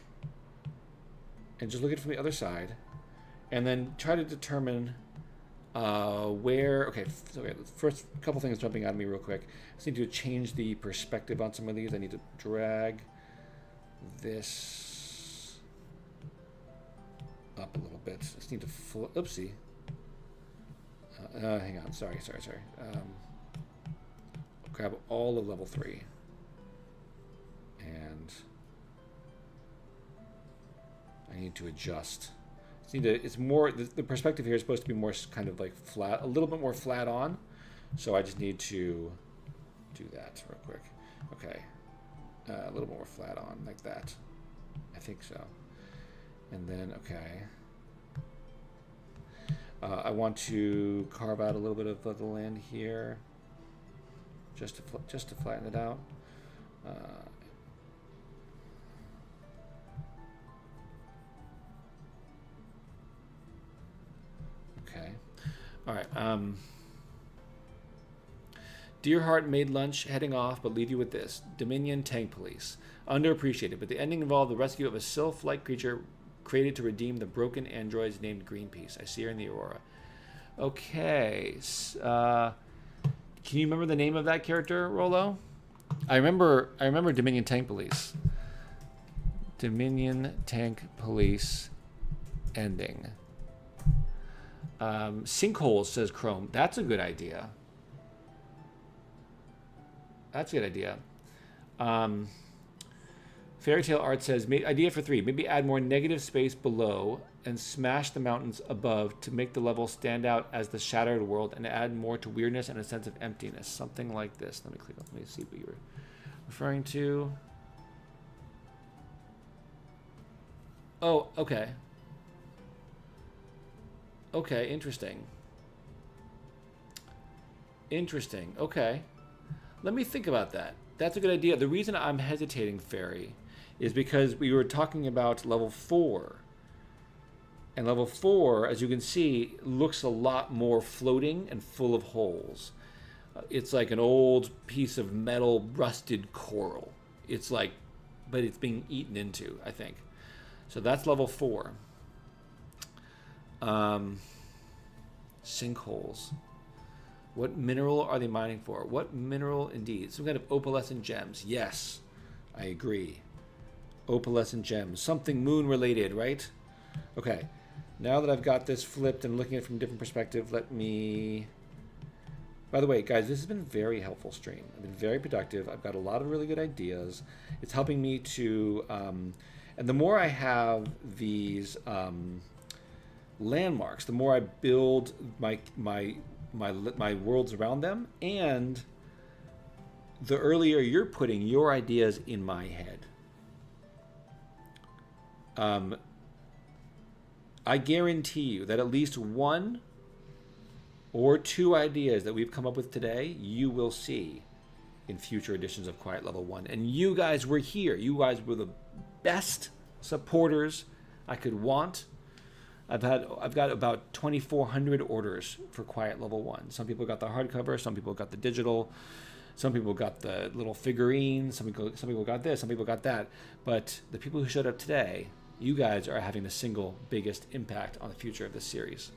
and just look at it from the other side, and then try to determine where. Okay, so the first couple things jumping out at me real quick. I just need to change the perspective on some of these. I need to drag this up a little bit. I just need to oopsie. Hang on. Sorry. Grab all of level 3. And I need to adjust. It's more, the perspective here is supposed to be more kind of like flat, a little bit more flat on. So I just need to do that real quick. Okay. A little more flat on, like that. I think so. And then, okay. I want to carve out a little bit of the land here, just to flatten it out. Okay. All right. Deerheart made lunch, heading off, but leave you with this. Dominion Tank Police. Underappreciated, but the ending involved the rescue of a sylph-like creature created to redeem the broken androids named Greenpeace. I see her in the Aurora. Okay. Can you remember the name of that character, Rolo? I remember Dominion Tank Police. Dominion Tank Police ending. Sinkholes, says Chrome. That's a good idea. That's a good idea. Fairy Tale Art says, idea for 3. Maybe add more negative space below and smash the mountains above to make the level stand out as the shattered world and add more to weirdness and a sense of emptiness. Something like this. Let me see what you were referring to. Oh, okay. Okay, interesting. Interesting. Okay. Let me think about that. That's a good idea. The reason I'm hesitating, Fairy, is because we were talking about level 4. And level 4, as you can see, looks a lot more floating and full of holes. It's like an old piece of metal rusted coral. It's like, but it's being eaten into, I think. So that's level 4. Sinkholes. What mineral are they mining for? What mineral indeed? Some kind of opalescent gems. Yes, I agree. Opalescent gems. Something moon related, right? Okay. Now that I've got this flipped and looking at it from a different perspective, let me... By the way, guys, this has been a very helpful stream. I've been very productive. I've got a lot of really good ideas. It's helping me to... and the more I have these landmarks, the more I build my worlds around them, and the earlier you're putting your ideas in my head. I guarantee you that at least 1 or 2 ideas that we've come up with today, you will see in future editions of Quiet Level 1. And you guys were here. You guys were the best supporters I could want. I've got about 2,400 orders for Quiet Level 1. Some people got the hardcover, some people got the digital, some people got the little figurines, some people got this, some people got that. But the people who showed up today, you guys are having the single biggest impact on the future of this series.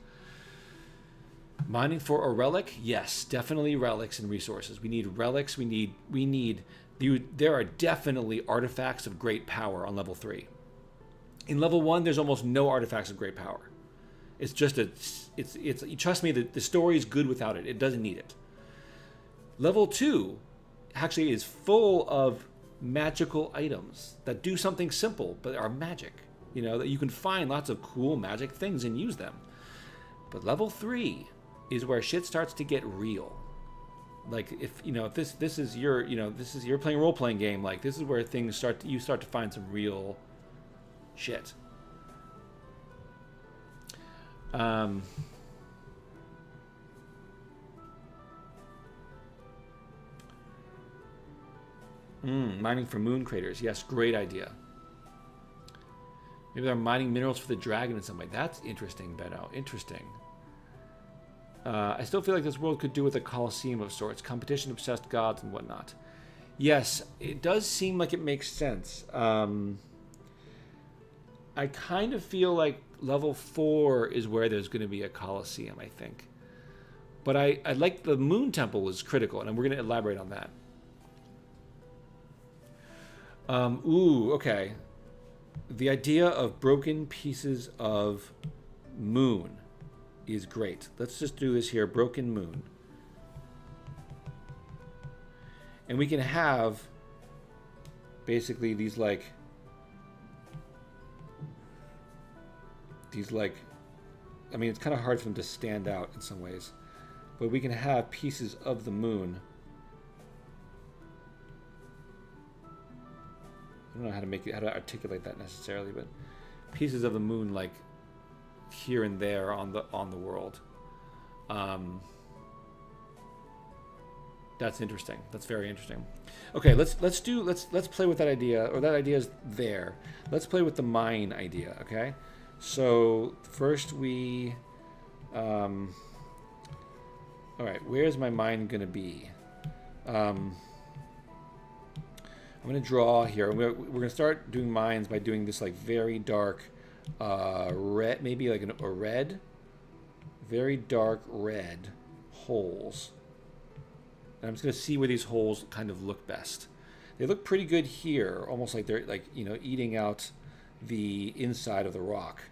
Mining for a relic? Yes, definitely relics and resources. We need relics. There are definitely artifacts of great power on level 3. In level 1, there's almost no artifacts of great power. It's just trust me, the story is good without it. It doesn't need it. Level 2 actually is full of magical items that do something simple but are magic. You know, that you can find lots of cool magic things and use them. But level 3 is where shit starts to get real. Like if this is you're playing a role-playing game, like this is where things you start to find some real shit. Mining for moon craters. Yes, great idea. Maybe they're mining minerals for the dragon in some way. That's interesting, Benno. Interesting. I still feel like this world could do with a coliseum of sorts. Competition-obsessed gods and whatnot. Yes, it does seem like it makes sense. I kind of feel like level 4 is where there's going to be a coliseum, I think. But I like the moon temple was critical, and we're going to elaborate on that. Okay. The idea of broken pieces of moon is great. Let's just do this here, broken moon. And we can have basically these like these like, I mean, it's kind of hard for them to stand out in some ways, but we can have pieces of the moon. I don't know how to articulate that necessarily, but pieces of the moon like here and there on the world. That's interesting. That's very interesting. Okay, let's play with that idea, or that idea is there. Let's play with the mine idea. Okay, so first we, all right, where's my mine gonna be? I'm gonna draw here. We're gonna start doing mines by doing this like very dark red, maybe like a red, very dark red holes. And I'm just going to see where these holes kind of look best. They look pretty good here, almost like they're like, you know, eating out the inside of the rock.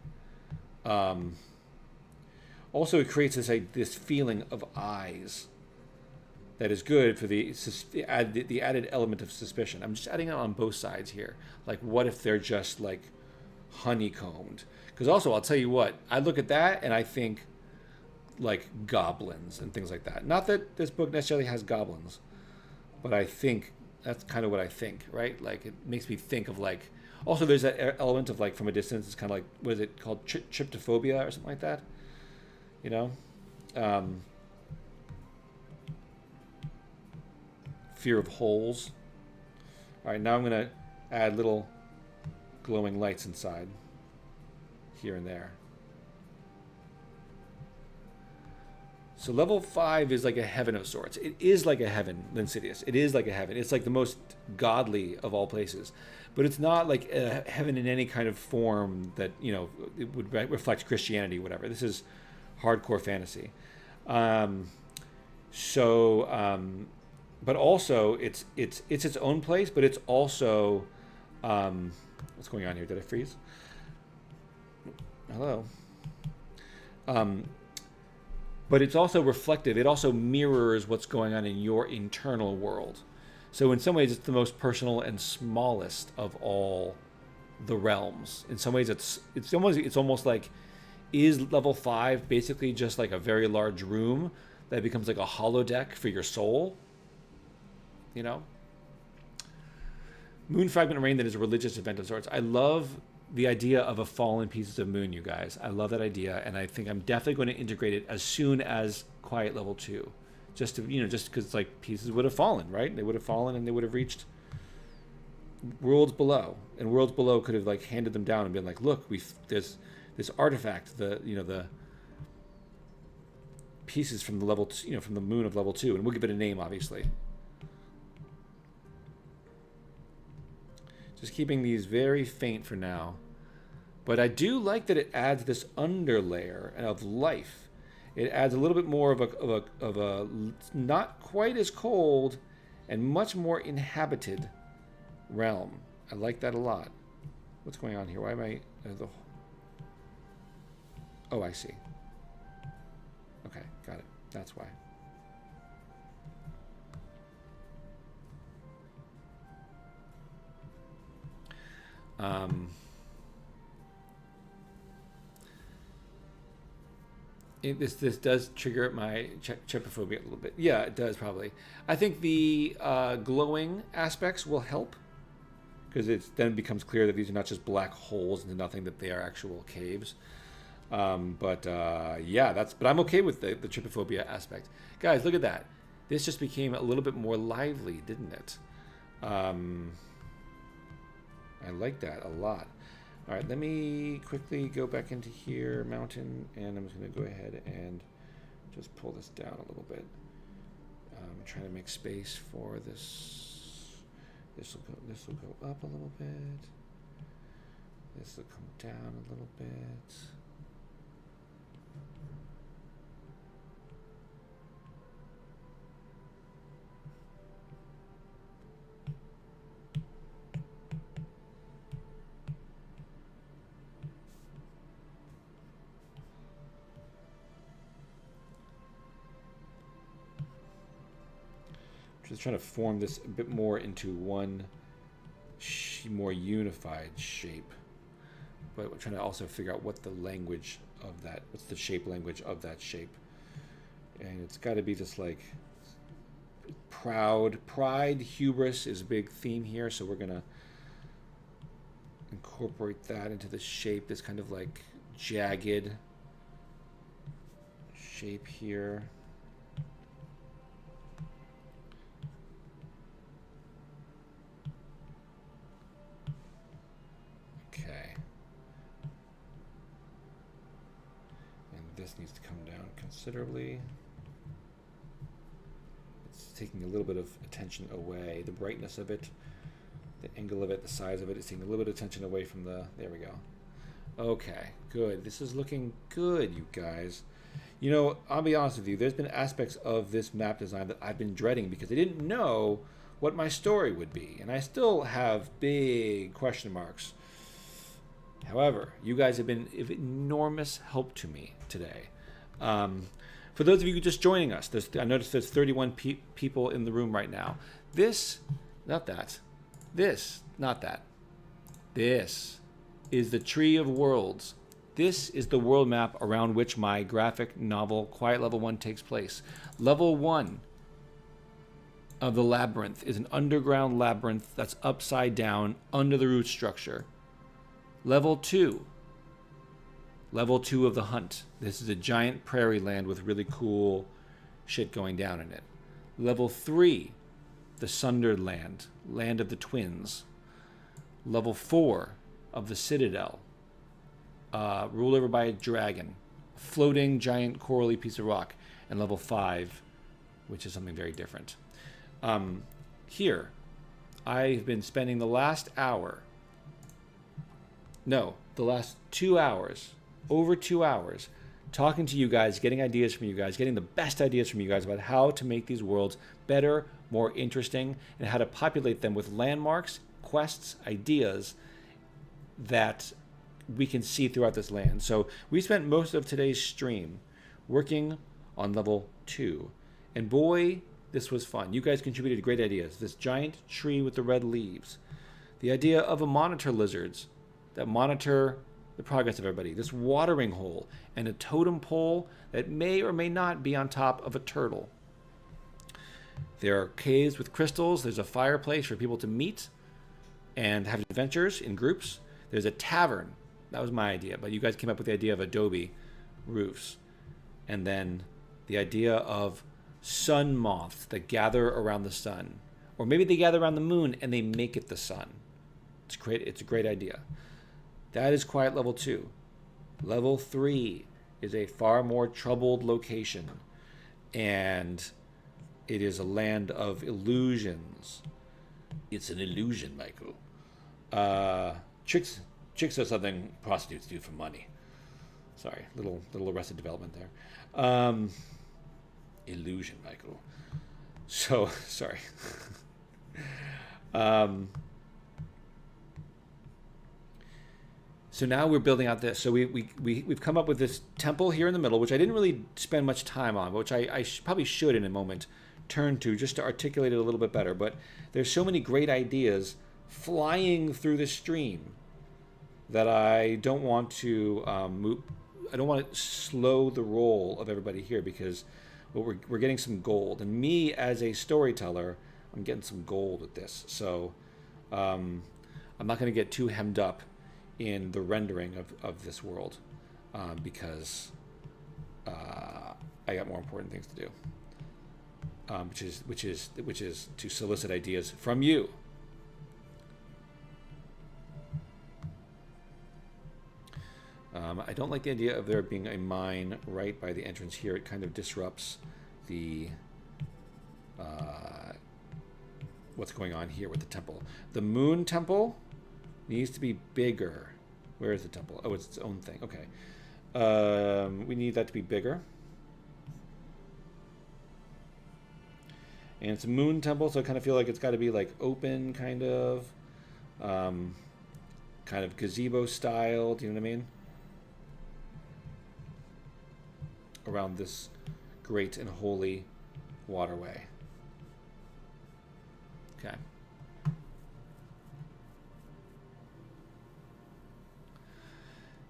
Also, it creates this feeling of eyes that is good for the added element of suspicion. I'm just adding it on both sides here. Like, what if they're just like honeycombed? Because also, I'll tell you what, I look at that and I think like goblins and things like that. Not that this book necessarily has goblins, but I think that's kind of what I think, right? Like, it makes me think of like, also there's that element of like from a distance, it's kind of like, what is it called, tryptophobia or something like that, you know? Fear of holes. All right, now I'm gonna add little glowing lights inside here and there. So level 5 is like a heaven of sorts. It is like a heaven, Insidious. It is like a heaven. It's like the most godly of all places. But it's not like a heaven in any kind of form that, you know, it would reflect Christianity, whatever. This is hardcore fantasy. But also it's its own place, but it's also, what's going on here? Did I freeze? Hello? But it's also reflective. It also mirrors what's going on in your internal world. So in some ways, it's the most personal and smallest of all the realms. In some ways, it's almost like, is level 5 basically just like a very large room that becomes like a holodeck for your soul? You know? Moon fragment rain, that is a religious event of sorts. I love the idea of a fallen pieces of moon, you guys. I love that idea, and I think I'm definitely going to integrate it as soon as Quiet level 2, just to, you know, just because like pieces would have fallen, right? They would have fallen and they would have reached worlds below, and worlds below could have like handed them down and been like, look, there's this artifact, the pieces from the level, you know, from the moon of level 2, and we'll give it a name, obviously. Just keeping these very faint for now. But I do like that it adds this underlayer of life. It adds a little bit more of a not quite as cold and much more inhabited realm. I like that a lot. What's going on here? Why am I... Oh, I see. Okay, got it. That's why. This does trigger my trypophobia a little bit. Yeah, it does probably. I think the glowing aspects will help, because it then becomes clear that these are not just black holes into nothing, that they are actual caves. Yeah, but I'm okay with the trypophobia aspect. Guys, look at that. This just became a little bit more lively, didn't it? I like that a lot. All right, let me quickly go back into here, mountain, and I'm just going to go ahead and just pull this down a little bit. I'm trying to make space for this. This will go up a little bit. This will come down a little bit. Just trying to form this a bit more into one more unified shape. but we're trying to also figure out what the language of that, what's the shape language of that shape. And it's got to be just like pride, hubris is a big theme here, so we're gonna incorporate that into the shape, this kind of like jagged shape here. Okay. And this needs to come down considerably. It's taking a little bit of attention away. The brightness of it, the angle of it, the size of it is taking a little bit of attention away from the, there we go. Okay, good. This is looking good, you guys. You know, I'll be honest with you, there's been aspects of this map design that I've been dreading because I didn't know what my story would be. And I still have big question marks. However, you guys have been of enormous help to me today. For those of you just joining us, I noticed there's 31 people in the room right now. This, not that. This, not that. This is the Tree of Worlds. This is the world map around which my graphic novel Quiet Level 1 takes place. Level 1 of the labyrinth is an underground labyrinth that's upside down under the root structure. Level 2 of the hunt. This is a giant prairie land with really cool shit going down in it. Level 3, the Sundered Land, land of the twins. Level 4 of the Citadel, ruled over by a dragon, floating giant corally piece of rock. And level 5, which is something very different. Here, I've been spending the last 2 hours, over 2 hours, talking to you guys, getting ideas from you guys, getting the best ideas from you guys about how to make these worlds better, more interesting, and how to populate them with landmarks, quests, ideas that we can see throughout this land. So we spent most of today's stream working on level 2. And boy, this was fun. You guys contributed great ideas. This giant tree with the red leaves. The idea of a monitor lizards that monitor the progress of everybody. This watering hole and a totem pole that may or may not be on top of a turtle. There are caves with crystals. There's a fireplace for people to meet and have adventures in groups. There's a tavern. That was my idea, but you guys came up with the idea of adobe roofs. And then the idea of sun moths that gather around the sun. Or maybe they gather around the moon and they make it the sun. It's great. It's a great idea. That is Quiet Level 2. Level 3 is a far more troubled location. And it is a land of illusions. It's an illusion, Michael. Chicks are something prostitutes do for money. Sorry, little Arrested Development there. Illusion, Michael. So, sorry. So now we're building out this. So we've come up with this temple here in the middle, which I didn't really spend much time on, but which I probably should in a moment turn to just to articulate it a little bit better. But there's so many great ideas flying through the stream that I don't want to move. I don't want to slow the roll of everybody here because we're getting some gold. And me as a storyteller, I'm getting some gold with this. So I'm not going to get too hemmed up in the rendering of this world because I got more important things to do, which is to solicit ideas from you. I don't like the idea of there being a mine right by the entrance here. It kind of disrupts the what's going on here with the temple. The moon temple needs to be bigger. Where is the temple? Oh, it's its own thing. Okay. We need that to be bigger. And it's a moon temple, so I kind of feel like it's got to be like open, kind of gazebo style. Do you know what I mean? Around this great and holy waterway. Okay.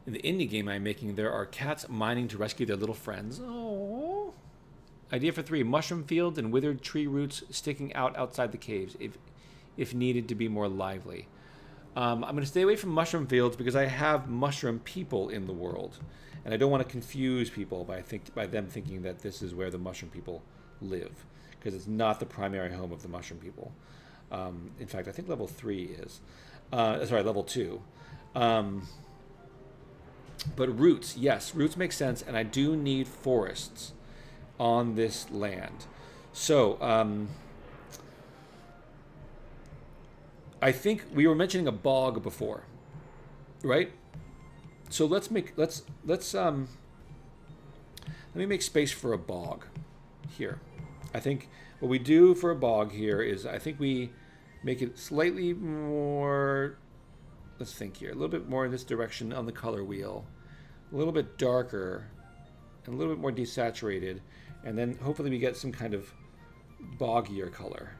In the indie game I'm making, there are cats mining to rescue their little friends. Oh. Idea for 3: mushroom fields and withered tree roots sticking out outside the caves, if needed to be more lively. I'm going to stay away from mushroom fields because I have mushroom people in the world, and I don't want to confuse people by them thinking that this is where the mushroom people live, because it's not the primary home of the mushroom people. In fact, I think level 3 is. Level 2. But roots, yes, roots make sense, and I do need forests on this land. So, I think we were mentioning a bog before, right? So let me make space for a bog here. I think what we do for a bog here is I think we make it slightly more, let's think here, a little bit more in this direction on the color wheel, a little bit darker, and a little bit more desaturated, and then hopefully we get some kind of boggier color.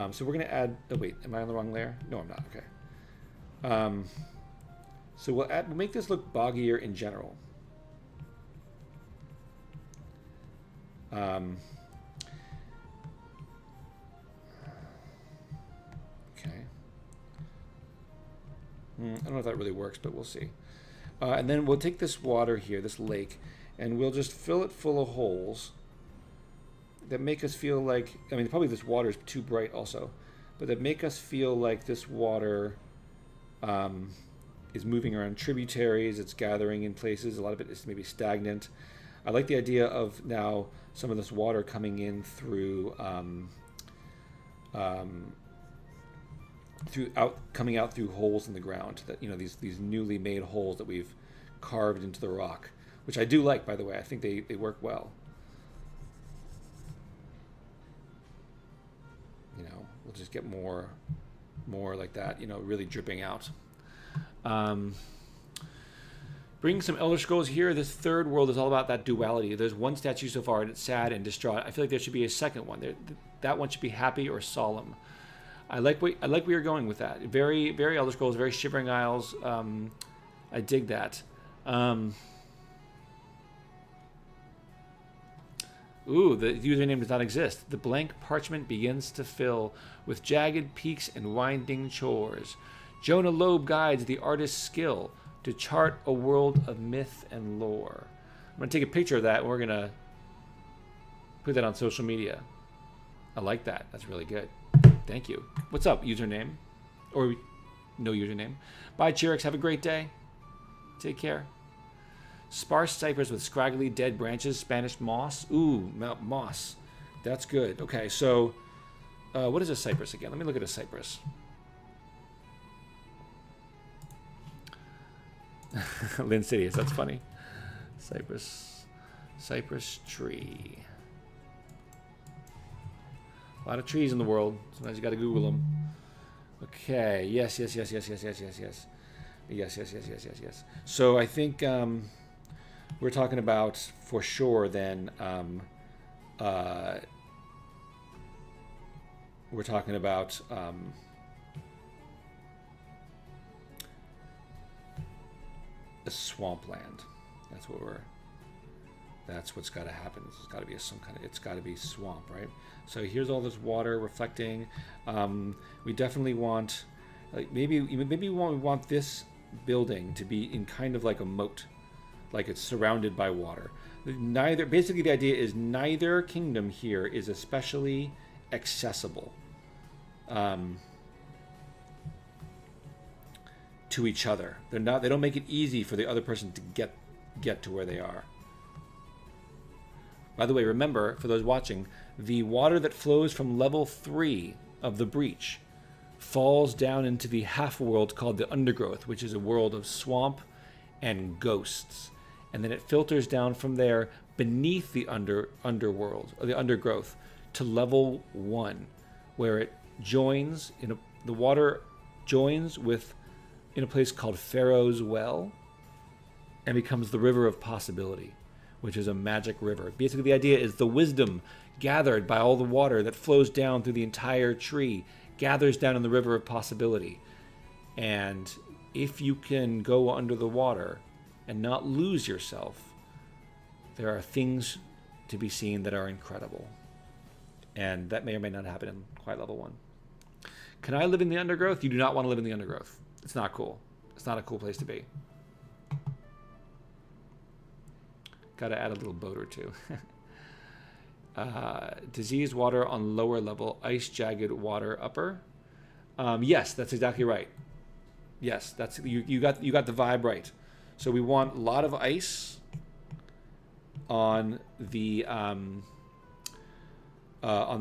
So we're going to add, oh wait, am I on the wrong layer? No, I'm not, okay. So we'll make this look boggier in general. Okay. I don't know if that really works, but we'll see. And then we'll take this water here, this lake, and we'll just fill it full of holes that make us feel like, I mean, probably this water is too bright also, but that make us feel like this water is moving around tributaries, it's gathering in places, a lot of it is maybe stagnant. I like the idea of now some of this water coming in through, coming out through holes in the ground, that, you know, these newly made holes that we've carved into the rock, which I do like, by the way. I think they work well. You know, we'll just get more like that, you know, really dripping out. Bringing some Elder Scrolls here. This third world is all about that duality. There's one statue so far, and it's sad and distraught. I feel like there should be a second one. That one should be happy or solemn. I like where you're going with that. Very, very Elder Scrolls, very Shivering Isles. I dig that. Ooh, the username does not exist. The blank parchment begins to fill with jagged peaks and winding chores. Jonah Loeb guides the artist's skill to chart a world of myth and lore. I'm going to take a picture of that, and we're going to put that on social media. I like that. That's really good. Thank you. What's up, username? Or no username. Bye, Chirix. Have a great day. Take care. Sparse cypress with scraggly dead branches, Spanish moss. Ooh, moss. That's good. Okay, so what is a cypress again? Let me look at a cypress. Linsidious, that's funny. Cypress tree. A lot of trees in the world. Sometimes you got to Google them. Okay. Yes. So I think we're talking about, for sure, then, we're talking about a swampland. That's what's got to happen. It's got to be it's got to be swamp, right? So here's all this water reflecting. We definitely want, like, maybe we want this building to be in kind of like a moat, like it's surrounded by water. Basically the idea is neither kingdom here is especially accessible to each other. They don't make it easy for the other person to get to where they are. By the way, remember, for those watching, the water that flows from level 3 of the breach falls down into the half-world called the Undergrowth, which is a world of swamp and ghosts. And then it filters down from there beneath the underworld, or the Undergrowth, to level 1, where it joins, the water joins with, in a place called Pharaoh's Well, and becomes the River of Possibility, which is a magic river. Basically, the idea is the wisdom gathered by all the water that flows down through the entire tree gathers down in the River of Possibility. And if you can go under the water and not lose yourself, there are things to be seen that are incredible. And that may or may not happen in Quiet Level 1. Can I live in the undergrowth? You do not want to live in the undergrowth. It's not cool. It's not a cool place to be. Got to add a little boat or two. Diseased water on lower level, ice jagged water upper. Yes, that's exactly right. Yes, that's you got the vibe right. So we want a lot of ice on the on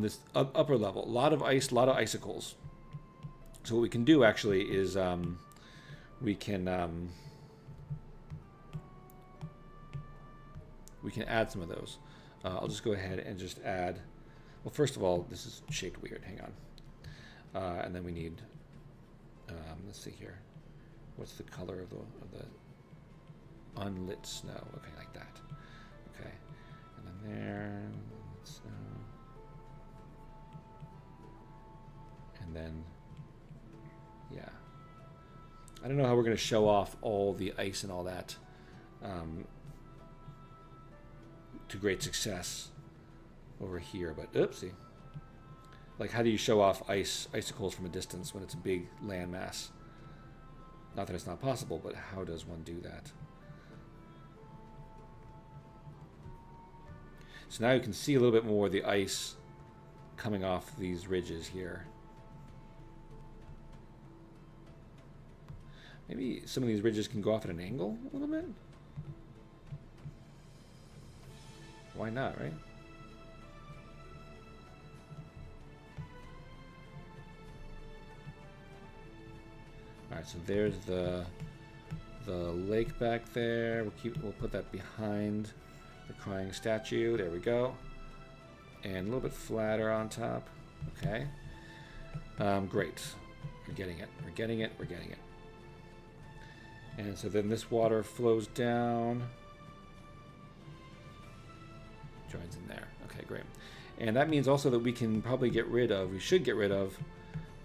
this upper level. A lot of ice, a lot of icicles. So what we can do actually is we can add some of those. I'll just go ahead and just add. Well, first of all, this is shaped weird. Hang on. And then we need. Let's see here. What's the color of the unlit snow? Okay, like that. Okay, and then there. And then, yeah. I don't know how we're going to show off all the ice and all that to great success over here, but oopsie. Like, how do you show off icicles from a distance when it's a big landmass? Not that it's not possible, but how does one do that? So now you can see a little bit more of the ice coming off these ridges here. Maybe some of these ridges can go off at an angle a little bit? Why not, right? All right, so there's the lake back there. We'll put that behind the crying statue. There we go. And a little bit flatter on top. Okay. Great. We're getting it. We're getting it. We're getting it. And so then this water flows down. Joins in there. Okay, great. And that means also that we can probably get rid of, we should get rid of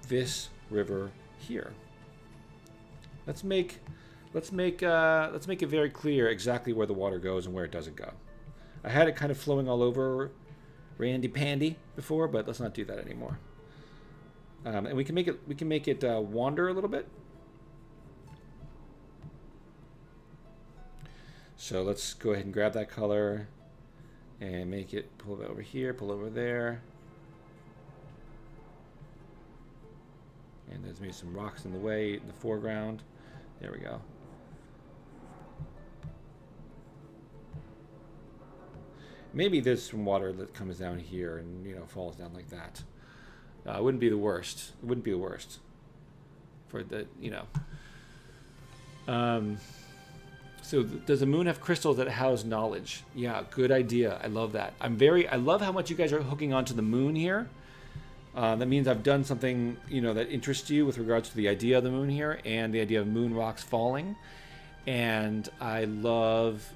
this river here. Let's make it very clear exactly where the water goes and where it doesn't go. I had it kind of flowing all over Randy Pandy before, but let's not do that anymore. And we can make it wander a little bit. So let's go ahead and grab that color and make it pull it over here, pull over there. And there's maybe some rocks in the way in the foreground. There we go. Maybe there's some water that comes down here and, you know, falls down like that. It wouldn't be the worst. It wouldn't be the worst for the, you know. So does the moon have crystals that house knowledge? Yeah, good idea. I love that. I love how much you guys are hooking onto the moon here. That means I've done something, you know, that interests you with regards to the idea of the moon here and the idea of moon rocks falling. And I love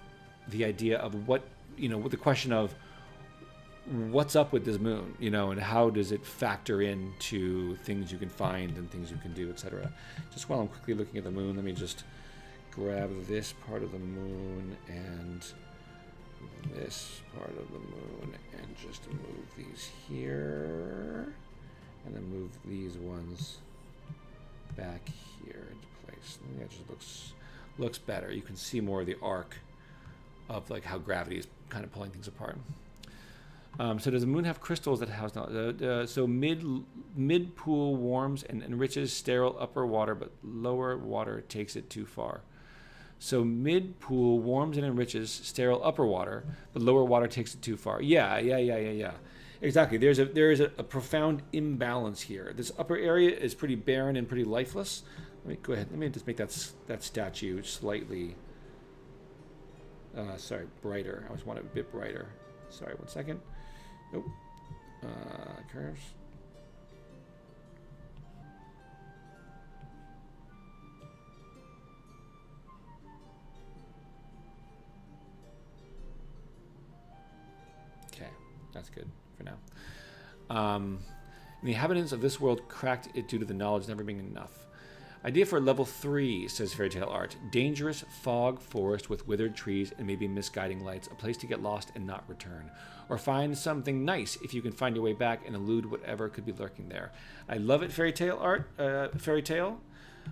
the idea of what, you know, with the question of what's up with this moon, you know, and how does it factor into things you can find and things you can do, etc. Just while I'm quickly looking at the moon, let me just grab this part of the moon and this part of the moon and just move these here and then move these ones back here into place. I think that just looks better. You can see more of the arc of like how gravity is kind of pulling things apart. So does the moon have crystals that house knowledge? So mid pool warms and enriches sterile upper water, but lower water takes it too far. So mid pool warms and enriches sterile upper water, but lower water takes it too far. Yeah. Exactly. There is a profound imbalance here. This upper area is pretty barren and pretty lifeless. Let me go ahead. Let me just make that statue slightly. Sorry, brighter. I always want it a bit brighter. Sorry, 1 second. Nope. Curves. Okay, that's good for now. The inhabitants of this world cracked it due to the knowledge never being enough. Idea for level 3, says Fairy Tale Art. Dangerous fog forest with withered trees and maybe misguiding lights. A place to get lost and not return. Or find something nice if you can find your way back and elude whatever could be lurking there. I love it, Fairy Tale Art. Fairy Tale.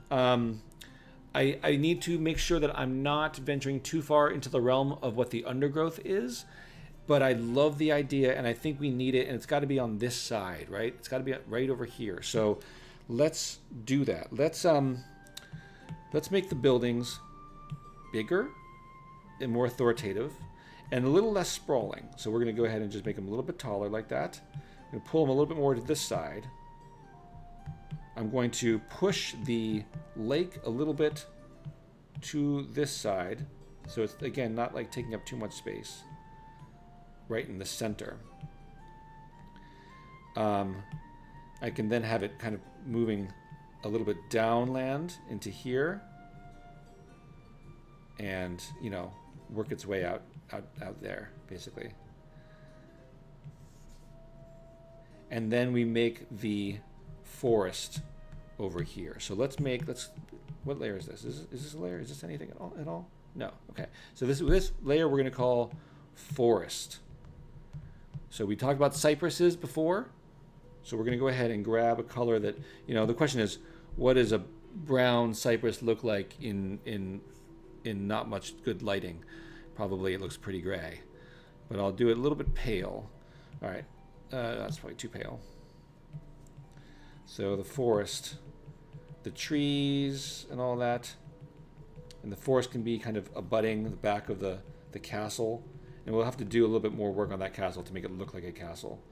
I need to make sure that I'm not venturing too far into the realm of what the undergrowth is. But I love the idea, and I think we need it, and it's got to be on this side, right? It's got to be right over here. So let's do that. Let's make the buildings bigger and more authoritative and a little less sprawling. So we're going to go ahead and just make them a little bit taller like that. I'm going to pull them a little bit more to this side. I'm going to push the lake a little bit to this side. So it's, again, not like taking up too much space. Right in the center. I can then have it kind of moving a little bit downland into here, and work its way out there basically. And then we make the forest over here. So let's what layer is this? Is this a layer? Is this anything at all? No. Okay. So this layer we're going to call forest. So we talked about cypresses before. So we're going to go ahead and grab a color that, the question is, what does a brown cypress look like in not much good lighting? Probably it looks pretty gray. But I'll do it a little bit pale. All right. That's probably too pale. So the forest, the trees and all that. And the forest can be kind of abutting the back of the castle. And we'll have to do a little bit more work on that castle to make it look like a castle.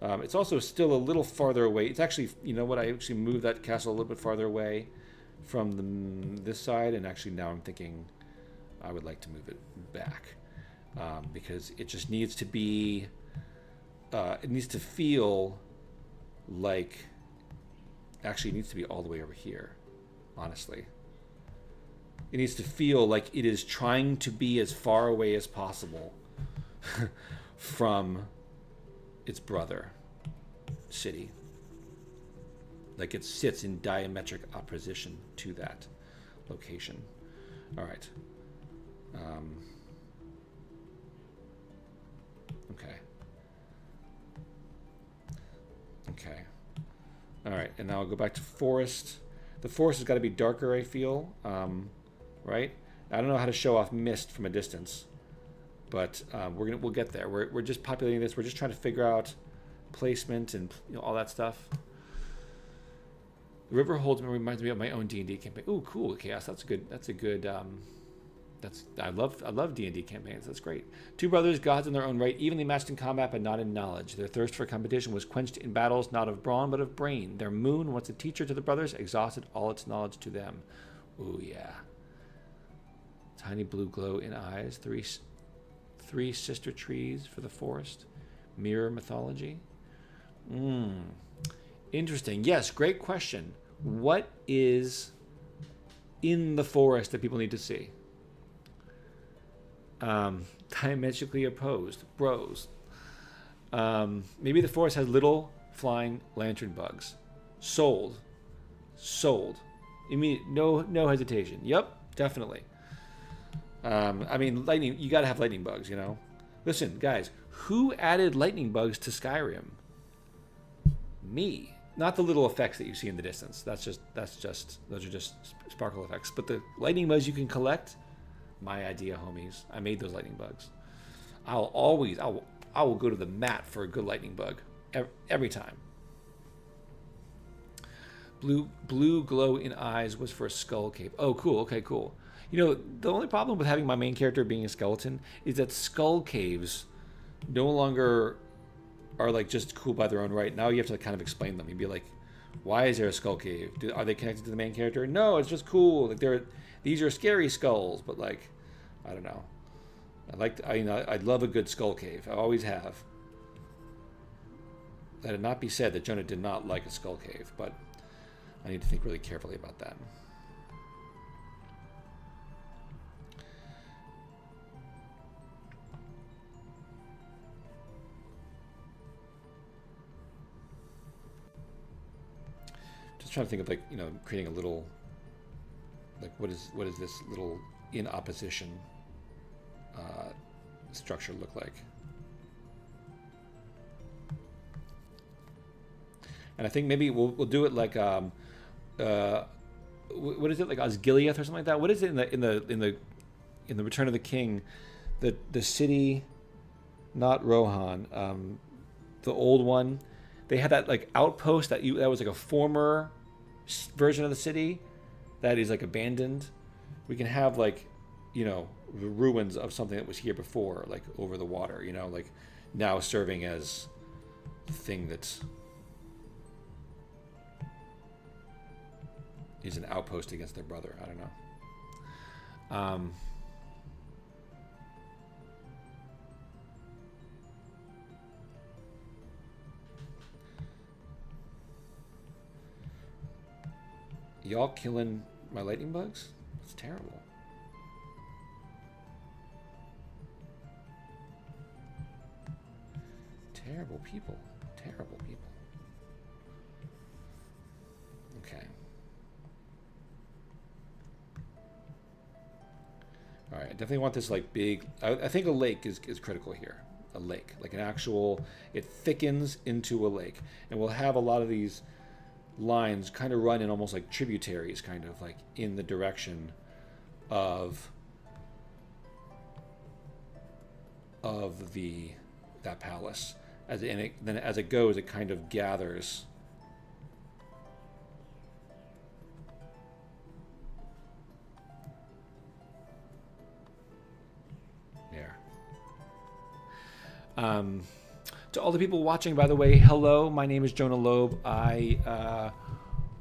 It's also still a little farther away. It's actually, I actually moved that castle a little bit farther away from this side. And actually now I'm thinking I would like to move it back. Because it just needs to be, it needs to feel like, actually it needs to be all the way over here, honestly. It needs to feel like it is trying to be as far away as possible from its brother city. Like it sits in diametric opposition to that location. All right. Okay. Okay. All right. And now I'll go back to forest. The forest has got to be darker, I feel. Right? I don't know how to show off mist from a distance, but we'll get there. We're just populating this. We're just trying to figure out placement and all that stuff. The river holds me reminds me of my own D&D campaign. Ooh, cool, Chaos. That's a good. I love D&D campaigns. That's great. Two brothers, gods in their own right, evenly matched in combat but not in knowledge. Their thirst for competition was quenched in battles not of brawn but of brain. Their moon, once a teacher to the brothers, exhausted all its knowledge to them. Ooh, yeah. Tiny blue glow in eyes. Three sister trees for the forest. Mirror mythology. Interesting. Yes, great question. What is in the forest that people need to see? Diametrically opposed. Bros. Maybe the forest has little flying lantern bugs. Sold. Immediate. No hesitation. Yep, definitely. Lightning, you gotta have lightning bugs, Listen, guys, who added lightning bugs to Skyrim? Me. Not the little effects that you see in the distance. Those are just sparkle effects. But the lightning bugs you can collect, my idea, homies. I made those lightning bugs. I will go to the mat for a good lightning bug. Every time. Blue glow in eyes was for a skull cape. Oh, cool. Okay, cool. The only problem with having my main character being a skeleton is that skull caves no longer are like just cool by their own right. Now you have to kind of explain them. You'd be like, why is there a skull cave? Are they connected to the main character? No, it's just cool. Like these are scary skulls, but like, I don't know. I love a good skull cave. I always have. Let it not be said that Jonah did not like a skull cave, but I need to think really carefully about that. Trying to think of creating a little Like what is this little in opposition structure look like? And I think maybe we'll do it like what is it, like Osgiliath or something like that? What is it in the Return of the King? The city, not Rohan, the old one. They had that like outpost that was like a former version of the city that is like abandoned. We can have like, you know, the ruins of something that was here before, like over the water, you know, like now serving as the thing that's is an outpost against their brother. I don't know. Y'all killing my lightning bugs? It's terrible. Terrible people. Terrible people. Okay. All right, I definitely want this like big. I think a lake is critical here. A lake, like an actual. It thickens into a lake, and we'll have a lot of these lines kind of run in almost like tributaries, kind of like in the direction of that palace. Then as it goes, it kind of gathers. There. To all the people watching, by the way, hello. My name is Jonah Loeb. I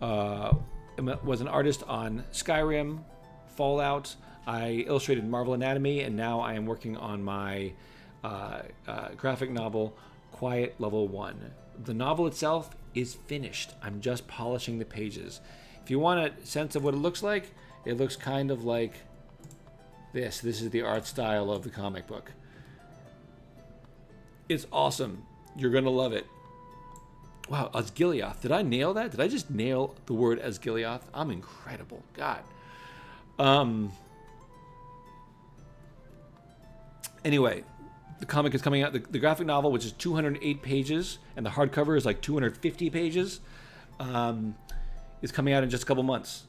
was an artist on Skyrim, Fallout. I illustrated Marvel Anatomy, and now I am working on my graphic novel, Quiet Level 1. The novel itself is finished. I'm just polishing the pages. If you want a sense of what it looks like, it looks kind of like this. This is the art style of the comic book. It's awesome. You're going to love it. Wow, Osgiliath. Did I nail that? Did I just nail the word Osgiliath? I'm incredible. God. Anyway, the comic is coming out. The graphic novel, which is 208 pages, and the hardcover is like 250 pages, is coming out in just a couple months.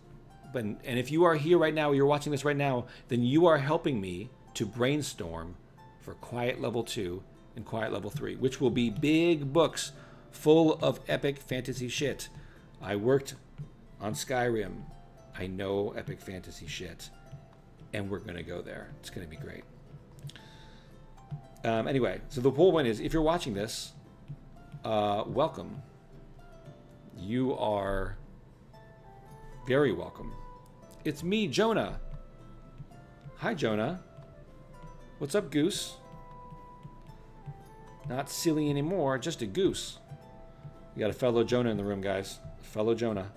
And if you are here right now, you're watching this right now, then you are helping me to brainstorm for Quiet Level 2 and Quiet Level 3, which will be big books full of epic fantasy shit. I worked on Skyrim. I know epic fantasy shit. And we're going to go there. It's going to be great. Anyway, so the whole one is, if you're watching this, welcome. You are very welcome. It's me, Jonah. Hi, Jonah. What's up, Goose? Not silly anymore, just a goose. We got a fellow Jonah in the room, guys. Fellow Jonah.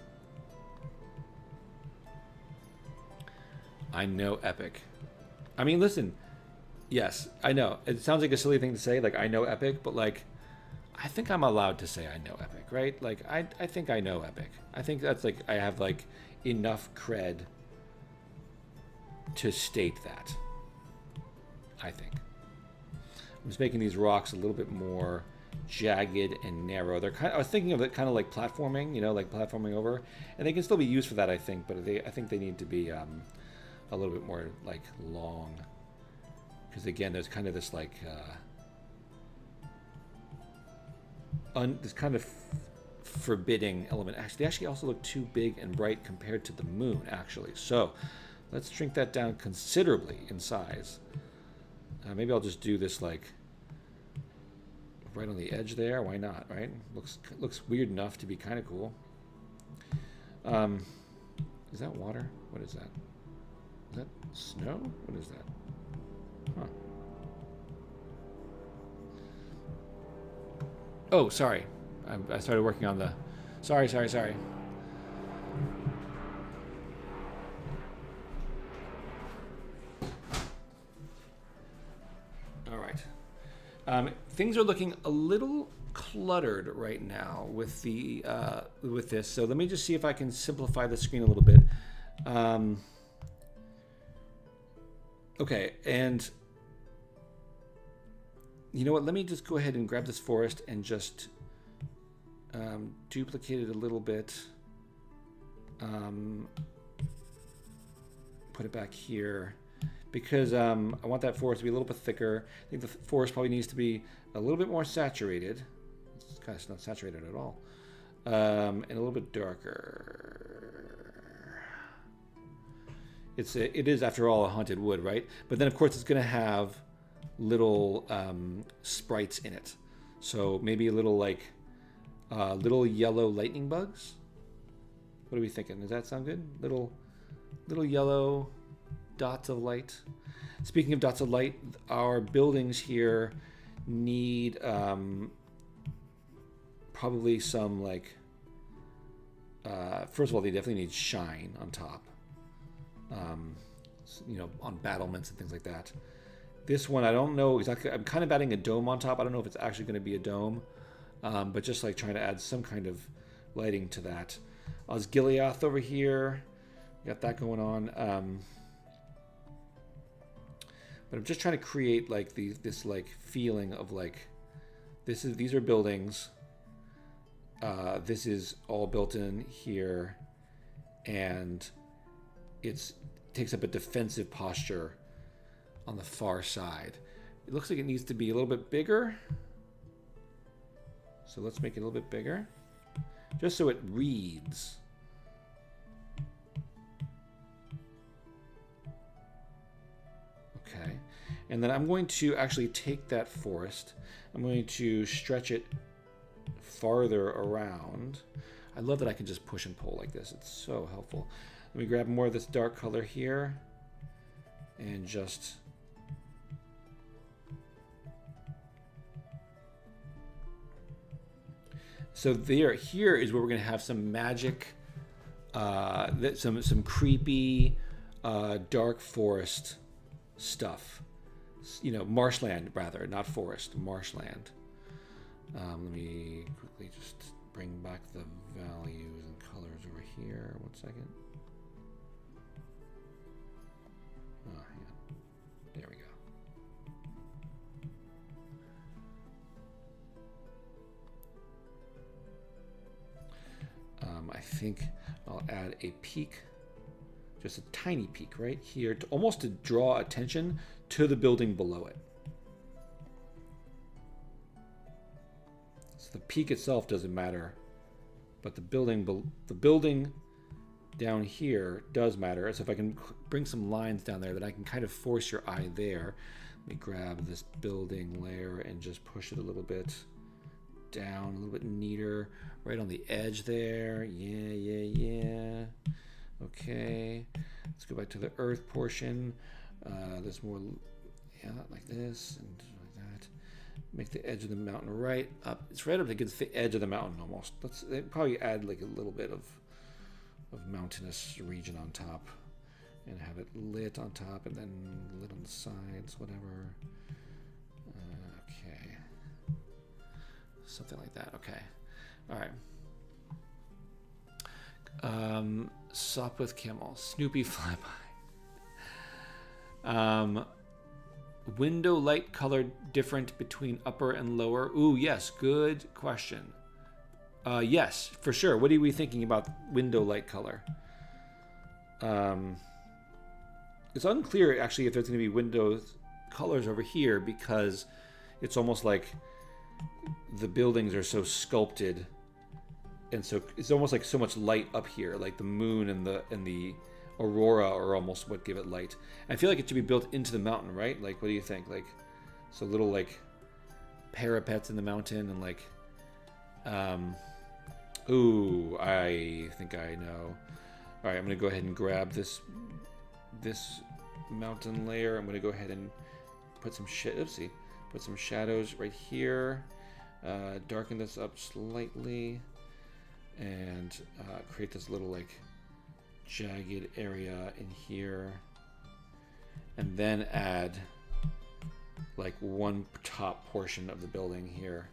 I know epic. I mean, listen. Yes, I know. It sounds like a silly thing to say, like, I know epic, but, like, I think I'm allowed to say I know epic, right? Like, I think I know epic. I think that's, like, I have, like, enough cred to state that. I think. I'm just making these rocks a little bit more jagged and narrow. They're I was thinking of it kind of like platforming, you know, like platforming over, and they can still be used for that, I think. But I think they need to be a little bit more like long, because again, there's kind of this like this kind of forbidding element. Actually, they actually also look too big and bright compared to the moon. Actually, so let's shrink that down considerably in size. Maybe I'll just do this like right on the edge there. Why not, right? Looks weird enough to be kind of cool. Is that water? What is that? Is that snow? What is that? Huh. Oh, sorry. I started working on the... Sorry. Things are looking a little cluttered right now with the with this. So let me just see if I can simplify the screen a little bit. Okay, and you know what? Let me just go ahead and grab this forest and just duplicate it a little bit. Put it back here because I want that forest to be a little bit thicker. I think the forest probably needs to be a little bit more saturated. It's kind of not saturated at all. And a little bit darker. It is, after all, a haunted wood, right? But then, of course, it's going to have little sprites in it. So maybe a little like little yellow lightning bugs. What are we thinking? Does that sound good? Little yellow dots of light. Speaking of dots of light, our buildings here need probably some like. First of all, they definitely need shine on top. You know, on battlements and things like that. This one, I don't know exactly. I'm kind of adding a dome on top. I don't know if it's actually going to be a dome, but just like trying to add some kind of lighting to that. Osgiliath over here, got that going on. But I'm just trying to create like this like feeling of like these are buildings. This is all built in here, and it takes up a defensive posture on the far side. It looks like it needs to be a little bit bigger. So let's make it a little bit bigger, just so it reads. Okay, and then I'm going to actually take that forest. I'm going to stretch it farther around. I love that I can just push and pull like this. It's so helpful. Let me grab more of this dark color here and just so here is where we're going to have some magic, some creepy dark forest stuff. You know, marshland rather, not forest, marshland. Let me quickly just bring back the values and colors over here. 1 second. Oh, yeah. There we go. I think I'll add a peak, just a tiny peak right here, almost to draw attention to the building below it. So the peak itself doesn't matter, but the building down here does matter. So if I can bring some lines down there that I can kind of force your eye there. Let me grab this building layer and just push it a little bit down, a little bit neater, right on the edge there. Yeah. Okay, let's go back to the earth portion. There's more, yeah, like this and like that. Make the edge of the mountain right up. It's right up against the edge of the mountain almost. Let's probably add like a little bit of mountainous region on top, and have it lit on top and then lit on the sides, whatever. Okay, something like that. Okay, all right. Sup with Camel, Snoopy flyby. Window light color different between upper and lower. Ooh, yes, good question. Yes, for sure. What are we thinking about window light color? It's unclear actually if there's going to be window colors over here, because it's almost like the buildings are so sculpted, and so it's almost like so much light up here, like the moon and the aurora are almost what give it light. I feel like it should be built into the mountain, right? Like, what do you think? Like, so little like parapets in the mountain and like, ooh, I think I know. All right, I'm gonna go ahead and grab this mountain layer. I'm gonna go ahead and put some put some shadows right here. Darken this up slightly, and create this little like jagged area in here, and then add like one top portion of the building here,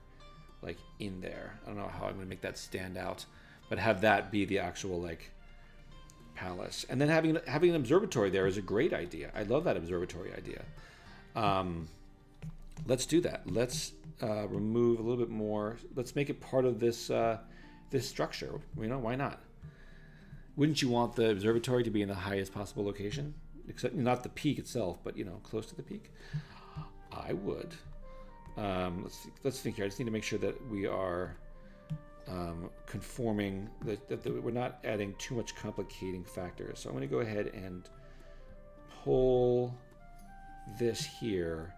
like in there. I don't know how I'm gonna make that stand out, but have that be the actual like palace. And then having an observatory there is a great idea. I love that observatory idea. Let's do that. Let's remove a little bit more. Let's make it part of this this structure. You know, why not? Wouldn't you want the observatory to be in the highest possible location? Except not the peak itself, but you know, close to the peak. I would. Let's think here. I just need to make sure that we are conforming, that we're not adding too much complicating factors. So I'm going to go ahead and pull this here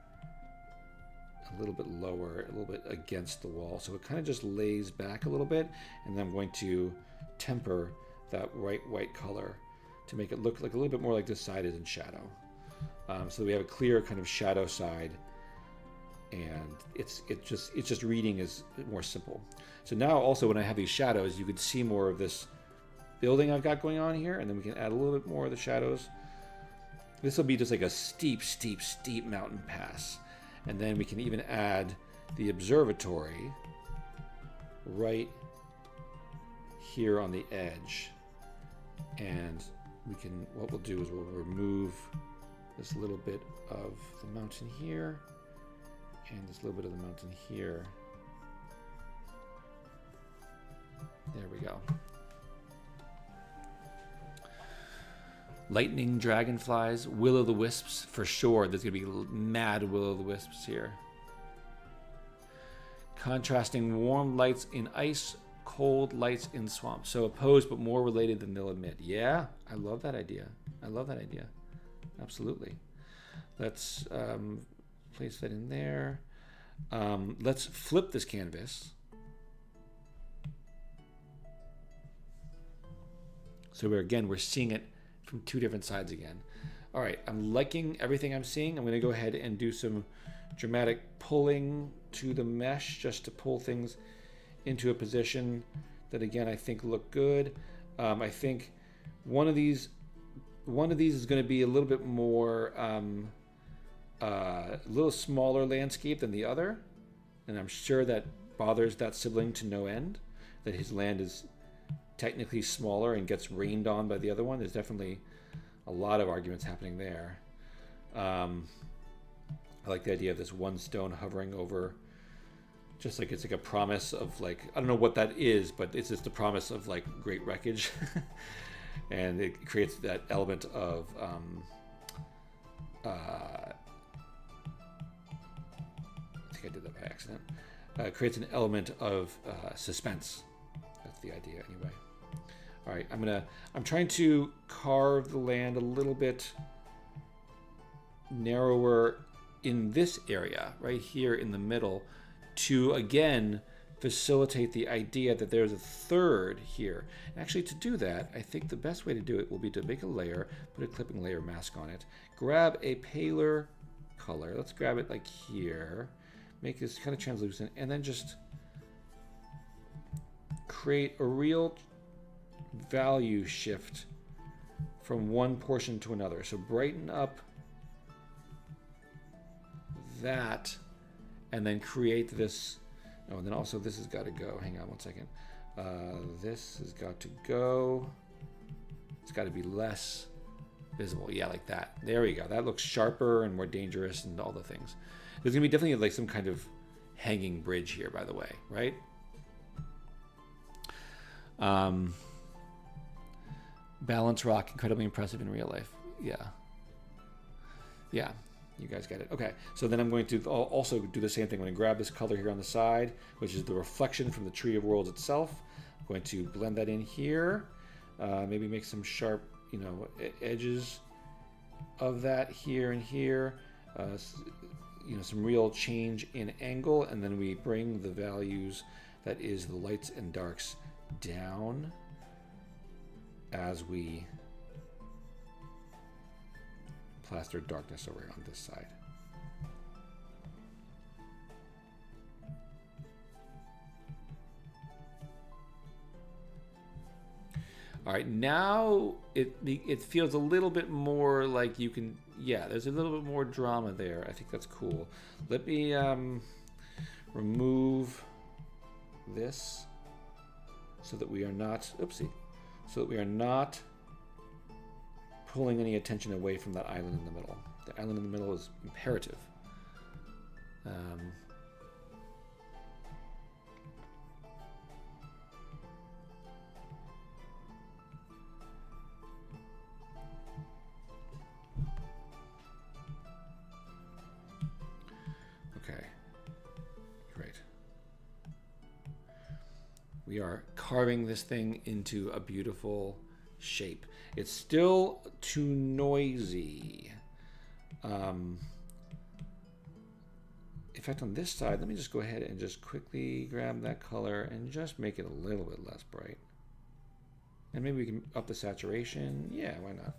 a little bit lower, a little bit against the wall. So it kind of just lays back a little bit, and then I'm going to temper that white color to make it look like a little bit more like this side is in shadow. So we have a clear kind of shadow side, and it's just reading is more simple. So now also when I have these shadows, you could see more of this building I've got going on here, and then we can add a little bit more of the shadows. This will be just like a steep mountain pass. And then we can even add the observatory right here on the edge. And what we'll do is we'll remove this little bit of the mountain here and this little bit of the mountain here. There we go. Lightning dragonflies, will-o'-the-wisps, for sure. There's going to be mad will-o'-the-wisps here. Contrasting warm lights in ice, cold lights in swamp. So opposed but more related than they'll admit. Yeah, I love that idea. I love that idea. Absolutely. Let's place that in there. Let's flip this canvas. So we're seeing it from two different sides again. All right, I'm liking everything I'm seeing. I'm going to go ahead and do some dramatic pulling to the mesh just to pull things into a position that, again, I think look good. I think one of these is going to be a little bit more, a little smaller landscape than the other, and I'm sure that bothers that sibling to no end, that his land is technically smaller and gets rained on by the other one. There's definitely a lot of arguments happening there. I like the idea of this one stone hovering over, just like it's like a promise of, like, I don't know what that is, but it's just a promise of like great wreckage. And it creates that element of I think I did that by accident. It creates an element of suspense. That's the idea anyway. All right, I'm trying to carve the land a little bit narrower in this area, right here in the middle, to again facilitate the idea that there's a third here. And actually, to do that, I think the best way to do it will be to make a layer, put a clipping layer mask on it, grab a paler color. Let's grab it like here, make this kind of translucent, and then just create a real value shift from one portion to another. So brighten up that, and then create this. Oh, and then also this has got to go. Hang on one second. This has got to go. It's got to be less visible. Yeah, like that. There we go. That looks sharper and more dangerous and all the things. There's going to be definitely like some kind of hanging bridge here, by the way, right? Balance rock, incredibly impressive in real life. Yeah, you guys get it. Okay, so then I'm going to also do the same thing. I'm going to grab this color here on the side, which is the reflection from the Tree of Worlds itself. I'm going to blend that in here. Maybe make some sharp, edges of that here and here. Some real change in angle, and then we bring the values, that is the lights and darks, down as we plaster darkness over on this side. All right, now it feels a little bit more like you can, there's a little bit more drama there. I think that's cool. Let me remove this so that we are not, so that we are not pulling any attention away from that island in the middle. The island in the middle is imperative. Okay, great. We are carving this thing into a beautiful shape. It's still too noisy. In fact, on this side, let me just go ahead and just quickly grab that color and just make it a little bit less bright. And maybe we can up the saturation. Yeah, why not?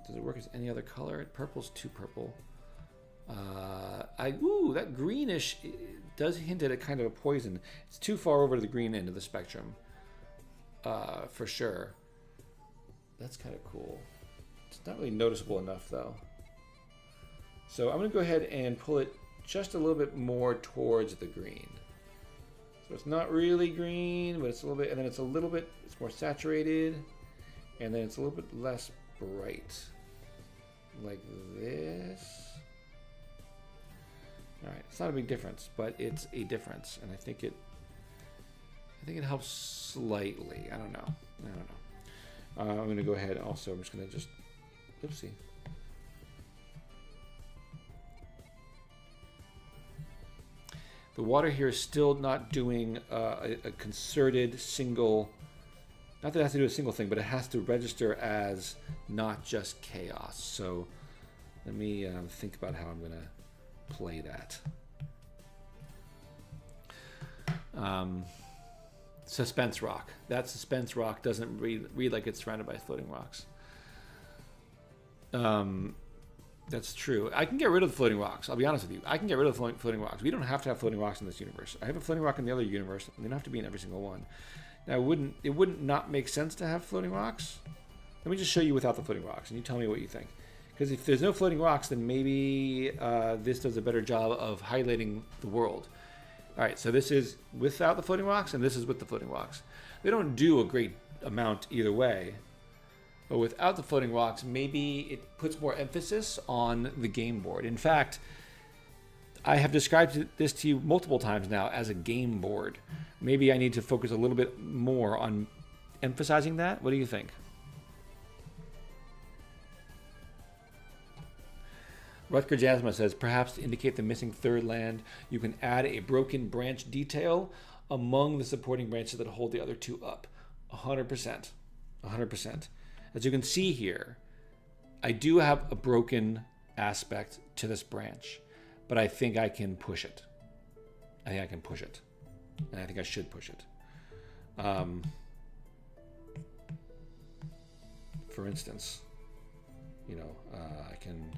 Does it work as any other color? Purple's too purple. Ooh, that greenish does hint at a kind of a poison. It's too far over to the green end of the spectrum, for sure. That's kind of cool. It's not really noticeable enough, though. So I'm going to go ahead and pull it just a little bit more towards the green. So it's not really green, but it's a little bit, and then it's a little bit, it's more saturated, and then it's a little bit less bright. Like this. All right, it's not a big difference, but it's a difference, and I think it helps slightly. I don't know. I'm going to go ahead also. I'm just going to oopsie. The water here is still not doing a concerted single, not that it has to do a single thing, but it has to register as not just chaos. So let me think about how I'm going to play that. Suspense rock. That suspense rock doesn't read like it's surrounded by floating rocks. That's true. I can get rid of the floating rocks. I'll be honest with you. I can get rid of the floating rocks. We don't have to have floating rocks in this universe. I have a floating rock in the other universe. They don't have to be in every single one. Now, it wouldn't not make sense to have floating rocks. Let me just show you without the floating rocks, and you tell me what you think. Because if there's no floating rocks, then maybe this does a better job of highlighting the world. All right, so this is without the floating rocks, and this is with the floating rocks. They don't do a great amount either way. But without the floating rocks, maybe it puts more emphasis on the game board. In fact, I have described this to you multiple times now as a game board. Maybe I need to focus a little bit more on emphasizing that. What do you think? Rutger Jasma says, perhaps to indicate the missing third land, you can add a broken branch detail among the supporting branches that hold the other two up. 100%. 100%. As you can see here, I do have a broken aspect to this branch, but I think I can push it. I think I can push it. And I think I should push it. For instance, I can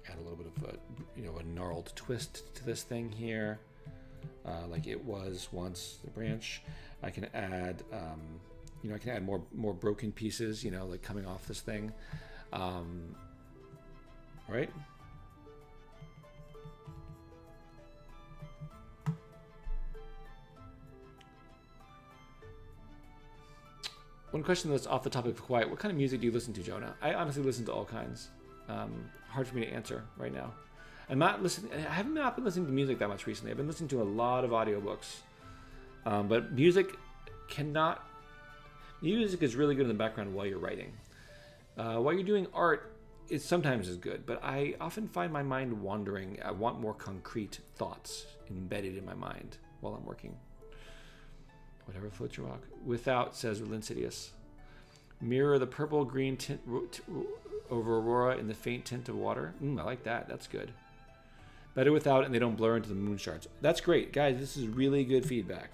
add a little bit of a gnarled twist to this thing here, like it was once the branch. I can add, I can add more broken pieces, like coming off this thing, right? One question that's off the topic of quiet: what kind of music do you listen to, Jonah? I honestly listen to all kinds. Hard for me to answer right now. I have not been listening to music that much recently. I've been listening to a lot of audiobooks. But music is really good in the background while you're writing. While you're doing art, it sometimes is good, but I often find my mind wandering. I want more concrete thoughts embedded in my mind while I'm working. Whatever floats your rock. Without, says Linsidious. Mirror the purple-green tint over Aurora in the faint tint of water. I like that. That's good. Better without, and they don't blur into the moon shards. That's great. Guys, this is really good feedback.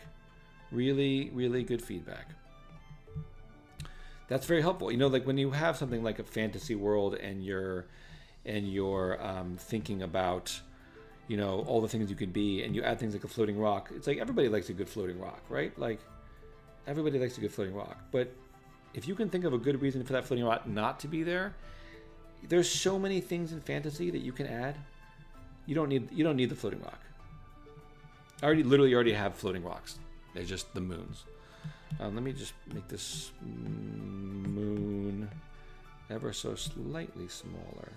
Really, really good feedback. That's very helpful. Like when you have something like a fantasy world and you're thinking about, all the things you could be, and you add things like a floating rock. It's like everybody likes a good floating rock, right? Like everybody likes a good floating rock. But if you can think of a good reason for that floating rock not to be there, there's so many things in fantasy that you can add. You don't need the floating rock. I already have floating rocks. They're just the moons. Let me just make this moon ever so slightly smaller.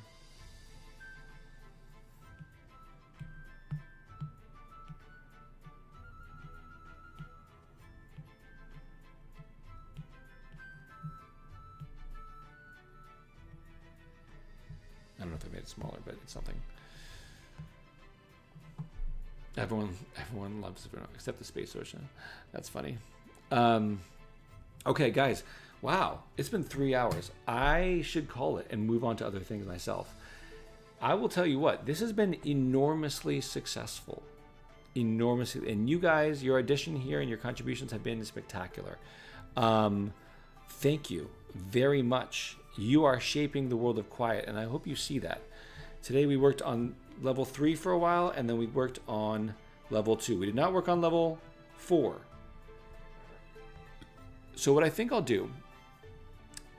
I don't know if I made it smaller, but it's something. Everyone loves it, except the space ocean. That's funny. Okay, guys. Wow, it's been 3 hours. I should call it and move on to other things myself. I will tell you what, this has been enormously successful. Enormously. And you guys, your addition here and your contributions have been spectacular. Thank you very much. You are shaping the world of quiet, and I hope you see that. Today we worked on level 3 for a while, and then we worked on level 2. We did not work on level 4. So what I think I'll do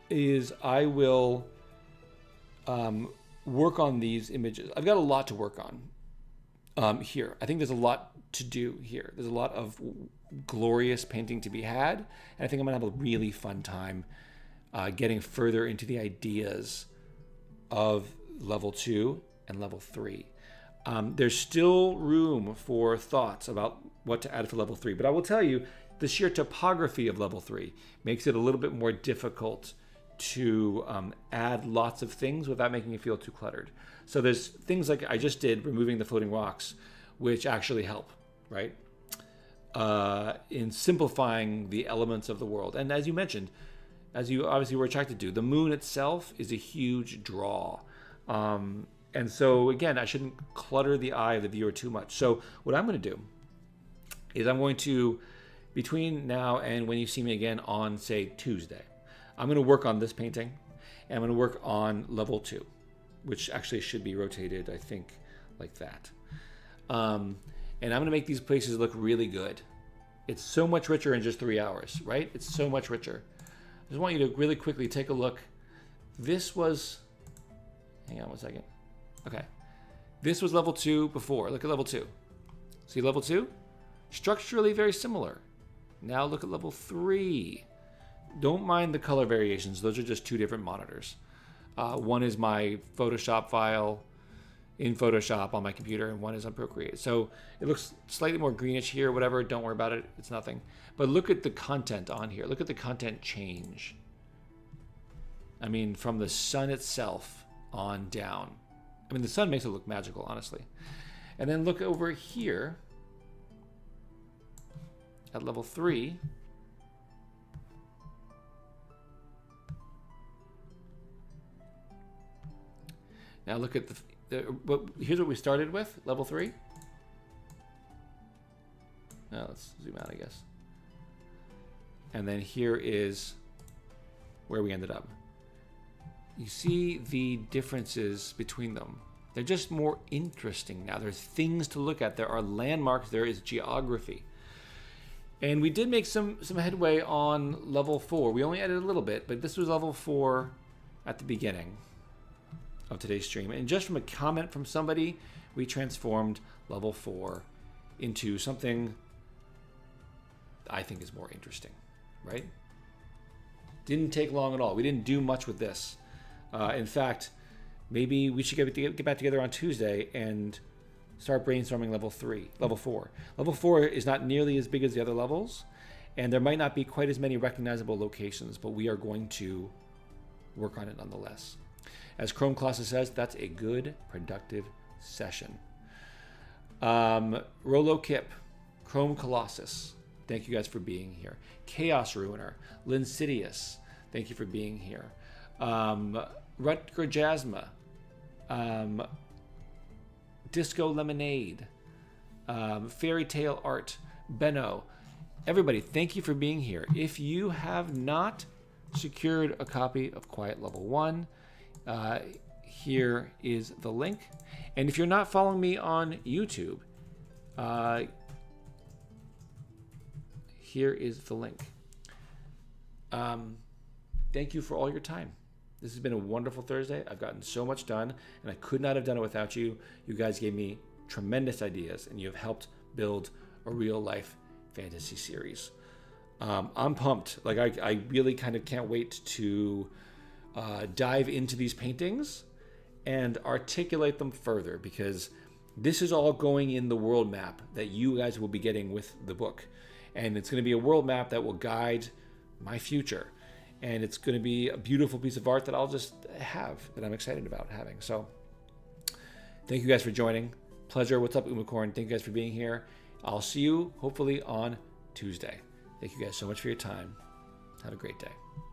is I will work on these images. I've got a lot to work on here. I think there's a lot to do here. There's a lot of glorious painting to be had, and I think I'm gonna have a really fun time getting further into the ideas of level 2 and level 3. There's still room for thoughts about what to add for level 3, but I will tell you the sheer topography of level 3 makes it a little bit more difficult to add lots of things without making it feel too cluttered. So there's things like I just did, removing the floating rocks, which actually help, right? In simplifying the elements of the world. And as you mentioned, as you obviously were attracted to, the moon itself is a huge draw. And so again, I shouldn't clutter the eye of the viewer too much. So what I'm going to do is I'm going to, between now and when you see me again on, say, Tuesday, I'm going to work on this painting, and I'm going to work on level 2, which actually should be rotated, I think, like that. And I'm going to make these places look really good. It's so much richer in just 3 hours, right? It's so much richer. I just want you to really quickly take a look. This was, hang on one second. Okay. This was level 2 before. Look at level 2. See level 2? Structurally very similar. Now look at level 3. Don't mind the color variations. Those are just 2 different monitors. One is my Photoshop file in Photoshop on my computer, and one is on Procreate. So it looks slightly more greenish here, whatever. Don't worry about it. It's nothing. But look at the content on here. Look at the content change. I mean, from the sun itself on down. I mean, the sun makes it look magical, honestly. And then look over here at level 3. Now look at here's what we started with, level 3. Now let's zoom out, I guess. And then here is where we ended up. You see the differences between them. They're just more interesting now. There's things to look at. There are landmarks. There is geography. And we did make some headway on level 4. We only added a little bit, but this was level 4 at the beginning of today's stream. And just from a comment from somebody, we transformed level 4 into something I think is more interesting, right? Didn't take long at all. We didn't do much with this. In fact, maybe we should get back together on Tuesday and start brainstorming level 4. Level 4 is not nearly as big as the other levels, and there might not be quite as many recognizable locations, but we are going to work on it nonetheless. As Chrome Colossus says, that's a good, productive session. Rolo Kip, Chrome Colossus, thank you guys for being here. Chaos Ruiner, Linsidious, thank you for being here. Rutger Jasma, Disco Lemonade, Fairy Tale Art, Benno, everybody, thank you for being here. If you have not secured a copy of Quiet Level 1, here is the link. And if you're not following me on YouTube, here is the link. Thank you for all your time. This has been a wonderful Thursday. I've gotten so much done, and I could not have done it without you. You guys gave me tremendous ideas, and you have helped build a real-life fantasy series. I'm pumped. Like I really kind of can't wait to dive into these paintings and articulate them further, because this is all going in the world map that you guys will be getting with the book. And it's going to be a world map that will guide my future. And it's going to be a beautiful piece of art that I'll just have, that I'm excited about having. So thank you guys for joining. Pleasure. What's up, Umacorn? Thank you guys for being here. I'll see you hopefully on Tuesday. Thank you guys so much for your time. Have a great day.